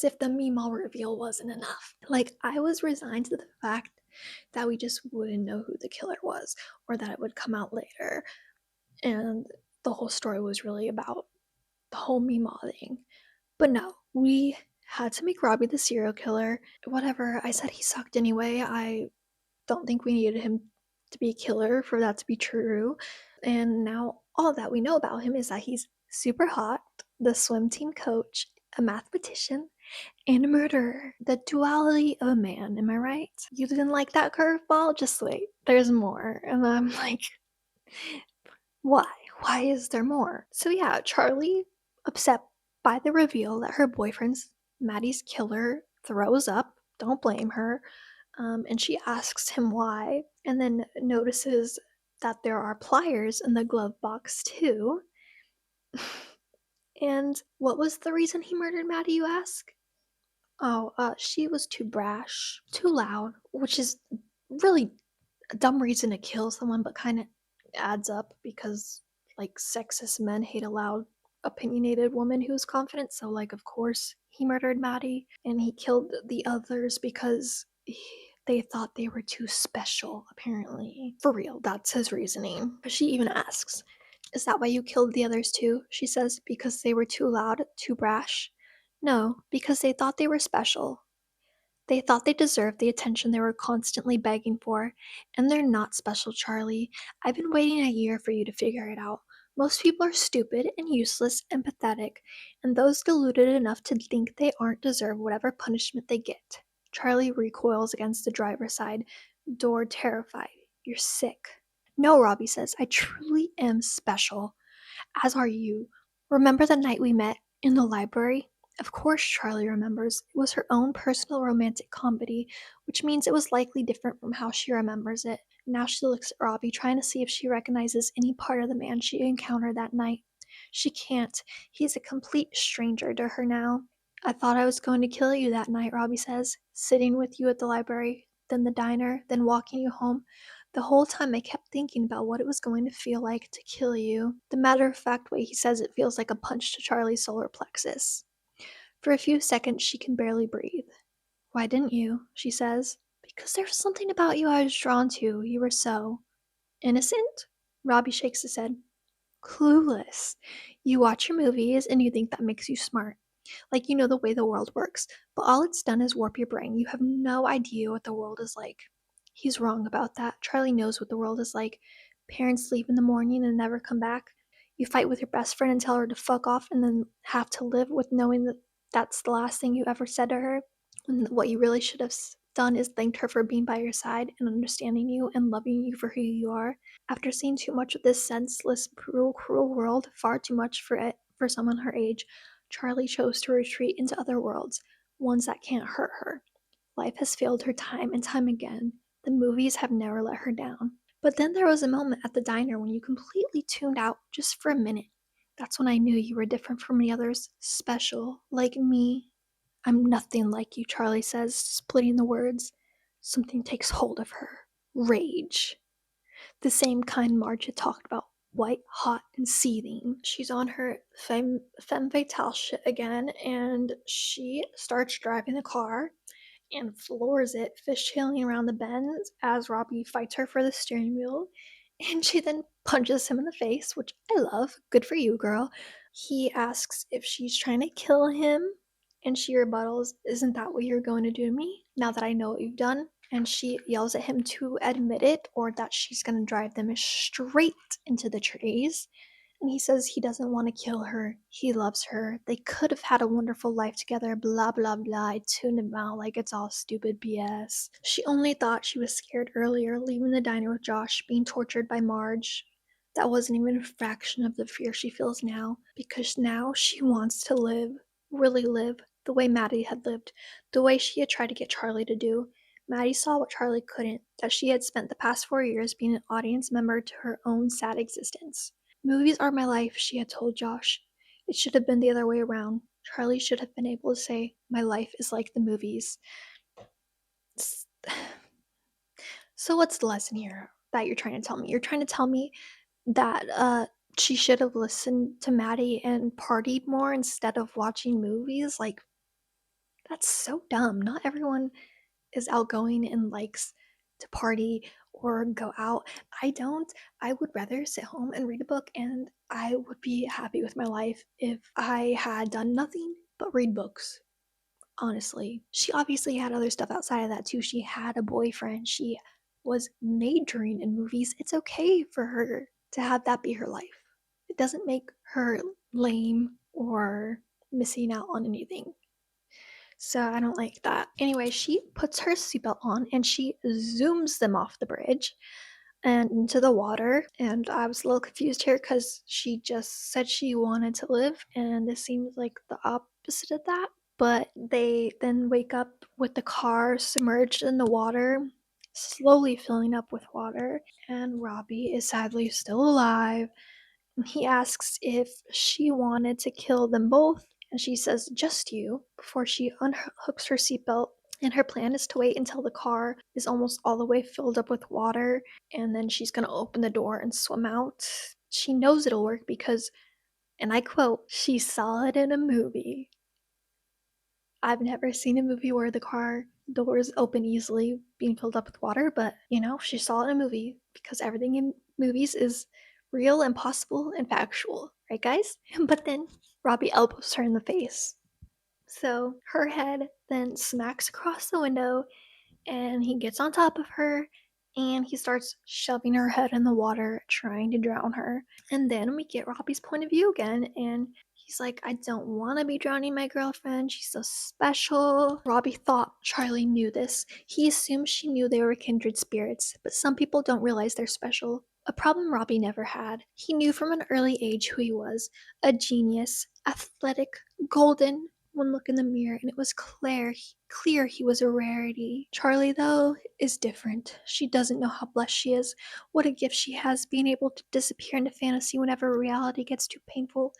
if the Meemaw reveal wasn't enough. Like, I was resigned to the fact that we just wouldn't know who the killer was, or that it would come out later. And the whole story was really about the whole Meemaw thing. But no, we had to make Robbie the serial killer. Whatever, I said he sucked anyway. I don't think we needed him to be a killer for that to be true. And now all that we know about him is that he's super hot, the swim team coach, a mathematician, and a murderer. The duality of a man, am I right? You didn't like that curveball? Just wait, there's more. And I'm like, why? Why is there more? So yeah, Charlie, upset by the reveal that her boyfriend's Maddie's killer, throws up. Don't blame her. And she asks him why, and then notices that there are pliers in the glove box too. And what was the reason he murdered Maddie, you ask? Oh, she was too brash, too loud, which is really a dumb reason to kill someone, but kind of adds up because, like, sexist men hate a loud, opinionated woman who's confident. So, like, of course, he murdered Maddie, and he killed the others because they thought they were too special, apparently. For real, that's his reasoning. But she even asks, "Is that why you killed the others too?" She says, "Because they were too loud, too brash." No, because they thought they were special. They thought they deserved the attention they were constantly begging for. And they're not special, Charlie. I've been waiting a year for you to figure it out. Most people are stupid and useless and pathetic, and those deluded enough to think they aren't deserve whatever punishment they get. Charlie recoils against the driver's side, door terrified. You're sick. No, Robbie says, I truly am special. As are you. Remember the night we met in the library? Of course, Charlie remembers. It was her own personal romantic comedy, which means it was likely different from how she remembers it. Now she looks at Robbie, trying to see if she recognizes any part of the man she encountered that night. She can't. He's a complete stranger to her now. I thought I was going to kill you that night, Robbie says, sitting with you at the library, then the diner, then walking you home. The whole time I kept thinking about what it was going to feel like to kill you. The matter-of-fact way he says it feels like a punch to Charlie's solar plexus. For a few seconds, she can barely breathe. Why didn't you? She says. Because there was something about you I was drawn to. You were so innocent? Robbie shakes his head. Clueless. You watch your movies and you think that makes you smart. Like you know the way the world works. But all it's done is warp your brain. You have no idea what the world is like. He's wrong about that. Charlie knows what the world is like. Parents leave in the morning and never come back. You fight with your best friend and tell her to fuck off and then have to live with knowing that that's the last thing you ever said to her. And what you really should have done is thanked her for being by your side and understanding you and loving you for who you are. After seeing too much of this senseless, cruel world, far too much for someone her age, Charlie chose to retreat into other worlds, ones that can't hurt her. Life has failed her time and time again. The movies have never let her down. But then there was a moment at the diner when you completely tuned out just for a minute. That's when I knew you were different from the others, special, like me. I'm nothing like you, Charlie says, splitting the words. Something takes hold of her. Rage. The same kind Marge had talked about. White, hot, and seething. She's on her femme fatale shit again, and she starts driving the car and floors it, fishtailing around the bends as Robbie fights her for the steering wheel. And she then punches him in the face, which I love. Good for you, girl. He asks if she's trying to kill him, and she rebuttals, Isn't that what you're going to do to me, now that I know what you've done? and she yells at him to admit it or that she's gonna drive them straight into the trees. And he says he doesn't want to kill her. He loves her. They could have had a wonderful life together. Blah, blah, blah. I tune him out like it's all stupid BS. She only thought she was scared earlier, leaving the diner with Josh, being tortured by Marge. That wasn't even a fraction of the fear she feels now, because now she wants to live, really live, the way Maddie had lived, the way she had tried to get Charlie to do. Maddie saw what Charlie couldn't, that she had spent the past 4 years being an audience member to her own sad existence. Movies are my life, she had told Josh. It should have been the other way around. Charlie should have been able to say, my life is like the movies. So what's the lesson here that you're trying to tell me? You're trying to tell me that she should have listened to Maddie and partied more instead of watching movies? Like, that's so dumb. Not everyone is outgoing and likes to party or go out. I don't. I would rather sit home and read a book, and I would be happy with my life if I had done nothing but read books. Honestly, she obviously had other stuff outside of that too. She had a boyfriend. She was majoring in movies. It's okay for her to have that be her life. It doesn't make her lame or missing out on anything. So I don't like that. Anyway, she puts her seatbelt on and she zooms them off the bridge and into the water. And I was a little confused here because she just said she wanted to live, and this seems like the opposite of that. But they then wake up with the car submerged in the water, slowly filling up with water, and Robbie is sadly still alive. He asks if she wanted to kill them both, and she says, just you, before she unhooks her seatbelt. And her plan is to wait until the car is almost all the way filled up with water, and then she's gonna open the door and swim out. She knows it'll work because, and I quote, she saw it in a movie. I've never seen a movie where the car doors open easily being filled up with water, but she saw it in a movie because everything in movies is real and possible and factual, right, guys? But then Robbie elbows her in the face. So her head then smacks across the window, and he gets on top of her and he starts shoving her head in the water, trying to drown her. And then we get Robbie's point of view again, and he's like, I don't want to be drowning my girlfriend. She's so special. Robbie thought Charlie knew this. He assumed she knew they were kindred spirits, but some people don't realize they're special. A problem Robbie never had. He knew from an early age who he was: a genius, athletic, golden. One look in the mirror and it was clear he was a rarity. Charlie, though, is different. She doesn't know how blessed she is, what a gift she has, being able to disappear into fantasy whenever reality gets too painful.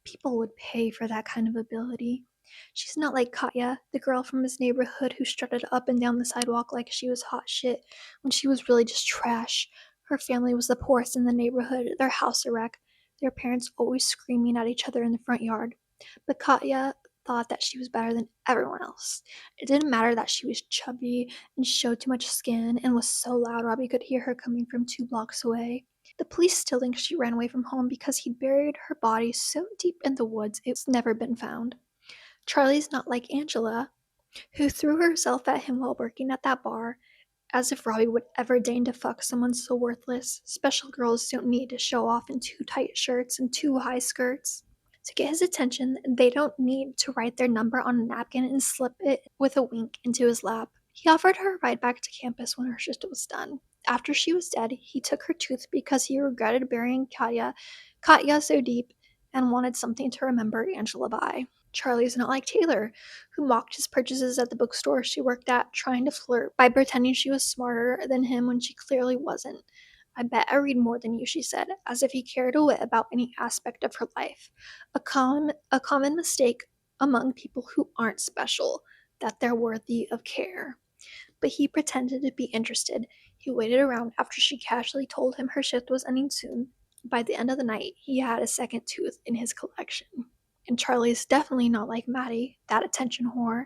People would pay for that kind of ability. She's not like Katya, the girl from his neighborhood who strutted up and down the sidewalk like she was hot shit when she was really just trash. Her family was the poorest in the neighborhood, their house a wreck, their parents always screaming at each other in the front yard. But Katya thought that she was better than everyone else. It didn't matter that she was chubby and showed too much skin and was so loud Robbie could hear her coming from 2 blocks away. The police still think she ran away from home because he buried her body so deep in the woods it's never been found. Charlie's not like Angela, who threw herself at him while working at that bar, as if Robbie would ever deign to fuck someone so worthless. Special girls don't need to show off in too tight shirts and too high skirts. To get his attention, they don't need to write their number on a napkin and slip it with a wink into his lap. He offered her a ride back to campus when her shift was done. After she was dead, he took her tooth because he regretted burying Katya so deep and wanted something to remember Angela by. Charlie's not like Taylor, who mocked his purchases at the bookstore she worked at, trying to flirt by pretending she was smarter than him when she clearly wasn't. I bet I read more than you, she said, as if he cared a whit about any aspect of her life. A common mistake among people who aren't special, that they're worthy of care. But he pretended to be interested. He waited around after she casually told him her shift was ending soon. By the end of the night, he had a second tooth in his collection. And Charlie's definitely not like Maddie, that attention whore.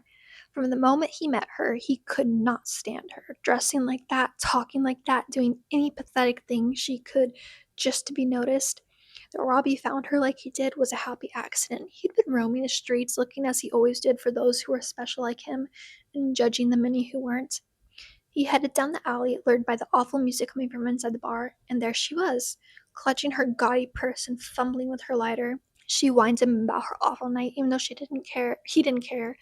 From the moment he met her, he could not stand her. Dressing like that, talking like that, doing any pathetic thing she could just to be noticed. That Robbie found her like he did was a happy accident. He'd been roaming the streets looking as he always did for those who were special like him and judging the many who weren't. He headed down the alley, lured by the awful music coming from inside the bar, and there she was, clutching her gaudy purse and fumbling with her lighter. She whined him about her awful night, even though she didn't care. He didn't care.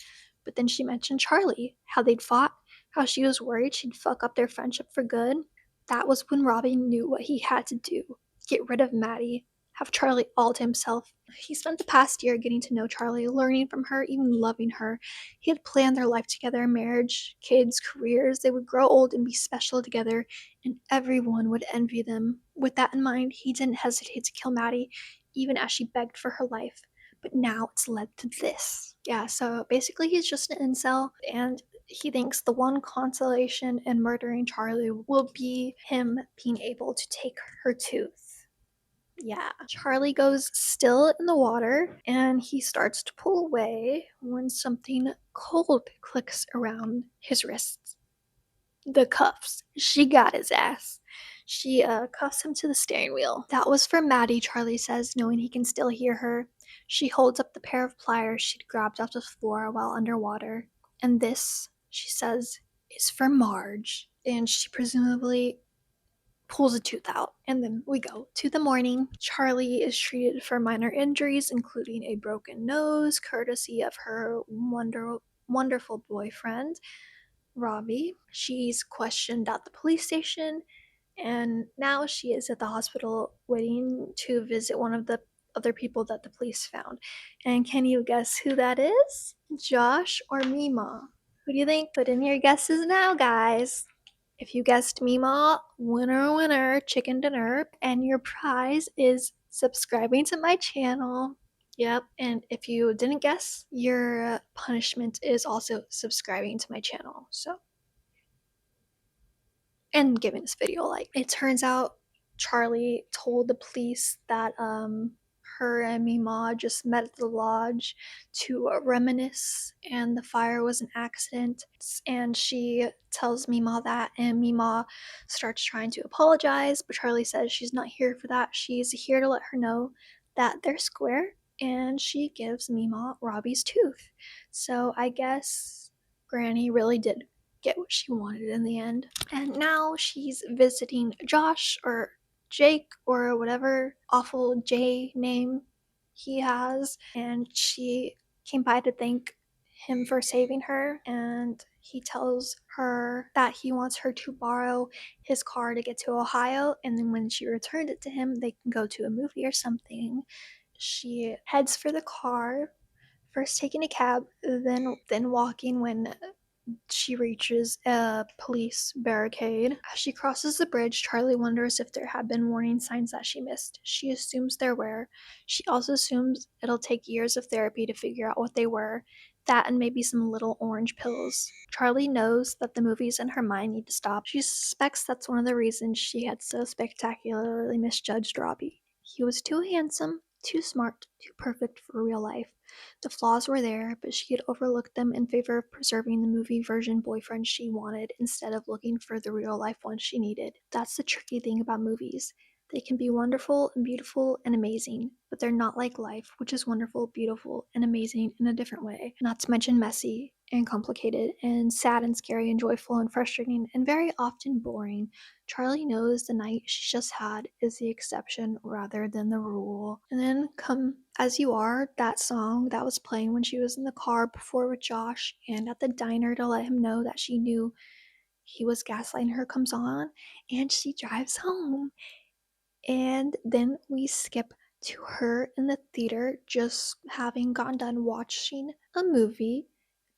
But then she mentioned Charlie, how they'd fought, how she was worried she'd fuck up their friendship for good. That was when Robbie knew what he had to do. Get rid of Maddie, have Charlie all to himself. He spent the past year getting to know Charlie, learning from her, even loving her. He had planned their life together, marriage, kids, careers. They would grow old and be special together, and everyone would envy them. With that in mind, he didn't hesitate to kill Maddie, even as she begged for her life. But now it's led to this. Yeah, so basically he's just an incel, and he thinks the one consolation in murdering Charlie will be him being able to take her tooth. Yeah. Charlie goes still in the water and he starts to pull away when something cold clicks around his wrists. The cuffs. She got his ass. She cuffs him to the steering wheel. That was for Maddie, Charlie says, knowing he can still hear her. She holds up the pair of pliers she'd grabbed off the floor while underwater. And this, she says, is for Marge. And she presumably pulls a tooth out. And then we go to the morning. Charlie is treated for minor injuries, including a broken nose, courtesy of her wonderful boyfriend, Robbie. She's questioned at the police station, and now she is at the hospital waiting to visit one of the other people that the police found. And can you guess who that is? Josh or Mima? Who do you think? Put in your guesses now, guys. If you guessed Mima, winner, chicken dinner, and your prize is subscribing to my channel. Yep, and if you didn't guess, your punishment is also subscribing to my channel. So, and giving this video a like. It turns out Charlie told the police that her and Mima just met at the lodge to reminisce, and the fire was an accident. And she tells Mima that, and Mima starts trying to apologize, but Charlie says she's not here for that. She's here to let her know that they're square, and she gives Mima Robbie's tooth. So I guess Granny really did get what she wanted in the end. And now she's visiting Josh or Jake or whatever awful J name he has, and she came by to thank him for saving her, and he tells her that he wants her to borrow his car to get to Ohio, and then when she returned it to him, they can go to a movie or something. She heads for the car, first taking a cab, then walking when she reaches a police barricade. As she crosses the bridge, Charlie wonders if there had been warning signs that she missed. She assumes there were. She also assumes it'll take years of therapy to figure out what they were. That and maybe some little orange pills. Charlie knows that the movies in her mind need to stop. She suspects that's one of the reasons she had so spectacularly misjudged Robbie. He was too handsome, too smart, too perfect for real life. The flaws were there, but she had overlooked them in favor of preserving the movie version boyfriend she wanted instead of looking for the real life one she needed. That's the tricky thing about movies. They can be wonderful and beautiful and amazing, but they're not like life, which is wonderful, beautiful, and amazing in a different way. Not to mention messy and complicated and sad and scary and joyful and frustrating and very often boring. Charlie knows the night she's just had is the exception rather than the rule. And then Come As You Are, that song that was playing when she was in the car before with Josh and at the diner to let him know that she knew he was gaslighting her, comes on, and she drives home. And then we skip to her in the theater just having gotten done watching a movie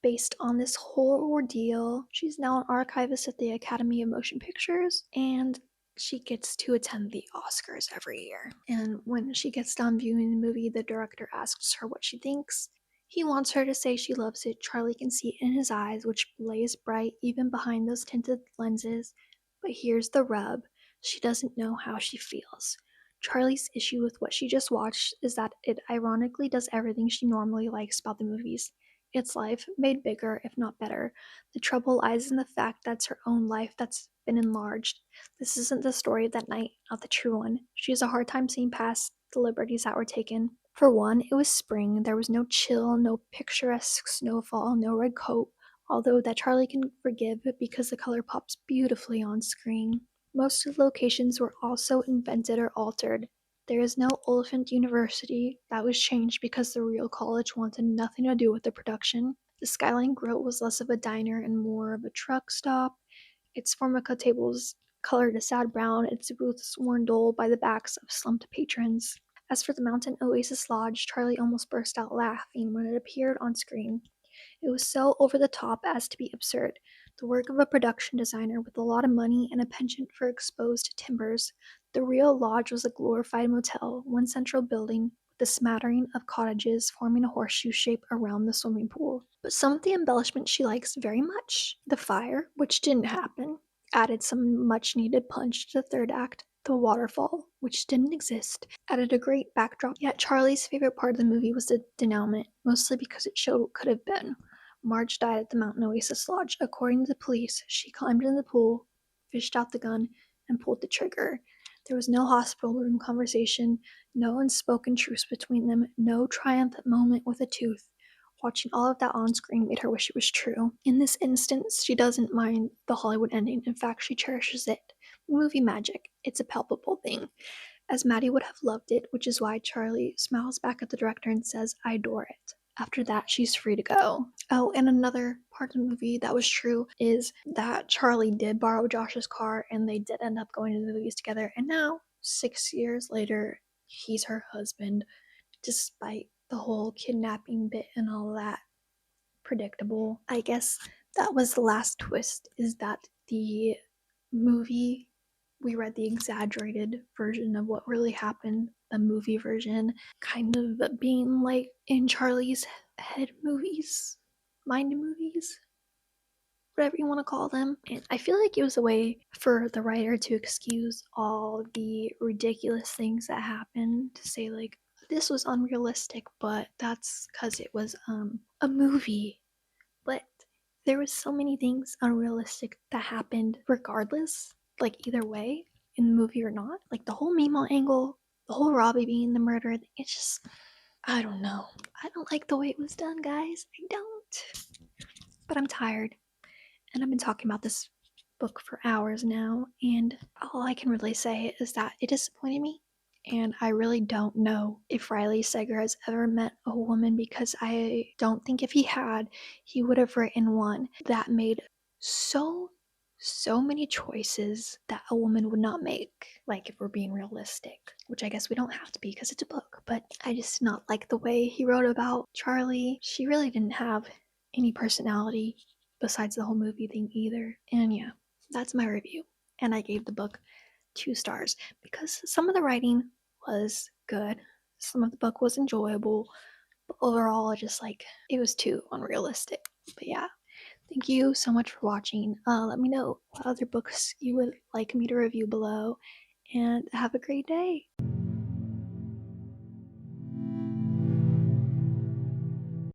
based on this whole ordeal. She's now an archivist at the Academy of Motion Pictures, and she gets to attend the Oscars every year. And when she gets done viewing the movie, the director asks her what she thinks. He wants her to say she loves it. Charlie can see it in his eyes, which blaze bright even behind those tinted lenses. But here's the rub. She doesn't know how she feels. Charlie's issue with what she just watched is that it ironically does everything she normally likes about the movies. It's life, made bigger, if not better. The trouble lies in the fact that it's her own life that's been enlarged. This isn't the story of that night, not the true one. She has a hard time seeing past the liberties that were taken. For one, it was spring. There was no chill, no picturesque snowfall, no red coat. although that Charlie can forgive because the color pops beautifully on screen. Most of the locations were also invented or altered. There is no Oliphant University. That was changed because the real college wanted nothing to do with the production. The Skyline Grill was less of a diner and more of a truck stop. Its formica tables colored a sad brown, its booths worn dull by the backs of slumped patrons. As for the Mountain Oasis Lodge, Charlie almost burst out laughing when it appeared on screen. It was so over the top as to be absurd, the work of a production designer with a lot of money and a penchant for exposed timbers. The real lodge was a glorified motel, one central building with a smattering of cottages forming a horseshoe shape around the swimming pool. But some of the embellishments she likes very much. The fire, which didn't happen, added some much needed punch to the third act. The waterfall, which didn't exist, added a great backdrop. Yet Charlie's favorite part of the movie was the denouement, mostly because it showed what could have been. Marge died at the Mountain Oasis Lodge. According to the police, she climbed in the pool, fished out the gun, and pulled the trigger. There was no hospital room conversation, no unspoken truce between them, no triumphant moment with a tooth. Watching all of that on screen made her wish it was true. In this instance, she doesn't mind the Hollywood ending. In fact, she cherishes it. Movie magic. It's a palpable thing. As Maddie would have loved it, which is why Charlie smiles back at the director and says, I adore it. After that, she's free to go. Oh, and another part of the movie that was true is that Charlie did borrow Josh's car and they did end up going to the movies together. And now, 6 years later, he's her husband, despite the whole kidnapping bit and all that. Predictable. I guess that was the last twist, is that the movie, we read the exaggerated version of what really happened, the movie version kind of being like in Charlie's head movies, mind movies, whatever you want to call them. And I feel like it was a way for the writer to excuse all the ridiculous things that happened, to say like, this was unrealistic, but that's because it was a movie. But there was so many things unrealistic that happened regardless, like either way, in the movie or not. Like the whole Mimo angle, the whole Robbie being the murderer, it's just, I don't know. I don't like the way it was done, guys. I don't. But I'm tired. And I've been talking about this book for hours now, and all I can really say is that it disappointed me. And I really don't know if Riley Sager has ever met a woman, because I don't think if he had, he would have written one that made so many choices that a woman would not make. Like, if we're being realistic, which I guess we don't have to be because it's a book, but I just not like the way he wrote about Charlie. She really didn't have any personality besides the whole movie thing either. And yeah, that's my review. And I gave the book 2 stars because some of the writing was good, some of the book was enjoyable, but overall, just like, it was too unrealistic. But yeah, thank you so much for watching. Let me know what other books you would like me to review below, and have a great day.